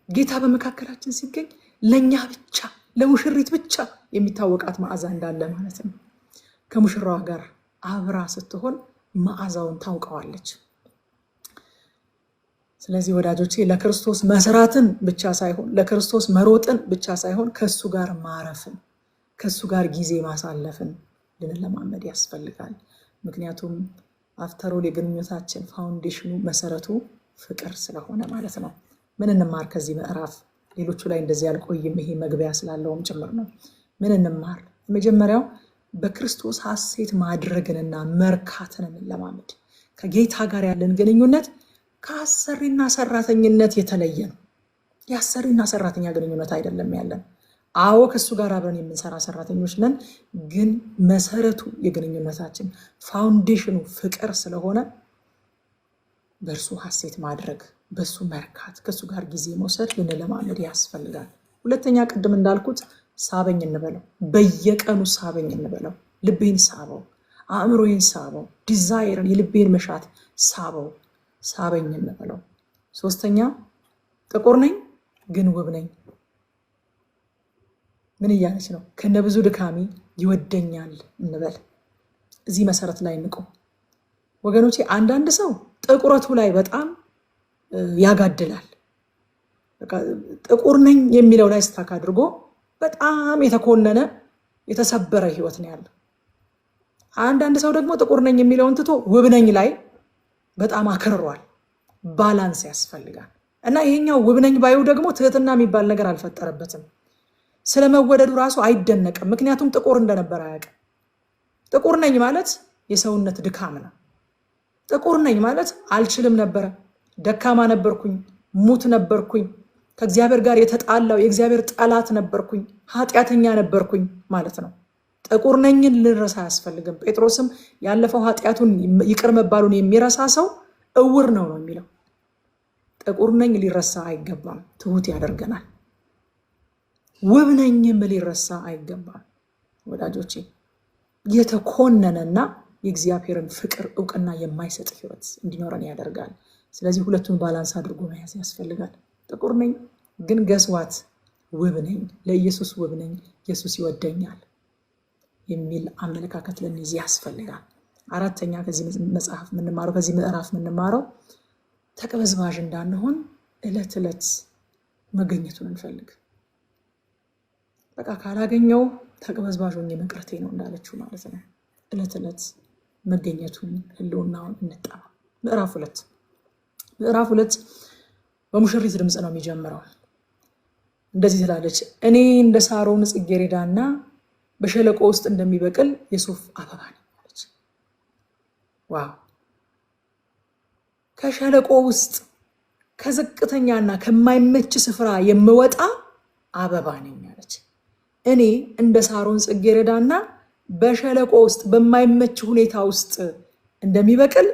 ጌታ በመካከላችን ሲገኝ ለእኛ ብቻ ለሙሽሪት ብቻ የሚታወቃት መዓዛ እንዳለ ማለት ነው። ከሙሽራዋ ጋር አብራ ስትሆን መዓዛውን ታውቀዋለች። ስለዚህ ወዳጆቼ ለክርስቶስ መስራትን ብቻ ሳይሆን ለክርስቶስ መሮጥን ብቻ ሳይሆን ከሱ ጋር ማረፍን ከሱ ጋር ጊዜ ማሳለፍን ልንለማመድ ያስፈልጋል። ምክንያቱም አፍተሮል የግንኙነታችን ፋውንዴሽኑ መሰረቱ ፍቅር ስለሆነ ማለት ነው። ምን እንማር ከዚህ ምዕራፍ? ሌሎቹ ላይ እንደዚህ አልቆይም፣ ይሄ መግቢያ ስላለውም ጭምር ነው። ምን እንማር? መጀመሪያው በክርስቶስ ሐሴት ማድረግንና መርካትን እንለማመድ። ከጌታ ጋር ያለን ግንኙነት ከአሰሪና ሰራተኝነት የተለየ ነው። የአሰሪና ሰራተኛ ግንኙነት አይደለም ያለን። አዎ ከሱ ጋር አብረን የምንሰራ ሰራተኞች ነን፣ ግን መሰረቱ የግንኙነታችን ፋውንዴሽኑ ፍቅር ስለሆነ በእርሱ ሐሴት ማድረግ፣ በሱ መርካት፣ ከሱ ጋር ጊዜ መውሰድ ልንለማመድ ያስፈልጋል። ሁለተኛ ቅድም እንዳልኩት ሳበኝ እንበለው፣ በየቀኑ ሳበኝ እንበለው። ልቤን ሳበው፣ አእምሮዬን ሳበው፣ ዲዛይርን የልቤን መሻት ሳበው፣ ሳበኝ እንበለው። ሶስተኛ ጥቁር ነኝ ግን ውብ ነኝ። ምን እያለች ነው? ከነብዙ ድካሜ ይወደኛል እንበል። እዚህ መሰረት ላይ እንቆም ወገኖቼ። አንዳንድ ሰው ጥቁረቱ ላይ በጣም ያጋድላል። ጥቁር ነኝ የሚለው ላይ ስታክ አድርጎ በጣም የተኮነነ የተሰበረ ህይወት ነው ያለው። አንዳንድ ሰው ደግሞ ጥቁር ነኝ የሚለውን ትቶ ውብ ነኝ ላይ በጣም አክርሯል። ባላንስ ያስፈልጋል። እና ይሄኛው ውብ ነኝ ባዩ ደግሞ ትህትና የሚባል ነገር አልፈጠረበትም። ስለመወደዱ ራሱ አይደነቅም። ምክንያቱም ጥቁር እንደነበረ አያውቅም። ጥቁር ነኝ ማለት የሰውነት ድካም ነው። ጥቁር ነኝ ማለት አልችልም ነበረ፣ ደካማ ነበርኩኝ፣ ሙት ነበርኩኝ፣ ከእግዚአብሔር ጋር የተጣላው የእግዚአብሔር ጠላት ነበርኩኝ፣ ኃጢአተኛ ነበርኩኝ ማለት ነው። ጥቁር ነኝን ልንረሳ አያስፈልግም። ጴጥሮስም ያለፈው ኃጢአቱን ይቅር መባሉን የሚረሳ ሰው እውር ነው የሚለው። ጥቁር ነኝ ሊረሳ አይገባም። ትሁት ያደርገናል። ውብ ነኝም ሊረሳ አይገባም። ወዳጆቼ የተኮነነና የእግዚአብሔርን ፍቅር እውቅና የማይሰጥ ህይወት እንዲኖረን ያደርጋል። ስለዚህ ሁለቱን ባላንስ አድርጎ መያዝ ያስፈልጋል። ጥቁር ነኝ ግን ገስዋት ውብ ነኝ፣ ለኢየሱስ ውብ ነኝ፣ ኢየሱስ ይወደኛል የሚል አመለካከት ልንይዝ ያስፈልጋል። አራተኛ ከዚህ መጽሐፍ የምንማረው ከዚህ ምዕራፍ የምንማረው ተቅበዝባዥ እንዳንሆን ዕለት ዕለት መገኘቱን እንፈልግ። በቃ ካላገኘው ተቅበዝባዥ ሆኜ መቅረቴ ነው እንዳለችው ማለት ነው። ዕለት ዕለት መገኘቱን ህልውናውን እንጠማ። ምዕራፍ ሁለት በሙሽሪት ድምፅ ነው የሚጀምረው። እንደዚህ ትላለች፣ እኔ እንደ ሳሮን ጽጌረዳና በሸለቆ ውስጥ እንደሚበቅል የሱፍ አበባ ነኝ አለች። ዋው! ከሸለቆ ውስጥ ከዝቅተኛና ከማይመች ስፍራ የምወጣ አበባ ነኝ አለች። እኔ እንደ ሳሮን ጽጌረዳና በሸለቆ ውስጥ በማይመች ሁኔታ ውስጥ እንደሚበቅል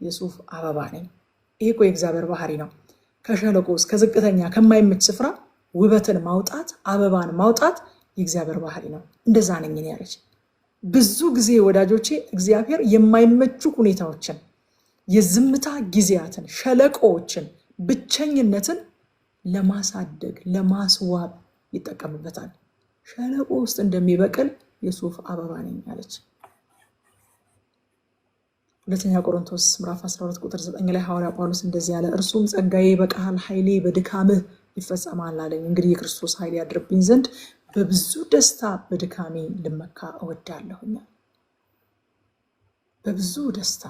የሱፍ አበባ ነኝ። ይሄ እኮ የእግዚአብሔር ባህሪ ነው። ከሸለቆ ውስጥ ከዝቅተኛ ከማይመች ስፍራ ውበትን ማውጣት፣ አበባን ማውጣት የእግዚአብሔር ባህሪ ነው። እንደዛ ነኝ እኔ ያለች። ብዙ ጊዜ ወዳጆቼ እግዚአብሔር የማይመቹ ሁኔታዎችን፣ የዝምታ ጊዜያትን፣ ሸለቆዎችን፣ ብቸኝነትን ለማሳደግ ለማስዋብ ይጠቀምበታል። ሸለቆ ውስጥ እንደሚበቅል የሱፍ አበባ ነኝ አለች። ሁለተኛ ቆሮንቶስ ምዕራፍ 12 ቁጥር 9 ላይ ሐዋርያ ጳውሎስ እንደዚህ ያለ፣ እርሱም ጸጋዬ ይበቃሃል፣ ኃይሌ በድካምህ ይፈጸማል አለኝ። እንግዲህ የክርስቶስ ኃይል ያድርብኝ ዘንድ በብዙ ደስታ በድካሜ ልመካ እወዳለሁኛ። በብዙ ደስታ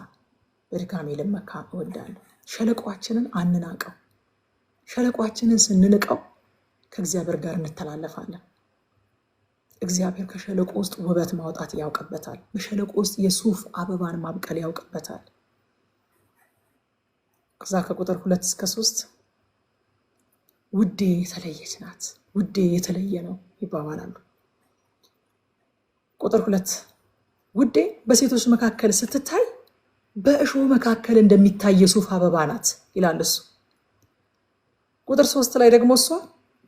በድካሜ ልመካ እወዳለሁ። ሸለቋችንን አንናቀው። ሸለቋችንን ስንንቀው ከእግዚአብሔር ጋር እንተላለፋለን። እግዚአብሔር ከሸለቆ ውስጥ ውበት ማውጣት ያውቅበታል። በሸለቆ ውስጥ የሱፍ አበባን ማብቀል ያውቅበታል። ከዛ ከቁጥር 2 እስከ 3 ውዴ የተለየች ናት፣ ውዴ የተለየ ነው ይባባላሉ። ቁጥር 2 ውዴ በሴቶች መካከል ስትታይ በእሾህ መካከል እንደሚታይ የሱፍ አበባ ናት ይላል እሱ። ቁጥር 3 ላይ ደግሞ እሷ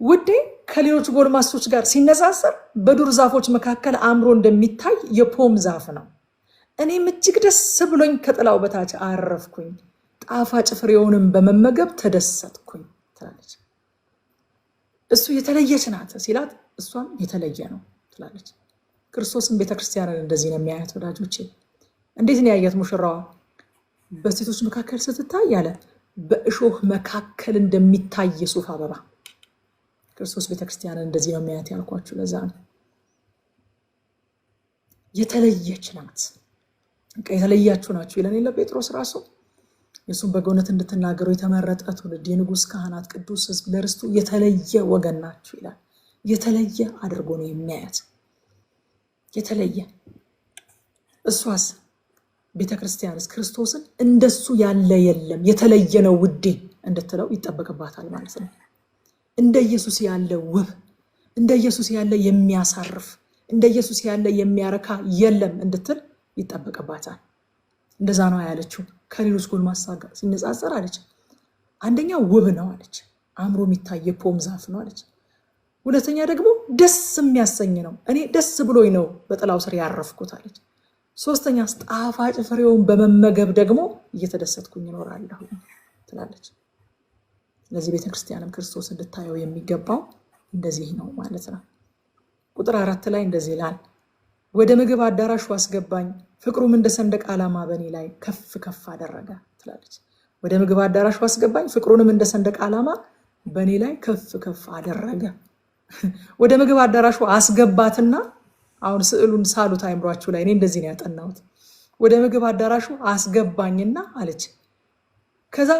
ውዴ ከሌሎች ጎልማሶች ጋር ሲነጻጸር በዱር ዛፎች መካከል አምሮ እንደሚታይ የፖም ዛፍ ነው። እኔም እጅግ ደስ ብሎኝ ከጥላው በታች አረፍኩኝ፣ ጣፋጭ ፍሬውንም በመመገብ ተደሰትኩኝ ትላለች። እሱ የተለየች ናት ሲላት እሷም የተለየ ነው ትላለች። ክርስቶስን ቤተክርስቲያንን እንደዚህ ነው የሚያያት ወዳጆቼ። እንዴት ነው ያያት ሙሽራዋ? በሴቶች መካከል ስትታይ ያለ በእሾህ መካከል እንደሚታይ የሱፍ አበባ። ክርስቶስ ቤተክርስቲያንን እንደዚህ ነው የሚያያት ያልኳችሁ ለዛ ነው። የተለየች ናት። የተለያችሁ ናችሁ ይለን የለ ጴጥሮስ ራሱ። የሱን በጎነት እንድትናገሩ የተመረጠ ትውልድ፣ የንጉሥ ካህናት፣ ቅዱስ ሕዝብ፣ ለርስቱ የተለየ ወገን ናችሁ ይላል። የተለየ አድርጎ ነው የሚያያት። የተለየ እሷስ ቤተክርስቲያንስ ክርስቶስን እንደሱ ያለ የለም የተለየ ነው ውዴ እንድትለው ይጠበቅባታል ማለት ነው። እንደ ኢየሱስ ያለ ውብ፣ እንደ ኢየሱስ ያለ የሚያሳርፍ፣ እንደ ኢየሱስ ያለ የሚያረካ የለም እንድትል ይጠበቅባታል። እንደዛ ነው ያለችው። ከሌሎች ጎልማሳ ጋር ሲነጻጸር አለች አንደኛ ውብ ነው አለች፣ አምሮ የሚታይ የፖም ዛፍ ነው አለች። ሁለተኛ ደግሞ ደስ የሚያሰኝ ነው፣ እኔ ደስ ብሎኝ ነው በጥላው ስር ያረፍኩት አለች። ሶስተኛ ጣፋጭ ፍሬውን በመመገብ ደግሞ እየተደሰትኩኝ እኖራለሁ ትላለች። ስለዚህ ቤተክርስቲያንም ክርስቶስ እንድታየው የሚገባው እንደዚህ ነው ማለት ነው። ቁጥር 4 ላይ እንደዚህ ይላል፣ ወደ ምግብ አዳራሹ አስገባኝ፣ ፍቅሩም እንደ ሰንደቅ ዓላማ በእኔ ላይ ከፍ ከፍ አደረገ ትላለች። ወደ ምግብ አዳራሹ አስገባኝ፣ ፍቅሩንም እንደ ሰንደቅ ዓላማ በእኔ ላይ ከፍ ከፍ አደረገ። ወደ ምግብ አዳራሹ አስገባትና አሁን ስዕሉን ሳሉት አይምሯችሁ ላይ። እኔ እንደዚህ ነው ያጠናሁት። ወደ ምግብ አዳራሹ አስገባኝና አለች። ከዛ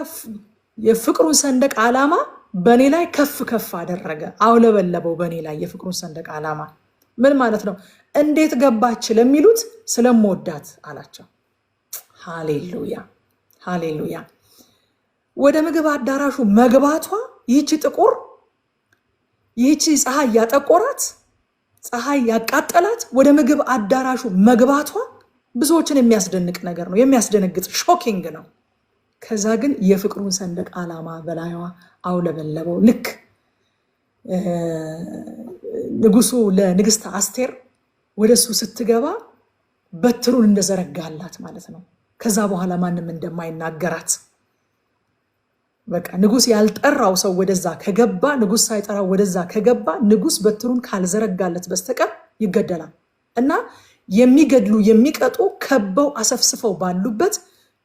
የፍቅሩን ሰንደቅ ዓላማ በኔ ላይ ከፍ ከፍ አደረገ፣ አውለበለበው በኔ ላይ የፍቅሩን ሰንደቅ ዓላማ። ምን ማለት ነው? እንዴት ገባች ለሚሉት ስለምወዳት አላቸው። ሃሌሉያ ሃሌሉያ። ወደ ምግብ አዳራሹ መግባቷ ይህቺ ጥቁር፣ ይህቺ ፀሐይ ያጠቆራት፣ ፀሐይ ያቃጠላት ወደ ምግብ አዳራሹ መግባቷ ብዙዎችን የሚያስደንቅ ነገር ነው፣ የሚያስደነግጥ ሾኪንግ ነው። ከዛ ግን የፍቅሩን ሰንደቅ ዓላማ በላይዋ አውለበለበው። ልክ ንጉሱ ለንግስት አስቴር ወደሱ ስትገባ በትሩን እንደዘረጋላት ማለት ነው። ከዛ በኋላ ማንም እንደማይናገራት በቃ ንጉስ ያልጠራው ሰው ወደዛ ከገባ፣ ንጉስ ሳይጠራው ወደዛ ከገባ ንጉስ በትሩን ካልዘረጋለት በስተቀር ይገደላል። እና የሚገድሉ የሚቀጡ ከበው አሰፍስፈው ባሉበት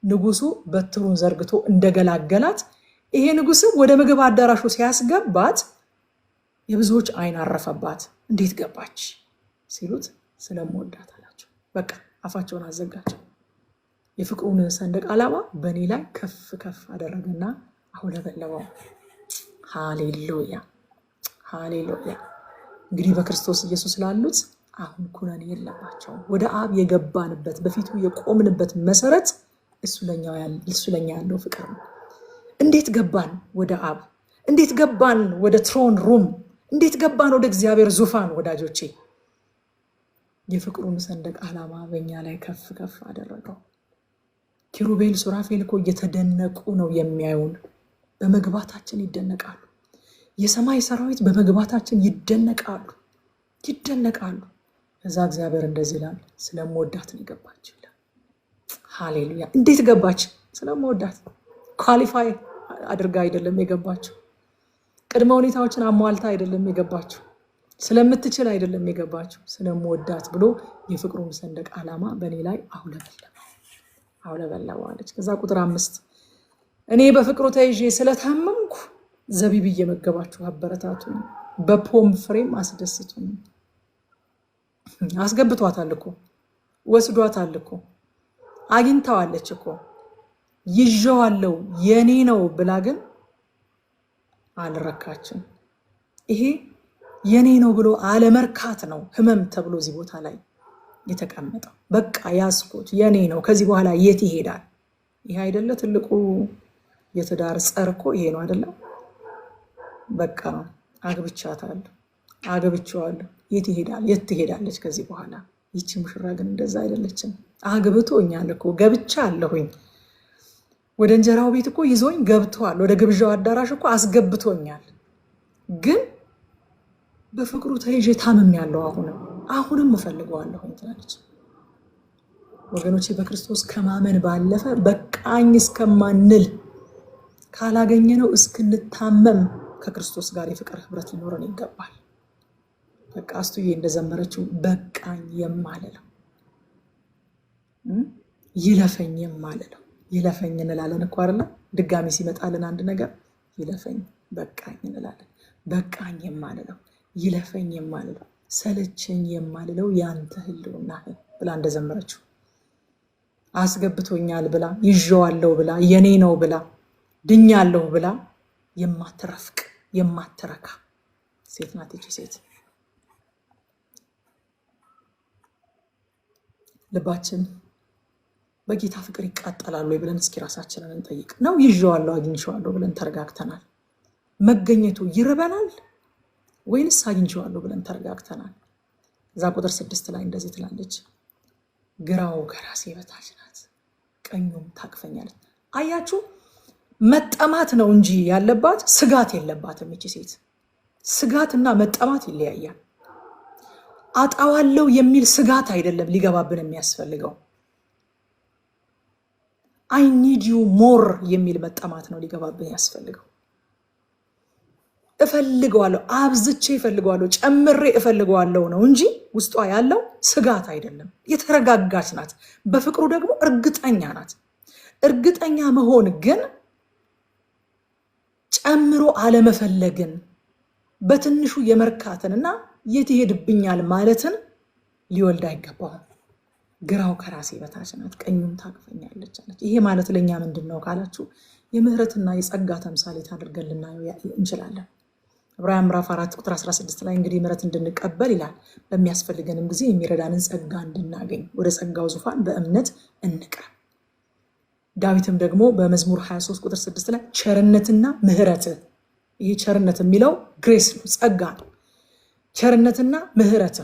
ንጉሱ በትሩን ዘርግቶ እንደገላገላት፣ ይሄ ንጉስም ወደ ምግብ አዳራሹ ሲያስገባት የብዙዎች አይን አረፈባት። እንዴት ገባች ሲሉት ስለምወዳት አላቸው። በቃ አፋቸውን አዘጋቸው። የፍቅሩን ሰንደቅ ዓላማ በእኔ ላይ ከፍ ከፍ አደረገና አውለበለበው። ሃሌሉያ ሃሌሉያ። እንግዲህ በክርስቶስ ኢየሱስ ላሉት አሁን ኩነኔ የለባቸውም። ወደ አብ የገባንበት በፊቱ የቆምንበት መሰረት እሱ ለኛ ያለው ፍቅር ነው። እንዴት ገባን ወደ አብ? እንዴት ገባን ወደ ትሮን ሩም? እንዴት ገባን ወደ እግዚአብሔር ዙፋን? ወዳጆቼ የፍቅሩን ሰንደቅ ዓላማ በእኛ ላይ ከፍ ከፍ አደረገው። ኪሩቤል ሱራፌል እኮ እየተደነቁ ነው የሚያዩን። በመግባታችን ይደነቃሉ። የሰማይ ሰራዊት በመግባታችን ይደነቃሉ ይደነቃሉ። ከዛ እግዚአብሔር እንደዚህ ይላል፣ ስለምወዳት ነው የገባች ይላል። ሃሌሉያ። እንዴት ገባች? ስለምወዳት። ኳሊፋይ አድርጋ አይደለም የገባችው። ቅድመ ሁኔታዎችን አሟልታ አይደለም የገባችው። ስለምትችል አይደለም የገባችው። ስለምወዳት ብሎ የፍቅሩን ሰንደቅ ዓላማ በእኔ ላይ አውለበለበዋለች። ከዛ ቁጥር 5 እኔ በፍቅሩ ተይዤ ስለታመምኩ ዘቢብ እየመገባችሁ አበረታቱኝ፣ በፖም ፍሬም አስደስቱኝ። አስገብቷታል እኮ፣ ወስዷታል እኮ፣ አግኝታዋለች እኮ፣ ይዤዋለሁ የኔ ነው ብላ ግን አልረካችም። ይሄ የኔ ነው ብሎ አለመርካት ነው ህመም ተብሎ እዚህ ቦታ ላይ የተቀመጠው። በቃ ያስኩት የኔ ነው፣ ከዚህ በኋላ የት ይሄዳል? ይሄ አይደለ ትልቁ የትዳር ጸር እኮ ይሄ ነው አይደለም? በቃ አግብቻታለሁ፣ አግብቼዋለሁ፣ የት ይሄዳል? የት ትሄዳለች ከዚህ በኋላ? ይቺ ሙሽራ ግን እንደዛ አይደለችም። አግብቶኛል እኮ ገብቻ አለሁኝ። ወደ እንጀራው ቤት እኮ ይዞኝ ገብቷል። ወደ ግብዣው አዳራሽ እኮ አስገብቶኛል። ግን በፍቅሩ ተይዤ ታምሜያለሁ። አሁንም እፈልገዋለሁኝ ትላለች። ወገኖቼ በክርስቶስ ከማመን ባለፈ በቃኝ እስከማንል ካላገኘነው እስክንታመም ከክርስቶስ ጋር የፍቅር ህብረት ሊኖረን ይገባል። በቃ አስቱዬ እንደዘመረችው በቃኝ የማልለው ይለፈኝ የማልለው ይለፈኝ እንላለን እኮ አይደለ? ድጋሚ ሲመጣልን አንድ ነገር ይለፈኝ በቃኝ እንላለን። በቃኝ የማልለው ይለፈኝ የማልለው ሰለቸኝ የማልለው ያንተ ህልውና ብላ እንደዘመረችው አስገብቶኛል ብላ ይዤዋለሁ ብላ የኔ ነው ብላ ድኛለሁ ብላ የማትረፍቅ የማትረካ ሴት ናት ይቺ ሴት። ልባችን በጌታ ፍቅር ይቃጠላሉ ብለን እስኪ ራሳችንን እንጠይቅ። ነው ይዤዋለሁ አግኝቼዋለሁ ብለን ተረጋግተናል? መገኘቱ ይርበናል ወይንስ አግኝቼዋለሁ ብለን ተረጋግተናል? እዛ ቁጥር 6 ላይ እንደዚህ ትላለች፣ ግራው ከራሴ በታች ናት፣ ቀኙም ታቅፈኛለች። አያችሁ፣ መጠማት ነው እንጂ ያለባት ስጋት የለባትም ይቺ ሴት። ስጋትና መጠማት ይለያያል። አጣዋለሁ የሚል ስጋት አይደለም ሊገባብን የሚያስፈልገው። አይ ኒድ ዩ ሞር የሚል መጠማት ነው ሊገባብን ያስፈልገው። እፈልገዋለሁ፣ አብዝቼ እፈልገዋለሁ፣ ጨምሬ እፈልገዋለሁ ነው እንጂ ውስጧ ያለው ስጋት አይደለም። የተረጋጋች ናት። በፍቅሩ ደግሞ እርግጠኛ ናት። እርግጠኛ መሆን ግን ጨምሮ አለመፈለግን፣ በትንሹ የመርካትንና የት ይሄድብኛል ማለትን ሊወልድ አይገባውም። ግራው ከራሴ በታች ናት፣ ቀኙም ታቅፈኛለች አለች። ይሄ ማለት ለእኛ ምንድን ነው ካላችሁ የምህረትና የጸጋ ተምሳሌት አድርገን ልናየው እንችላለን። ዕብራውያን ምዕራፍ 4 ቁጥር 16 ላይ እንግዲህ ምህረት እንድንቀበል ይላል፣ በሚያስፈልገንም ጊዜ የሚረዳንን ጸጋ እንድናገኝ ወደ ጸጋው ዙፋን በእምነት እንቅረብ። ዳዊትም ደግሞ በመዝሙር 23 ቁጥር 6 ላይ ቸርነትና ምህረት፣ ይህ ቸርነት የሚለው ግሬስ ነው፣ ጸጋ ነው። ቸርነትና ምህረት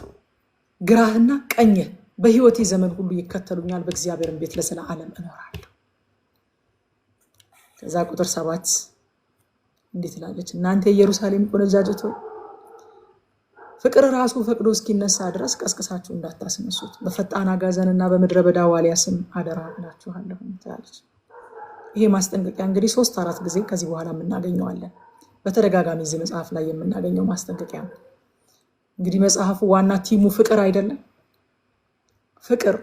ግራህና ቀኝህ በህይወቴ ዘመን ሁሉ ይከተሉኛል፣ በእግዚአብሔርን ቤት ለዘላለም እኖራለሁ። ከዛ ቁጥር 7 እንዴት ትላለች? እናንተ የኢየሩሳሌም ቆነጃጅት ሆይ ፍቅር ራሱ ፈቅዶ እስኪነሳ ድረስ ቀስቅሳችሁ እንዳታስነሱት፣ በፈጣን አጋዘንና በምድረ በዳ ዋልያ ስም አደራ እላችኋለሁ ትላለች። ይሄ ማስጠንቀቂያ እንግዲህ 3-4 ጊዜ ከዚህ በኋላ የምናገኘዋለን። በተደጋጋሚ እዚህ መጽሐፍ ላይ የምናገኘው ማስጠንቀቂያ ነው። እንግዲህ መጽሐፉ ዋና ቲሙ ፍቅር አይደለም? ፍቅር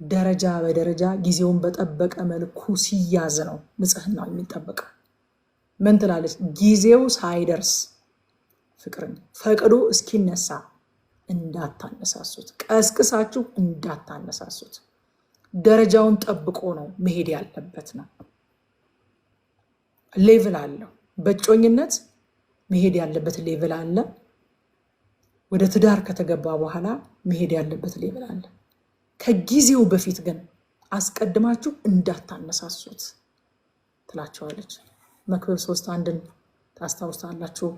ደረጃ በደረጃ ጊዜውን በጠበቀ መልኩ ሲያዝ ነው ንጽህናው የሚጠበቀው። ምን ትላለች? ጊዜው ሳይደርስ ፍቅርን ፈቅዶ እስኪነሳ እንዳታነሳሱት፣ ቀስቅሳችሁ እንዳታነሳሱት። ደረጃውን ጠብቆ ነው መሄድ ያለበት ነው። ሌቭል አለው። በእጮኝነት መሄድ ያለበት ሌቭል አለ። ወደ ትዳር ከተገባ በኋላ መሄድ ያለበት ሌቭል አለ። ከጊዜው በፊት ግን አስቀድማችሁ እንዳታነሳሱት ትላቸዋለች። መክብብ 3:1 ታስታውሳላችሁ።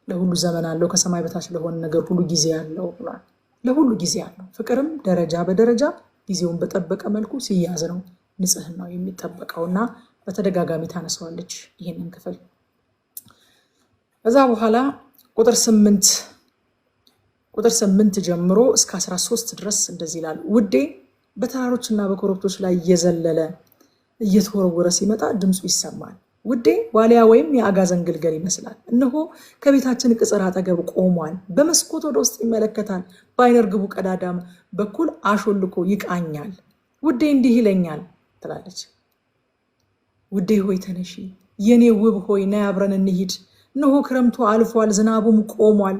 ለሁሉ ዘመን አለው፣ ከሰማይ በታች ለሆነ ነገር ሁሉ ጊዜ አለው ብሏል። ለሁሉ ጊዜ አለው። ፍቅርም ደረጃ በደረጃ ጊዜውን በጠበቀ መልኩ ሲያዝ ነው ንጽህናው የሚጠበቀውና በተደጋጋሚ ታነሳዋለች ይህንን ክፍል። ከዛ በኋላ ቁጥር 8 ጀምሮ እስከ 13 ድረስ እንደዚህ ይላል። ውዴ በተራሮችና በኮረብቶች ላይ እየዘለለ እየተወረወረ ሲመጣ ድምፁ ይሰማል። ውዴ ዋልያ ወይም የአጋዘን ግልገል ይመስላል። እነሆ ከቤታችን ቅጽር አጠገብ ቆሟል። በመስኮት ወደ ውስጥ ይመለከታል። በዓይነ ርግቡ ቀዳዳም በኩል አሾልኮ ይቃኛል። ውዴ እንዲህ ይለኛል ትላለች። ውዴ ሆይ ተነሺ፣ የኔ ውብ ሆይ ነይ አብረን እንሂድ። እነሆ ክረምቱ አልፏል፣ ዝናቡም ቆሟል።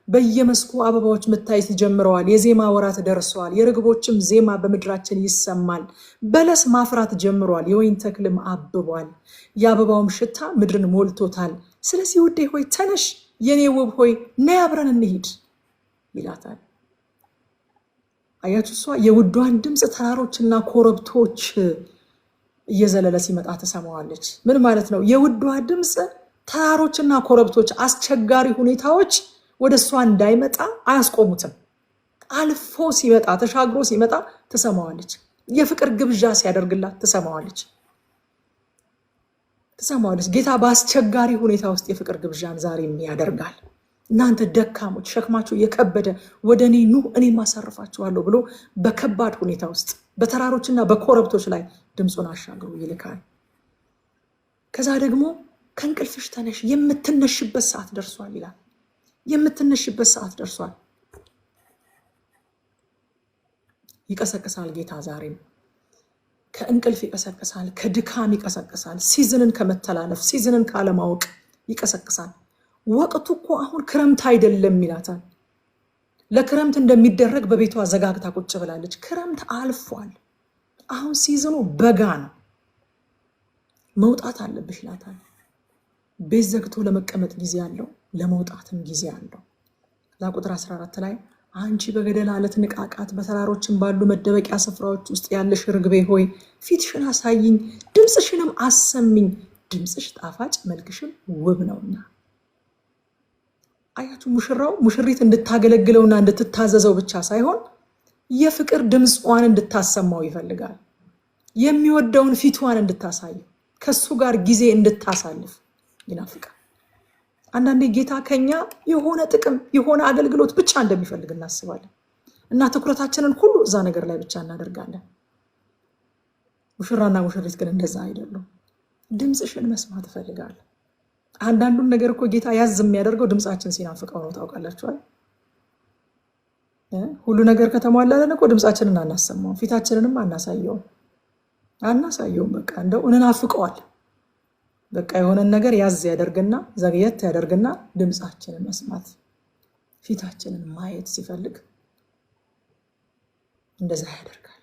በየመስኩ አበባዎች መታየት ጀምረዋል። የዜማ ወራት ደርሰዋል። የርግቦችም ዜማ በምድራችን ይሰማል። በለስ ማፍራት ጀምሯል፣ የወይን ተክልም አብቧል። የአበባውም ሽታ ምድርን ሞልቶታል። ስለዚህ ውዴ ሆይ ተነሽ፣ የኔ ውብ ሆይ ነይ አብረን እንሂድ ይላታል። አያችሁ፣ እሷ የውዷን ድምፅ ተራሮችና ኮረብቶች እየዘለለ ሲመጣ ትሰማዋለች። ምን ማለት ነው? የውዷ ድምፅ ተራሮችና ኮረብቶች፣ አስቸጋሪ ሁኔታዎች ወደ እሷ እንዳይመጣ አያስቆሙትም። አልፎ ሲመጣ ተሻግሮ ሲመጣ ትሰማዋለች። የፍቅር ግብዣ ሲያደርግላት ትሰማዋለች። ጌታ በአስቸጋሪ ሁኔታ ውስጥ የፍቅር ግብዣን ዛሬም ያደርጋል። እናንተ ደካሞች ሸክማችሁ የከበደ ወደ እኔ ኑ እኔም አሳርፋችኋለሁ ብሎ በከባድ ሁኔታ ውስጥ በተራሮችና በኮረብቶች ላይ ድምፁን አሻግሮ ይልካል። ከዛ ደግሞ ከእንቅልፍሽ ተነሽ፣ የምትነሽበት ሰዓት ደርሷል ይላል። የምትነሽበት ሰዓት ደርሷል። ይቀሰቅሳል ጌታ ዛሬም። ከእንቅልፍ ይቀሰቅሳል፣ ከድካም ይቀሰቅሳል፣ ሲዝንን ከመተላለፍ ሲዝንን ካለማወቅ ይቀሰቅሳል። ወቅቱ እኮ አሁን ክረምት አይደለም ይላታል። ለክረምት እንደሚደረግ በቤቷ ዘጋግታ ቁጭ ብላለች። ክረምት አልፏል፣ አሁን ሲዝኑ በጋ ነው፣ መውጣት አለብሽ ይላታል። ቤት ዘግቶ ለመቀመጥ ጊዜ አለው፣ ለመውጣትም ጊዜ አለው። ከዛ ቁጥር 14 ላይ አንቺ በገደል አለት ንቃቃት በተራሮችን ባሉ መደበቂያ ስፍራዎች ውስጥ ያለሽ ርግቤ ሆይ ፊትሽን አሳይኝ፣ ድምፅሽንም አሰሚኝ፣ ድምፅሽ ጣፋጭ መልክሽም ውብ ነውና። አያችሁ፣ ሙሽራው ሙሽሪት እንድታገለግለውና እንድትታዘዘው ብቻ ሳይሆን የፍቅር ድምፅዋን እንድታሰማው ይፈልጋል። የሚወደውን ፊቷን እንድታሳይ፣ ከሱ ጋር ጊዜ እንድታሳልፍ ይናፍቃል። አንዳንዴ ጌታ ከኛ የሆነ ጥቅም የሆነ አገልግሎት ብቻ እንደሚፈልግ እናስባለን እና ትኩረታችንን ሁሉ እዛ ነገር ላይ ብቻ እናደርጋለን። ሙሽራና ሙሽሪት ግን እንደዛ አይደሉም። ድምፅሽን መስማት እፈልጋለሁ። አንዳንዱን ነገር እኮ ጌታ ያዝ የሚያደርገው ድምፃችን ሲናፍቀው ነው። ታውቃላችኋል? ሁሉ ነገር ከተሟላለን እኮ ድምፃችንን አናሰማውም፣ ፊታችንንም አናሳየውም። በቃ እንደው እንናፍቀዋል። በቃ የሆነን ነገር ያዝ ያደርግና ዘግየት ያደርግና ድምፃችንን መስማት ፊታችንን ማየት ሲፈልግ እንደዛ ያደርጋል።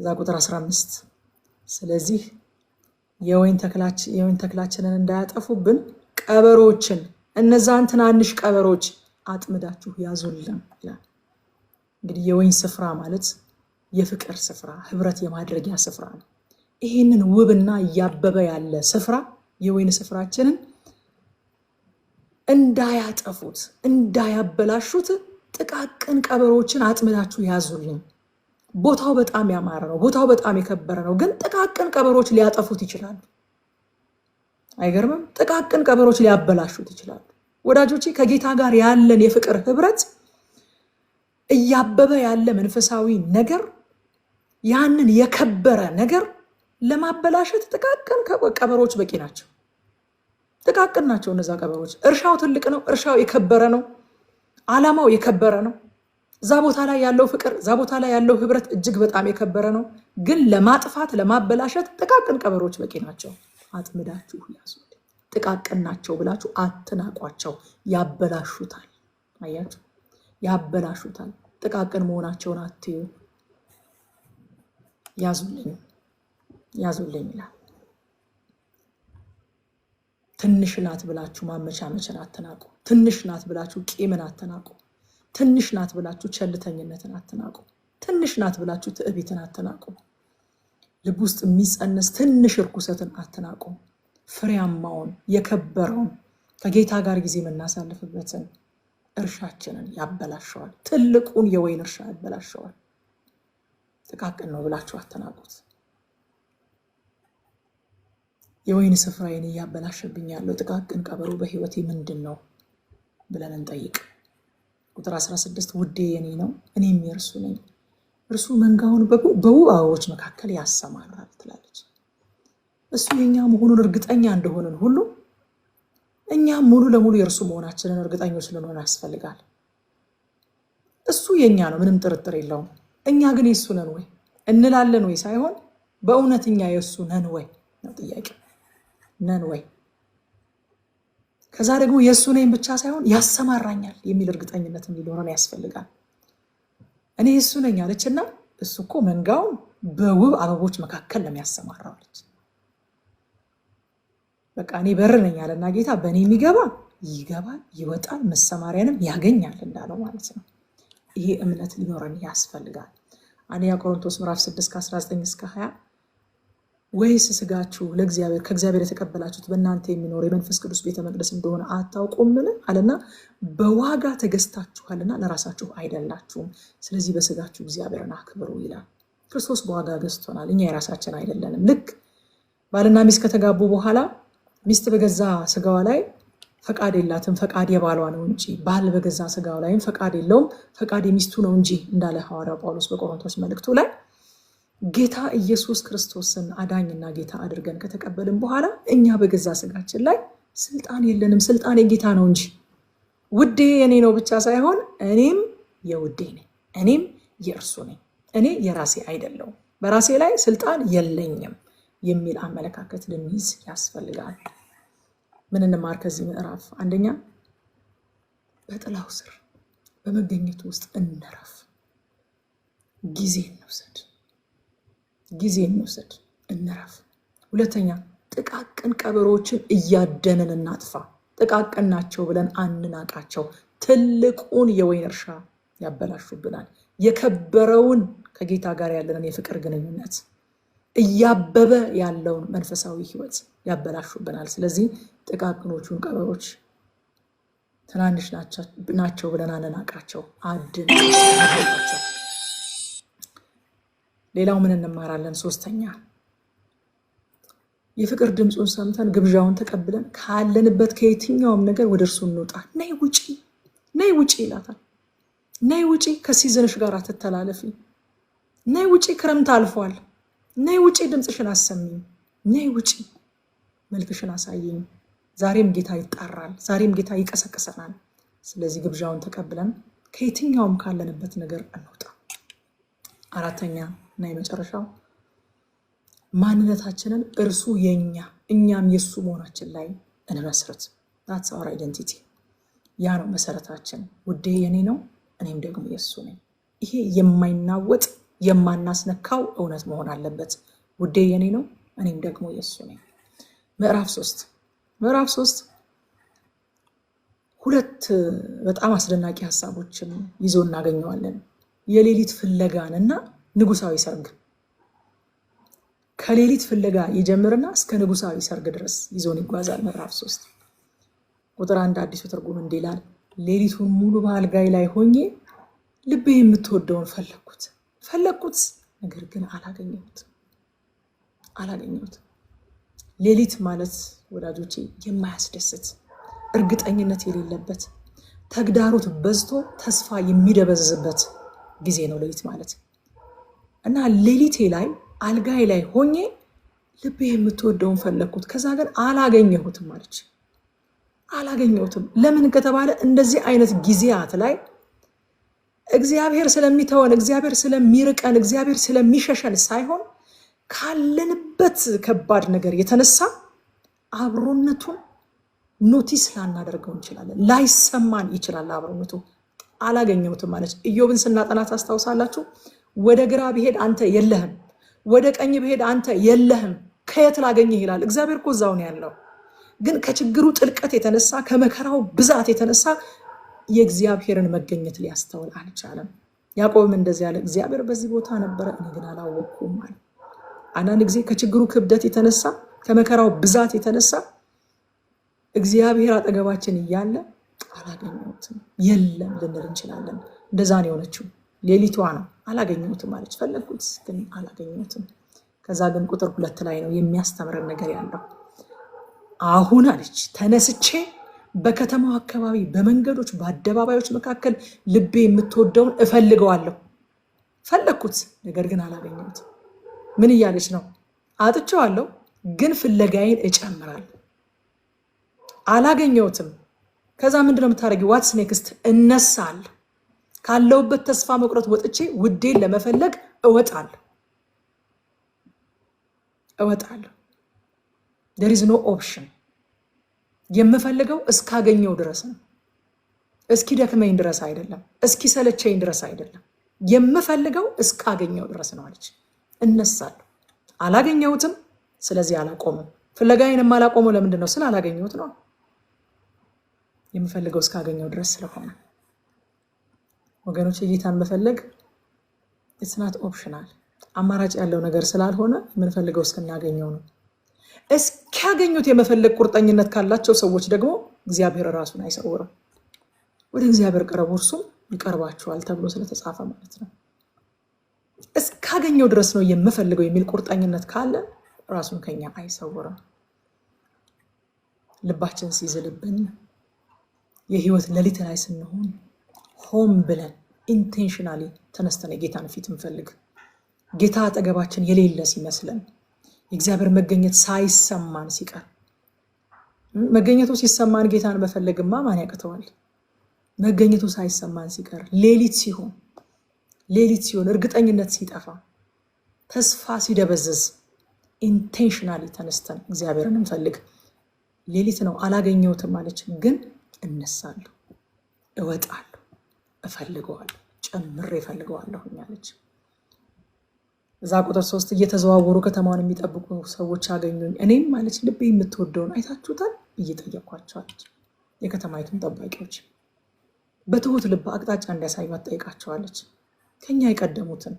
ከዛ ቁጥር 15 ስለዚህ የወይን ተክላችንን እንዳያጠፉብን ቀበሮችን እነዛን ትናንሽ ቀበሮች አጥምዳችሁ ያዙልን ይላል። እንግዲህ የወይን ስፍራ ማለት የፍቅር ስፍራ፣ ህብረት የማድረጊያ ስፍራ ነው። ይህንን ውብና እያበበ ያለ ስፍራ የወይን ስፍራችንን እንዳያጠፉት እንዳያበላሹት ጥቃቅን ቀበሮችን አጥምዳችሁ ያዙልኝ። ቦታው በጣም ያማረ ነው፣ ቦታው በጣም የከበረ ነው። ግን ጥቃቅን ቀበሮች ሊያጠፉት ይችላሉ። አይገርምም? ጥቃቅን ቀበሮች ሊያበላሹት ይችላሉ። ወዳጆቼ ከጌታ ጋር ያለን የፍቅር ህብረት እያበበ ያለ መንፈሳዊ ነገር ያንን የከበረ ነገር ለማበላሸት ጥቃቅን ቀበሮች በቂ ናቸው። ጥቃቅን ናቸው እነዛ ቀበሮች። እርሻው ትልቅ ነው፣ እርሻው የከበረ ነው፣ ዓላማው የከበረ ነው። እዛ ቦታ ላይ ያለው ፍቅር፣ እዛ ቦታ ላይ ያለው ህብረት እጅግ በጣም የከበረ ነው። ግን ለማጥፋት ለማበላሸት ጥቃቅን ቀበሮች በቂ ናቸው። አጥምዳችሁ ያዙ። ጥቃቅን ናቸው ብላችሁ አትናቋቸው፣ ያበላሹታል። አያችሁ፣ ያበላሹታል። ጥቃቅን መሆናቸውን አትዩ። ያዙልኝ ይላል። ትንሽ ናት ብላችሁ ማመቻመችን አትናቁ። ትንሽ ናት ብላችሁ ቂምን አትናቁ። ትንሽ ናት ብላችሁ ቸልተኝነትን አትናቁ። ትንሽ ናት ብላችሁ ትዕቢትን አትናቁ። ልብ ውስጥ የሚጸነስ ትንሽ እርኩሰትን አትናቁ። ፍሬያማውን የከበረውን ከጌታ ጋር ጊዜ የምናሳልፍበትን እርሻችንን ያበላሸዋል። ትልቁን የወይን እርሻ ያበላሸዋል። ጥቃቅን ነው ብላችሁ አትናቁት። የወይን ስፍራዬን እያበላሸብኝ ያለው ጥቃቅን ቀበሮ በህይወቴ ምንድን ነው ብለን እንጠይቅ። ቁጥር 16 ውዴ የኔ ነው እኔም የእርሱ ነኝ፣ እርሱ መንጋውን በውብ አበቦች መካከል ያሰማራል ትላለች። እሱ የኛ መሆኑን እርግጠኛ እንደሆንን ሁሉ እኛም ሙሉ ለሙሉ የእርሱ መሆናችንን እርግጠኞች ልንሆን ያስፈልጋል። እሱ የኛ ነው፣ ምንም ጥርጥር የለውም። እኛ ግን የእሱ ነን ወይ እንላለን ወይ ሳይሆን በእውነት እኛ የእሱ ነን ወይ ነው ጥያቄው። ነን ወይ? ከዛ ደግሞ የእሱ ነኝ ብቻ ሳይሆን ያሰማራኛል የሚል እርግጠኝነትም ሊኖረን ያስፈልጋል። እኔ የእሱ ነኝ አለችና እሱ እኮ መንጋውን በውብ አበቦች መካከል ለሚያሰማራው አለች። በቃ እኔ በር ነኝ አለና ጌታ በእኔ የሚገባ ይገባል፣ ይወጣል፣ መሰማሪያንም ያገኛል እንዳለው ማለት ነው። ይሄ እምነት ሊኖረን ያስፈልጋል። አንደኛ ቆሮንቶስ ምዕራፍ 6 ከ19 እስከ 20 ወይስ ስጋችሁ ከእግዚአብሔር የተቀበላችሁት በእናንተ የሚኖር የመንፈስ ቅዱስ ቤተ መቅደስ እንደሆነ አታውቁምን አለና በዋጋ ተገዝታችኋልና ለራሳችሁ አይደላችሁም። ስለዚህ በስጋችሁ እግዚአብሔርን አክብሩ ይላል። ክርስቶስ በዋጋ ገዝቶናል፣ እኛ የራሳችን አይደለንም። ልክ ባልና ሚስት ከተጋቡ በኋላ ሚስት በገዛ ስጋዋ ላይ ፈቃድ የላትም፣ ፈቃድ የባሏ ነው እንጂ። ባል በገዛ ስጋው ላይም ፈቃድ የለውም፣ ፈቃድ የሚስቱ ነው እንጂ እንዳለ ሐዋርያው ጳውሎስ በቆሮንቶስ መልእክቱ ላይ ጌታ ኢየሱስ ክርስቶስን አዳኝና ጌታ አድርገን ከተቀበልን በኋላ እኛ በገዛ ስጋችን ላይ ስልጣን የለንም። ስልጣን የጌታ ነው እንጂ ውዴ የኔ ነው ብቻ ሳይሆን እኔም የውዴ ነኝ፣ እኔም የእርሱ ነኝ፣ እኔ የራሴ አይደለሁም፣ በራሴ ላይ ስልጣን የለኝም የሚል አመለካከት ልንይዝ ያስፈልጋል። ምን እንማር ከዚህ ምዕራፍ? አንደኛ በጥላው ስር በመገኘቱ ውስጥ እንረፍ። ጊዜ እንውሰድ፣ እንረፍ። ሁለተኛ ጥቃቅን ቀበሮችን እያደንን እናጥፋ። ጥቃቅን ናቸው ብለን አንናቃቸው። ትልቁን የወይን እርሻ ያበላሹብናል። የከበረውን ከጌታ ጋር ያለንን የፍቅር ግንኙነት እያበበ ያለውን መንፈሳዊ ህይወት ያበላሹብናል። ስለዚህ ጥቃቅኖቹን ቀበሮች ትናንሽ ናቸው ብለን አንናቃቸው፣ አድናቸው። ሌላው ምን እንማራለን? ሶስተኛ የፍቅር ድምፁን ሰምተን ግብዣውን ተቀብለን ካለንበት ከየትኛውም ነገር ወደ እርሱ እንውጣ። ነይ ውጪ ይላታል። ነይ ውጪ፣ ከሲዝንሽ ጋር አትተላለፊ። ነይ ውጪ፣ ክረምት አልፏል። ነይ ውጪ፣ ድምፅሽን አሰሚኝ። ነይ ውጪ፣ መልክሽን አሳይኝ። ዛሬም ጌታ ይጣራል፣ ዛሬም ጌታ ይቀሰቅሰናል። ስለዚህ ግብዣውን ተቀብለን ከየትኛውም ካለንበት ነገር እንውጣ። አራተኛ እና የመጨረሻው ማንነታችንን እርሱ የኛ እኛም የሱ መሆናችን ላይ እንመስረት። that's our identity። ያ ነው መሰረታችን። ውዴ የኔ ነው እኔም ደግሞ የሱ ነኝ። ይሄ የማይናወጥ የማናስነካው እውነት መሆን አለበት። ውዴ የኔ ነው፣ እኔም ደግሞ የሱ ነኝ። ምዕራፍ 3 ሁለት በጣም አስደናቂ ሀሳቦችን ይዞ እናገኘዋለን። የሌሊት ፍለጋንና ንጉሳዊ ሰርግ። ከሌሊት ፍለጋ ይጀምርና እስከ ንጉሳዊ ሰርግ ድረስ ይዞን ይጓዛል። ምዕራፍ 3 ቁጥር 1 አዲሱ ትርጉም እንዲህ ይላል፣ ሌሊቱን ሙሉ በአልጋይ ላይ ሆኜ ልቤ የምትወደውን ፈለግኩት፣ ነገር ግን አላገኘሁትም። ሌሊት ማለት ወዳጆቼ የማያስደስት እርግጠኝነት የሌለበት ተግዳሮት በዝቶ ተስፋ የሚደበዝዝበት ጊዜ ነው ሌሊት ማለት። እና ሌሊቴ ላይ አልጋይ ላይ ሆኜ ልቤ የምትወደውን ፈለግኩት፣ ከዛ ግን አላገኘሁትም አለች። አላገኘሁትም። ለምን ከተባለ እንደዚህ አይነት ጊዜያት ላይ እግዚአብሔር ስለሚተወን፣ እግዚአብሔር ስለሚርቀን፣ እግዚአብሔር ስለሚሸሸን ሳይሆን ካለንበት ከባድ ነገር የተነሳ አብሮነቱን ኖቲስ ላናደርገው እንችላለን። ላይሰማን ይችላል አብሮነቱ። አላገኘሁትም አለች። ኢዮብን ስናጠና ታስታውሳላችሁ። ወደ ግራ ብሄድ አንተ የለህም፣ ወደ ቀኝ ብሄድ አንተ የለህም፣ ከየት ላገኝህ ይላል። እግዚአብሔር እኮ እዛው ነው ያለው። ግን ከችግሩ ጥልቀት የተነሳ ከመከራው ብዛት የተነሳ የእግዚአብሔርን መገኘት ሊያስተውል አልቻለም። ያዕቆብም እንደዚህ ያለ፣ እግዚአብሔር በዚህ ቦታ ነበረ፣ እኔ ግን አላወቅኩም አለ። አንዳንድ ጊዜ ከችግሩ ክብደት የተነሳ ከመከራው ብዛት የተነሳ እግዚአብሔር አጠገባችን እያለ አላገኘሁትም፣ የለም ልንል እንችላለን። እንደዛ ነው የሆነችው። ሌሊቷ ነው፣ አላገኘሁትም አለች። ፈለግኩት ግን አላገኘሁትም። ከዛ ግን ቁጥር 2 ላይ ነው የሚያስተምረን ነገር ያለው። አሁን አለች ተነስቼ በከተማው አካባቢ በመንገዶች በአደባባዮች መካከል ልቤ የምትወደውን እፈልገዋለሁ። ፈለግኩት ነገር ግን አላገኘሁትም። ምን እያለች ነው? አጥቼዋለሁ ግን ፍለጋዬን እጨምራለሁ። አላገኘሁትም። ከዛ ምንድነው የምታደርጊው? ዋትስ ኔክስት? እነሳለሁ። ካለውበት ተስፋ መቁረጥ ወጥቼ ውዴን ለመፈለግ እወጣለሁ። there is no option። የምፈልገው እስካገኘው ድረስ ነው። እስኪደክመኝ ድረስ አይደለም፣ እስኪሰለቸኝ ድረስ አይደለም። የምፈልገው እስካገኘው ድረስ ነው አለች። እነሳለሁ። አላገኘሁትም፣ ስለዚህ አላቆምም። ፍለጋዬን የማላቆመው ለምንድን ነው? ስላላገኘሁት ነው። የምፈልገው እስካገኘው ድረስ ስለሆነ ወገኖች፣ ጌታን መፈለግ it's not optional፣ አማራጭ ያለው ነገር ስላልሆነ የምንፈልገው እስክናገኘው ነው። እስኪያገኙት የመፈለግ ቁርጠኝነት ካላቸው ሰዎች ደግሞ እግዚአብሔር ራሱን አይሰውርም። ወደ እግዚአብሔር ቀረቡ እርሱም ይቀርባቸዋል ተብሎ ስለተጻፈ ማለት ነው። እስካገኘው ድረስ ነው የምፈልገው የሚል ቁርጠኝነት ካለ ራሱን ከኛ አይሰውርም። ልባችን ሲዝልብን፣ የህይወት ሌሊት ላይ ስንሆን ሆም ብለን ኢንቴንሽናሊ ተነስተን የጌታን ፊት እንፈልግ። ጌታ አጠገባችን የሌለ ሲመስለን፣ የእግዚአብሔር መገኘት ሳይሰማን ሲቀር፣ መገኘቱ ሲሰማን ጌታን መፈለግማ ማን ያቅተዋል? መገኘቱ ሳይሰማን ሲቀር፣ ሌሊት ሲሆን፣ እርግጠኝነት ሲጠፋ፣ ተስፋ ሲደበዝዝ ኢንቴንሽናሊ ተነስተን እግዚአብሔርን እንፈልግ። ሌሊት ነው አላገኘሁትም አለች፣ ግን እነሳለሁ፣ እወጣለሁ፣ እፈልገዋለሁ፣ ጨምሬ እፈልገዋለሁ አለች። እዛ ቁጥር 3 እየተዘዋወሩ ከተማውን የሚጠብቁ ሰዎች አገኙኝ፣ እኔም ማለች ልቤ የምትወደውን አይታችሁታል እየጠየኳቸው አለች። የከተማይቱን ጠባቂዎች በትሁት ልብ አቅጣጫ እንዲያሳዩት ጠይቃቸዋለች። ከኛ የቀደሙትን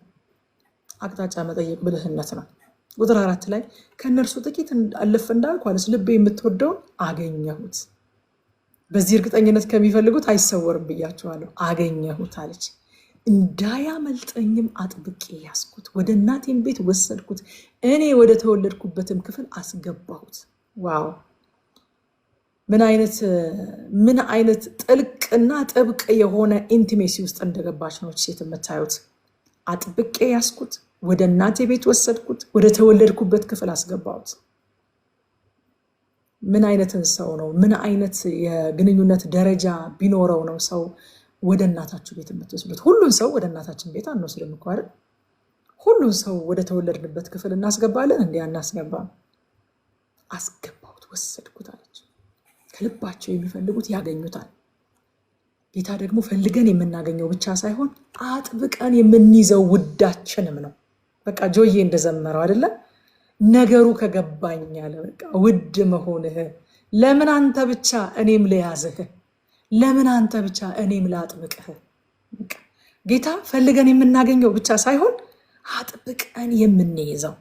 አቅጣጫ መጠየቅ ብልህነት ነው። ቁጥር 4 ላይ ከእነርሱ ጥቂት አለፍ እንዳልኩ አለች ልቤ የምትወደውን አገኘሁት። በዚህ እርግጠኝነት ከሚፈልጉት አይሰወርም ብያቸዋለሁ። አገኘሁት አለች። እንዳያመልጠኝም አጥብቄ ያዝኩት፣ ወደ እናቴም ቤት ወሰድኩት፣ እኔ ወደ ተወለድኩበትም ክፍል አስገባሁት። ዋው! ምን አይነት ጥልቅና ጥብቅ የሆነ ኢንቲሜሲ ውስጥ እንደገባች ነው ሴት የምታዩት። አጥብቄ ያዝኩት፣ ወደ እናቴ ቤት ወሰድኩት፣ ወደ ተወለድኩበት ክፍል አስገባሁት። ምን አይነትን ሰው ነው? ምን አይነት የግንኙነት ደረጃ ቢኖረው ነው ሰው ወደ እናታችሁ ቤት የምትወስዱት? ሁሉን ሰው ወደ እናታችን ቤት አንወስድም እኮ አይደል? ሁሉን ሰው ወደ ተወለድንበት ክፍል እናስገባለን? እንዲህ አናስገባም። አስገባሁት፣ ወሰድኩት አለች። ከልባቸው የሚፈልጉት ያገኙታል። ጌታ ደግሞ ፈልገን የምናገኘው ብቻ ሳይሆን አጥብቀን የምንይዘው ውዳችንም ነው። በቃ ጆዬ እንደዘመረው አይደለ? ነገሩ ከገባኝ አለ በቃ ውድ መሆንህ፣ ለምን አንተ ብቻ እኔም ልያዝህ፣ ለምን አንተ ብቻ እኔም ላጥብቅህ። ጌታ ፈልገን የምናገኘው ብቻ ሳይሆን አጥብቀን የምንይዘው፣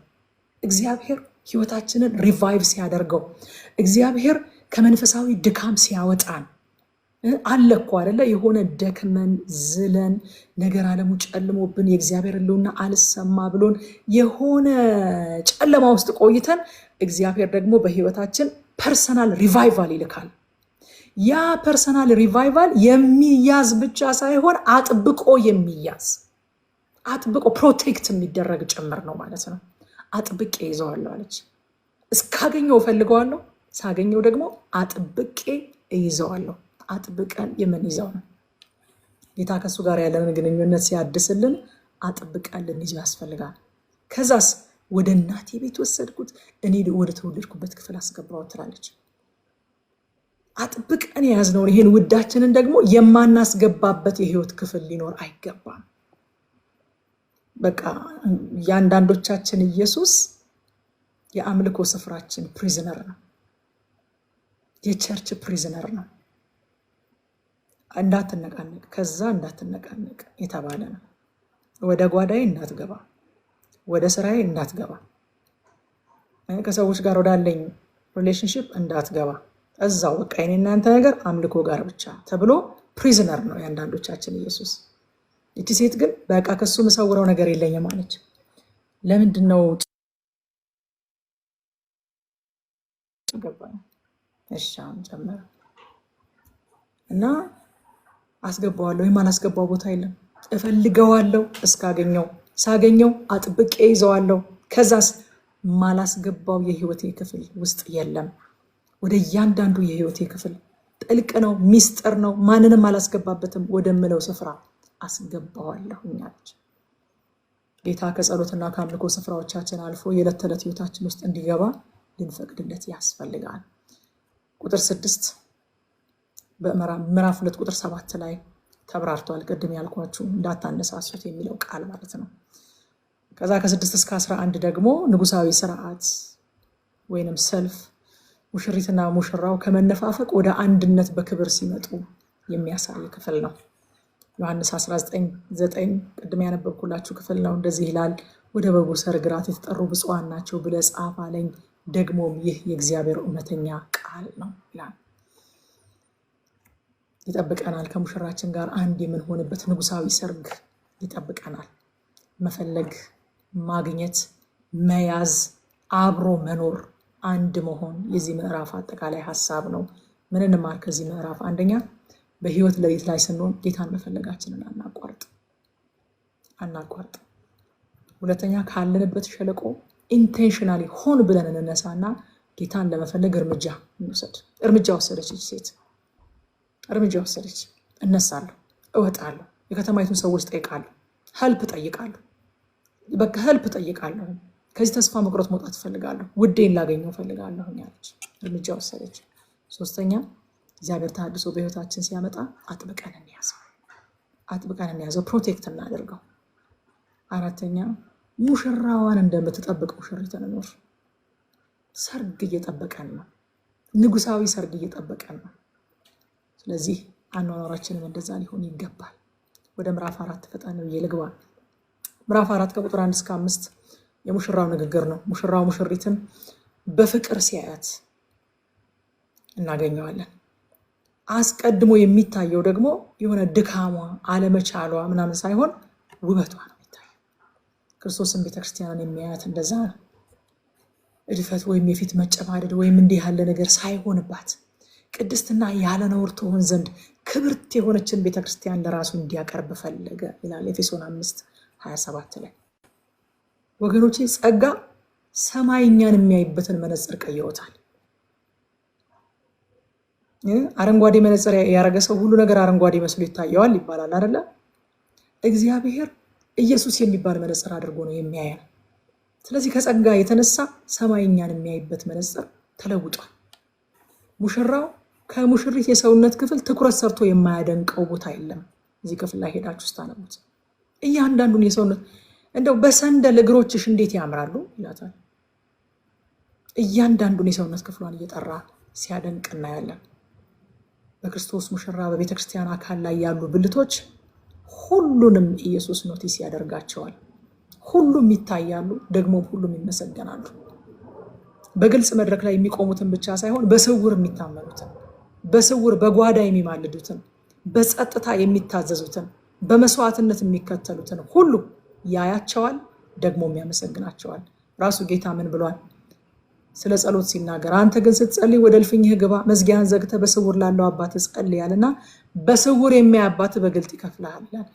እግዚአብሔር ህይወታችንን ሪቫይቭ ሲያደርገው፣ እግዚአብሔር ከመንፈሳዊ ድካም ሲያወጣን አለ እኮ አይደለ? የሆነ ደክመን ዝለን ነገር ዓለሙ ጨልሞብን የእግዚአብሔር ሕልውና አልሰማ ብሎን የሆነ ጨለማ ውስጥ ቆይተን እግዚአብሔር ደግሞ በህይወታችን ፐርሰናል ሪቫይቫል ይልካል። ያ ፐርሰናል ሪቫይቫል የሚያዝ ብቻ ሳይሆን አጥብቆ የሚያዝ አጥብቆ ፕሮቴክት የሚደረግ ጭምር ነው ማለት ነው። አጥብቄ ይዘዋለሁ አለች። እስካገኘው እፈልገዋለሁ፣ ሳገኘው ደግሞ አጥብቄ ይዘዋለሁ። አጥብቀን የምንይዘው ነው። ጌታ ከእሱ ጋር ያለንን ግንኙነት ሲያድስልን አጥብቀን ልንይዘው ያስፈልጋል። ከዛስ ወደ እናቴ ቤት ወሰድኩት፣ እኔ ወደ ተወለድኩበት ክፍል አስገባው ትላለች። አጥብቀን የያዝነውን ይህን ውዳችንን ደግሞ የማናስገባበት የህይወት ክፍል ሊኖር አይገባም። በቃ የአንዳንዶቻችን ኢየሱስ የአምልኮ ስፍራችን ፕሪዝነር ነው፣ የቸርች ፕሪዝነር ነው። እንዳትነቃነቅ፣ ከዛ እንዳትነቃነቅ የተባለ ነው። ወደ ጓዳዬ እንዳትገባ፣ ወደ ስራዬ እንዳትገባ፣ ከሰዎች ጋር ወዳለኝ ሪሌሽንሽፕ እንዳትገባ፣ እዛው በቃ የኔ እናንተ ነገር አምልኮ ጋር ብቻ ተብሎ ፕሪዝነር ነው የአንዳንዶቻችን ኢየሱስ። ይቺ ሴት ግን በቃ ከሱ የምሰውረው ነገር የለኝም አለች። ለምንድን ነው ገባኝ? እሺ ጨመረ እና አስገባዋለሁ። የማላስገባው ቦታ የለም። እፈልገዋለሁ እስካገኘው፣ ሳገኘው አጥብቄ ይዘዋለሁ። ከዛስ ማላስገባው የህይወቴ ክፍል ውስጥ የለም። ወደ እያንዳንዱ የህይወቴ ክፍል ጥልቅ ነው፣ ሚስጥር ነው፣ ማንንም አላስገባበትም ወደምለው ስፍራ አስገባዋለሁ አለች። ጌታ ከጸሎትና ከአምልኮ ስፍራዎቻችን አልፎ የዕለት ተዕለት ህይወታችን ውስጥ እንዲገባ ልንፈቅድለት ያስፈልጋል። ቁጥር 6 በምዕራፍ 2 ቁጥር 7 ላይ ተብራርቷል። ቅድም ያልኳችሁ እንዳታነሳሱት የሚለው ቃል ማለት ነው። ከዛ ከ6 እስከ 11 ደግሞ ንጉሳዊ ስርዓት ወይንም ሰልፍ፣ ሙሽሪትና ሙሽራው ከመነፋፈቅ ወደ አንድነት በክብር ሲመጡ የሚያሳይ ክፍል ነው። ዮሐንስ 19:9 ቅድም ያነበብኩላችሁ ክፍል ነው። እንደዚህ ይላል፣ ወደ በጉ ሰርግ ራት የተጠሩ ብፁዓን ናቸው ብለህ ጻፍ አለኝ። ደግሞም ይህ የእግዚአብሔር እውነተኛ ቃል ነው ይላል። ይጠብቀናል። ከሙሽራችን ጋር አንድ የምንሆንበት ንጉሳዊ ሰርግ ይጠብቀናል። መፈለግ፣ ማግኘት፣ መያዝ፣ አብሮ መኖር፣ አንድ መሆን የዚህ ምዕራፍ አጠቃላይ ሀሳብ ነው። ምን እንማር ከዚህ ምዕራፍ? አንደኛ በህይወት ሌሊት ላይ ስንሆን ጌታን መፈለጋችንን አናቋርጥ። ሁለተኛ ካለንበት ሸለቆ ኢንቴንሽናሊ ሆን ብለን እንነሳና ጌታን ለመፈለግ እርምጃ እንውሰድ። እርምጃ ወሰደች ይህች ሴት። እርምጃ ወሰደች። እነሳለሁ፣ እወጣለሁ፣ የከተማይቱን ሰዎች ጠይቃለሁ፣ ሄልፕ ጠይቃለሁ፣ በቃ ሄልፕ ጠይቃለሁ፣ ከዚህ ተስፋ መቁረጥ መውጣት እፈልጋለሁ፣ ውዴን ላገኘው እፈልጋለሁ ያለች እርምጃ ወሰደች። ሶስተኛ እግዚአብሔር ተሐድሶ በህይወታችን ሲያመጣ አጥብቀን እንያዘው፣ ፕሮቴክት እናደርገው። አራተኛ ሙሽራዋን እንደምትጠብቅ ሙሽሪት እንኖር። ሰርግ እየጠበቀን ነው፣ ንጉሳዊ ሰርግ እየጠበቀን ነው። ስለዚህ አኗኗራችንም እንደዛ ሊሆን ይገባል። ወደ ምዕራፍ 4 ፈጣን ብዬ ልግባ። ምዕራፍ 4 ከቁጥር 1 እስከ 5 የሙሽራው ንግግር ነው። ሙሽራው ሙሽሪትን በፍቅር ሲያያት እናገኘዋለን። አስቀድሞ የሚታየው ደግሞ የሆነ ድካሟ፣ አለመቻሏ ምናምን ሳይሆን ውበቷ ነው የሚታየው። ክርስቶስን ቤተክርስቲያንን የሚያያት እንደዛ ነው። እድፈት ወይም የፊት መጨማደድ ወይም እንዲህ ያለ ነገር ሳይሆንባት ቅድስትና ያለ ነውር ትሆን ዘንድ ክብርት የሆነችን ቤተክርስቲያን ለራሱ እንዲያቀርብ ፈለገ ይላል ኤፌሶን 5:27 ላይ። ወገኖቼ ጸጋ ሰማይኛን የሚያይበትን መነጽር ቀይሮታል። አረንጓዴ መነጽር ያረገ ሰው ሁሉ ነገር አረንጓዴ መስሎ ይታየዋል ይባላል አይደለ? እግዚአብሔር ኢየሱስ የሚባል መነጽር አድርጎ ነው የሚያየን። ስለዚህ ከጸጋ የተነሳ ሰማይኛን የሚያይበት መነጽር ተለውጧል። ሙሽራው ከሙሽሪት የሰውነት ክፍል ትኩረት ሰርቶ የማያደንቀው ቦታ የለም። እዚህ ክፍል ላይ ሄዳችሁ ስታነቡት እያንዳንዱን የሰውነት እንደው በሰንደል እግሮችሽ እንዴት ያምራሉ ይላታል። እያንዳንዱን የሰውነት ክፍሏን እየጠራ ሲያደንቅ እናያለን። በክርስቶስ ሙሽራ በቤተ ክርስቲያን አካል ላይ ያሉ ብልቶች ሁሉንም ኢየሱስ ኖቲስ ያደርጋቸዋል። ሁሉም ይታያሉ፣ ደግሞ ሁሉም ይመሰገናሉ። በግልጽ መድረክ ላይ የሚቆሙትን ብቻ ሳይሆን በስውር የሚታመኑትን፣ በስውር በጓዳ የሚማልዱትን፣ በጸጥታ የሚታዘዙትን፣ በመስዋዕትነት የሚከተሉትን ሁሉ ያያቸዋል፣ ደግሞም ያመሰግናቸዋል። ራሱ ጌታ ምን ብሏል? ስለ ጸሎት ሲናገር አንተ ግን ስትጸልይ ወደ እልፍኝህ ግባ፣ መዝጊያን ዘግተህ በስውር ላለው አባትህ ጸልያልና በስውር የሚያይ አባትህ በግልጥ ይከፍልሃል ይላል።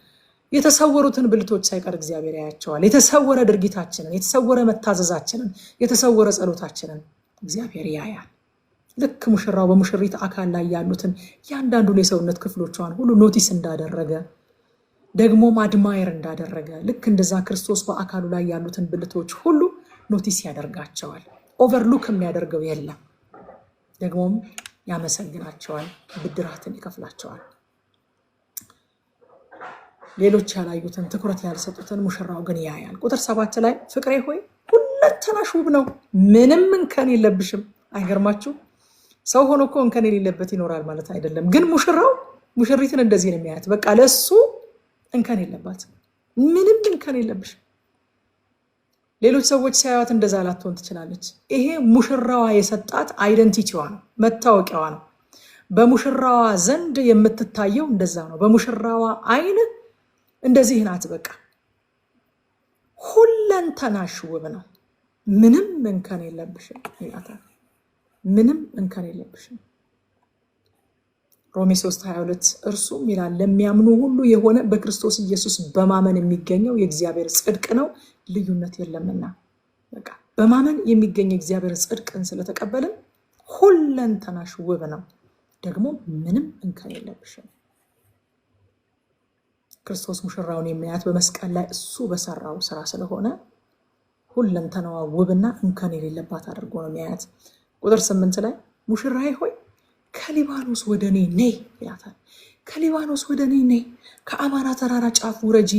የተሰወሩትን ብልቶች ሳይቀር እግዚአብሔር ያያቸዋል። የተሰወረ ድርጊታችንን፣ የተሰወረ መታዘዛችንን፣ የተሰወረ ጸሎታችንን እግዚአብሔር ያያል። ልክ ሙሽራው በሙሽሪት አካል ላይ ያሉትን እያንዳንዱን የሰውነት ክፍሎቿን ሁሉ ኖቲስ እንዳደረገ ደግሞም አድማየር እንዳደረገ ልክ እንደዛ ክርስቶስ በአካሉ ላይ ያሉትን ብልቶች ሁሉ ኖቲስ ያደርጋቸዋል። ኦቨርሉክ የሚያደርገው የለም። ደግሞም ያመሰግናቸዋል፣ ብድራትን ይከፍላቸዋል። ሌሎች ያላዩትን ትኩረት ያልሰጡትን ሙሽራው ግን ያያል። ቁጥር 7 ላይ ፍቅሬ ሆይ ሁለንተናሽ ውብ ነው፣ ምንም እንከን የለብሽም። አይገርማችሁ? ሰው ሆኖ እኮ እንከን የሌለበት ይኖራል ማለት አይደለም። ግን ሙሽራው ሙሽሪትን እንደዚህ ነው የሚያያት። በቃ ለሱ እንከን የለባትም፣ ምንም እንከን የለብሽም። ሌሎች ሰዎች ሲያዩት እንደዛ ላትሆን ትችላለች። ይሄ ሙሽራዋ የሰጣት አይደንቲቲዋ ነው፣ መታወቂያዋ ነው። በሙሽራዋ ዘንድ የምትታየው እንደዛ ነው። በሙሽራዋ አይን እንደዚህ ናት። በቃ ሁለንተናሽ ውብ ነው፣ ምንም እንከን የለብሽም ይላታል። ምንም እንከን የለብሽም። ሮሜ 3:22 እርሱም ይላል ለሚያምኑ ሁሉ የሆነ በክርስቶስ ኢየሱስ በማመን የሚገኘው የእግዚአብሔር ጽድቅ ነው፣ ልዩነት የለምና። በቃ በማመን የሚገኝ የእግዚአብሔር ጽድቅን ስለተቀበልን ሁለንተናሽ ውብ ነው፣ ደግሞ ምንም እንከን የለብሽም። ክርስቶስ ሙሽራውን የሚያያት በመስቀል ላይ እሱ በሰራው ስራ ስለሆነ ሁለንተናዋ ውብና እንከን የሌለባት አድርጎ ነው የሚያያት። ቁጥር 8 ላይ ሙሽራዬ ሆይ ከሊባኖስ ወደ እኔ ነይ ይላታል። ከሊባኖስ ወደ እኔ ነይ፣ ከአማና ተራራ ጫፍ ውረጂ፣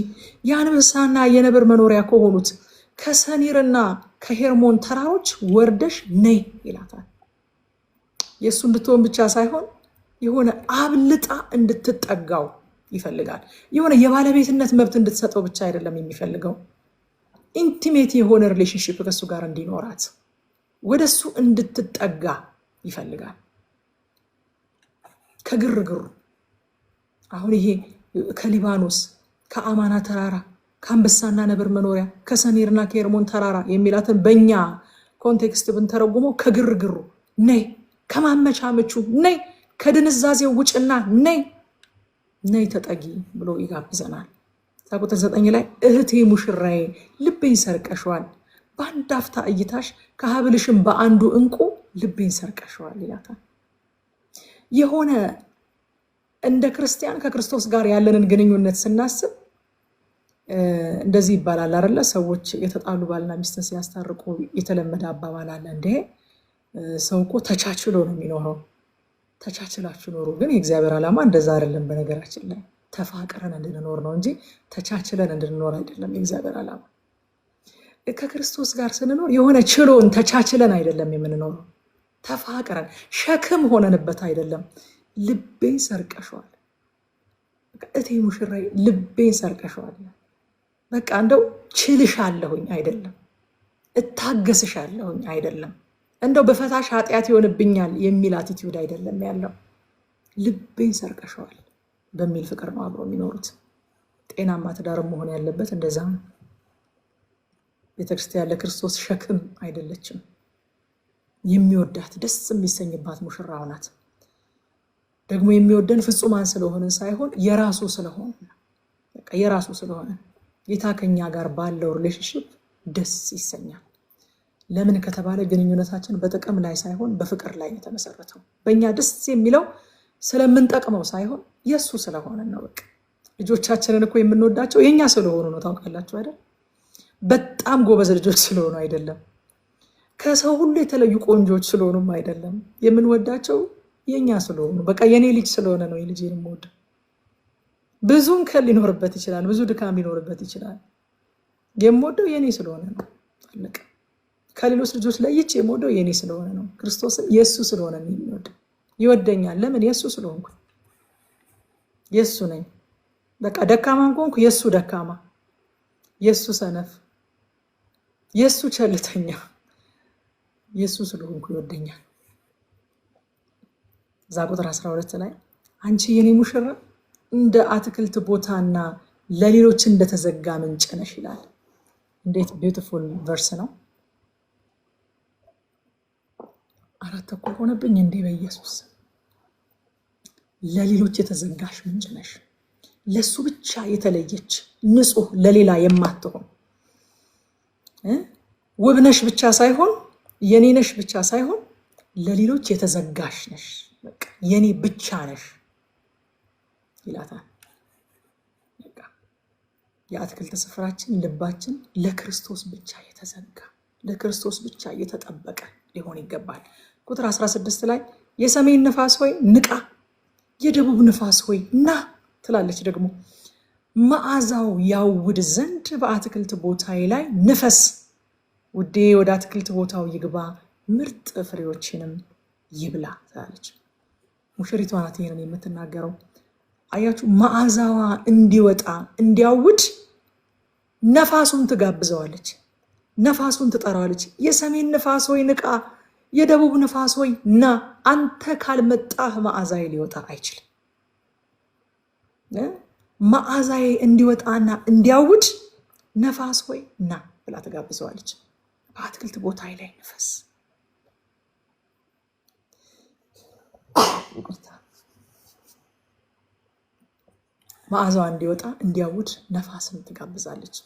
የአንበሳና የነብር መኖሪያ ከሆኑት ከሰኒርና ከሄርሞን ተራሮች ወርደሽ ነይ ይላታል። የእሱ እንድትሆን ብቻ ሳይሆን የሆነ አብልጣ እንድትጠጋው ይፈልጋል። የሆነ የባለቤትነት መብት እንድትሰጠው ብቻ አይደለም የሚፈልገው፣ ኢንቲሜት የሆነ ሪሌሽንሽፕ ከእሱ ጋር እንዲኖራት ወደ እሱ እንድትጠጋ ይፈልጋል። ከግርግሩ አሁን ይሄ ከሊባኖስ ከአማና ተራራ ከአንበሳና ነብር መኖሪያ ከሰኔርና ከሄርሞን ተራራ የሚላትን በእኛ ኮንቴክስት ብንተረጉመው ከግርግሩ ነይ፣ ከማመቻመቹ ነይ፣ ከድንዛዜው ውጭና ነይ ነይ ተጠጊ ብሎ ይጋብዘናል። ቁጥር 9 ላይ እህቴ ሙሽራዬ ልቤን ሰርቀሸዋል፣ በአንድ አፍታ እይታሽ ከሀብልሽም በአንዱ እንቁ ልቤን ሰርቀሸዋል ይላታል። የሆነ እንደ ክርስቲያን ከክርስቶስ ጋር ያለንን ግንኙነት ስናስብ እንደዚህ ይባላል አይደለ? ሰዎች የተጣሉ ባልና ሚስትን ሲያስታርቁ የተለመደ አባባል አለ። እንደ ሰው እኮ ተቻችሎ ነው የሚኖረው። ተቻችላችሁ ኖሩ። ግን የእግዚአብሔር ዓላማ እንደዛ አይደለም። በነገራችን ላይ ተፋቅረን እንድንኖር ነው እንጂ ተቻችለን እንድንኖር አይደለም የእግዚአብሔር ዓላማ። ከክርስቶስ ጋር ስንኖር የሆነ ችሎን ተቻችለን አይደለም የምንኖረው። ተፋቅረን ሸክም ሆነንበት አይደለም። ልቤን ሰርቀሸዋል፣ እቴ ሙሽራዬ ልቤን ሰርቀሸዋል። በቃ እንደው ችልሻለሁኝ አይደለም፣ እታገስሻለሁኝ አይደለም፣ እንደው በፈታሽ ኃጢአት ይሆንብኛል የሚል አቲቲዩድ አይደለም ያለው። ልቤን ሰርቀሸዋል በሚል ፍቅር ነው አብረው የሚኖሩት። ጤናማ ትዳር መሆን ያለበት እንደዛ ነው። ቤተክርስቲያን ለክርስቶስ ሸክም አይደለችም። የሚወዳት ደስ የሚሰኝባት ሙሽራው ናት። ደግሞ የሚወደን ፍጹማን ስለሆንን ሳይሆን የራሱ ስለሆነ በቃ የራሱ ስለሆነ ጌታ ከኛ ጋር ባለው ሪሌሽንሽፕ ደስ ይሰኛል። ለምን ከተባለ ግንኙነታችን በጥቅም ላይ ሳይሆን በፍቅር ላይ የተመሰረተው። በእኛ ደስ የሚለው ስለምንጠቅመው ሳይሆን የእሱ ስለሆነ ነው። በቃ ልጆቻችንን እኮ የምንወዳቸው የኛ ስለሆኑ ነው። ታውቃላችሁ አይደል? በጣም ጎበዝ ልጆች ስለሆኑ አይደለም። ከሰው ሁሉ የተለዩ ቆንጆች ስለሆኑም አይደለም። የምንወዳቸው የኛ ስለሆኑ በቃ የኔ ልጅ ስለሆነ ነው የልጄን የምወደው። ብዙ እንከን ሊኖርበት ይችላል፣ ብዙ ድካም ሊኖርበት ይችላል። የምወደው የኔ ስለሆነ ነው። አለቀ። ከሌሎች ልጆች ለይቼ የምወደው የኔ ስለሆነ ነው። ክርስቶስን የእሱ ስለሆነ ነው የሚወደው። ይወደኛል። ለምን? የእሱ ስለሆንኩ፣ የእሱ ነኝ። በቃ ደካማ እንኳን የእሱ ደካማ፣ የእሱ ሰነፍ፣ የእሱ ቸልተኛ፣ የእሱ ስለሆንኩ ይወደኛል። እዛ ቁጥር 12 ላይ አንቺ የኔ ሙሽራ እንደ አትክልት ቦታና ለሌሎች እንደተዘጋ ምንጭ ነሽ ይላል። እንዴት ቢዩቲፉል ቨርስ ነው። 4:00 ሆነብኝ እንዴ! በኢየሱስ ለሌሎች የተዘጋሽ ምንጭ ነሽ። ለሱ ብቻ የተለየች ንጹህ፣ ለሌላ የማትሆን ውብነሽ ብቻ ሳይሆን የኔነሽ ብቻ ሳይሆን ለሌሎች የተዘጋሽ ነሽ። በቃ የኔ ብቻ ነሽ ይላታል። በቃ የአትክልት ስፍራችን ልባችን ለክርስቶስ ብቻ የተዘጋ፣ ለክርስቶስ ብቻ የተጠበቀ ሊሆን ይገባል። ቁጥር 16 ላይ የሰሜን ነፋስ ሆይ ንቃ፣ የደቡብ ነፋስ ሆይ ና ትላለች። ደግሞ መዓዛው ያውድ ዘንድ በአትክልት ቦታዬ ላይ ንፈስ፣ ውዴ ወደ አትክልት ቦታው ይግባ፣ ምርጥ ፍሬዎችንም ይብላ ትላለች። ሙሽሪቷ ናት ይሄንን የምትናገረው። አያችሁ፣ መዓዛዋ እንዲወጣ እንዲያውድ ነፋሱን ትጋብዘዋለች፣ ነፋሱን ትጠራዋለች። የሰሜን ነፋስ ሆይ ንቃ፣ የደቡብ ነፋስ ሆይ ና፣ አንተ ካልመጣህ መዓዛዬ ሊወጣ አይችልም። መዓዛዬ እንዲወጣና እንዲያውድ ነፋስ ሆይ ና ብላ ትጋብዘዋለች። በአትክልት ቦታ ላይ ንፈስ። መዓዛዋ እንዲወጣ እንዲያውድ ነፋስን ትጋብዛለች።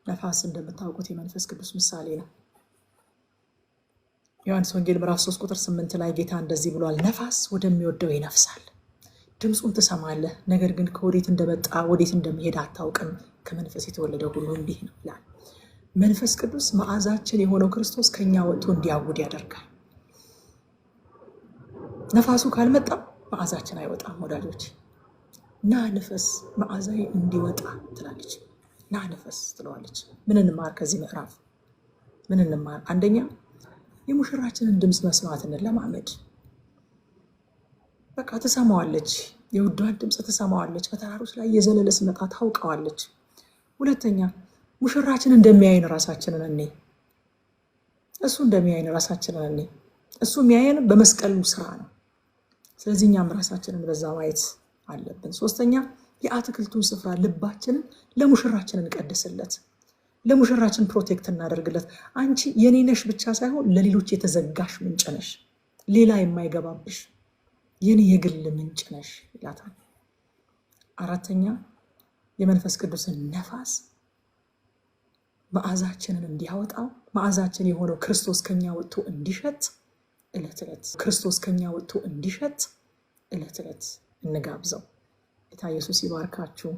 ነፋስ እንደምታውቁት የመንፈስ ቅዱስ ምሳሌ ነው። ዮሐንስ ወንጌል ምዕራፍ 3 ቁጥር 8 ላይ ጌታ እንደዚህ ብሏል፣ ነፋስ ወደሚወደው ይነፍሳል፣ ድምፁን ትሰማለህ፣ ነገር ግን ከወዴት እንደመጣ ወዴት እንደሚሄድ አታውቅም፣ ከመንፈስ የተወለደ ሁሉ እንዲህ ነው ይላል። መንፈስ ቅዱስ መዓዛችን የሆነው ክርስቶስ ከኛ ወጥቶ እንዲያውድ ያደርጋል። ነፋሱ ካልመጣ መዓዛችን አይወጣም። ወዳጆች ና ንፈስ፣ መዓዛዬ እንዲወጣ ትላለች። ና ንፈስ ትለዋለች። ምን እንማር ከዚህ ምዕራፍ? ምን እንማር? አንደኛ የሙሽራችንን ድምፅ መስማት እንለማመድ። በቃ ትሰማዋለች፣ የውዷን ድምፅ ትሰማዋለች። በተራሮች ላይ የዘለለ ሲመጣ ታውቀዋለች። ሁለተኛ ሙሽራችን እንደሚያይን ራሳችንን እኔ እሱ እንደሚያይን ራሳችንን እኔ እሱ የሚያየን በመስቀሉ ስራ ነው። ስለዚህ እኛም ራሳችንን በዛ ማየት አለብን። ሶስተኛ የአትክልቱን ስፍራ ልባችንን ለሙሽራችን እንቀድስለት፣ ለሙሽራችን ፕሮቴክት እናደርግለት። አንቺ የኔ ነሽ ብቻ ሳይሆን ለሌሎች የተዘጋሽ ምንጭ ነሽ፣ ሌላ የማይገባብሽ የኔ የግል ምንጭ ነሽ ይላታል። አራተኛ የመንፈስ ቅዱስን ነፋስ መዓዛችንን እንዲያወጣው፣ መዓዛችን የሆነው ክርስቶስ ከኛ ወጥቶ እንዲሸት ዕለት ዕለት ክርስቶስ ከኛ ወጥቶ እንዲሸት ዕለት ዕለት እንጋብዘው። ጌታ ኢየሱስ ይባርካችሁ።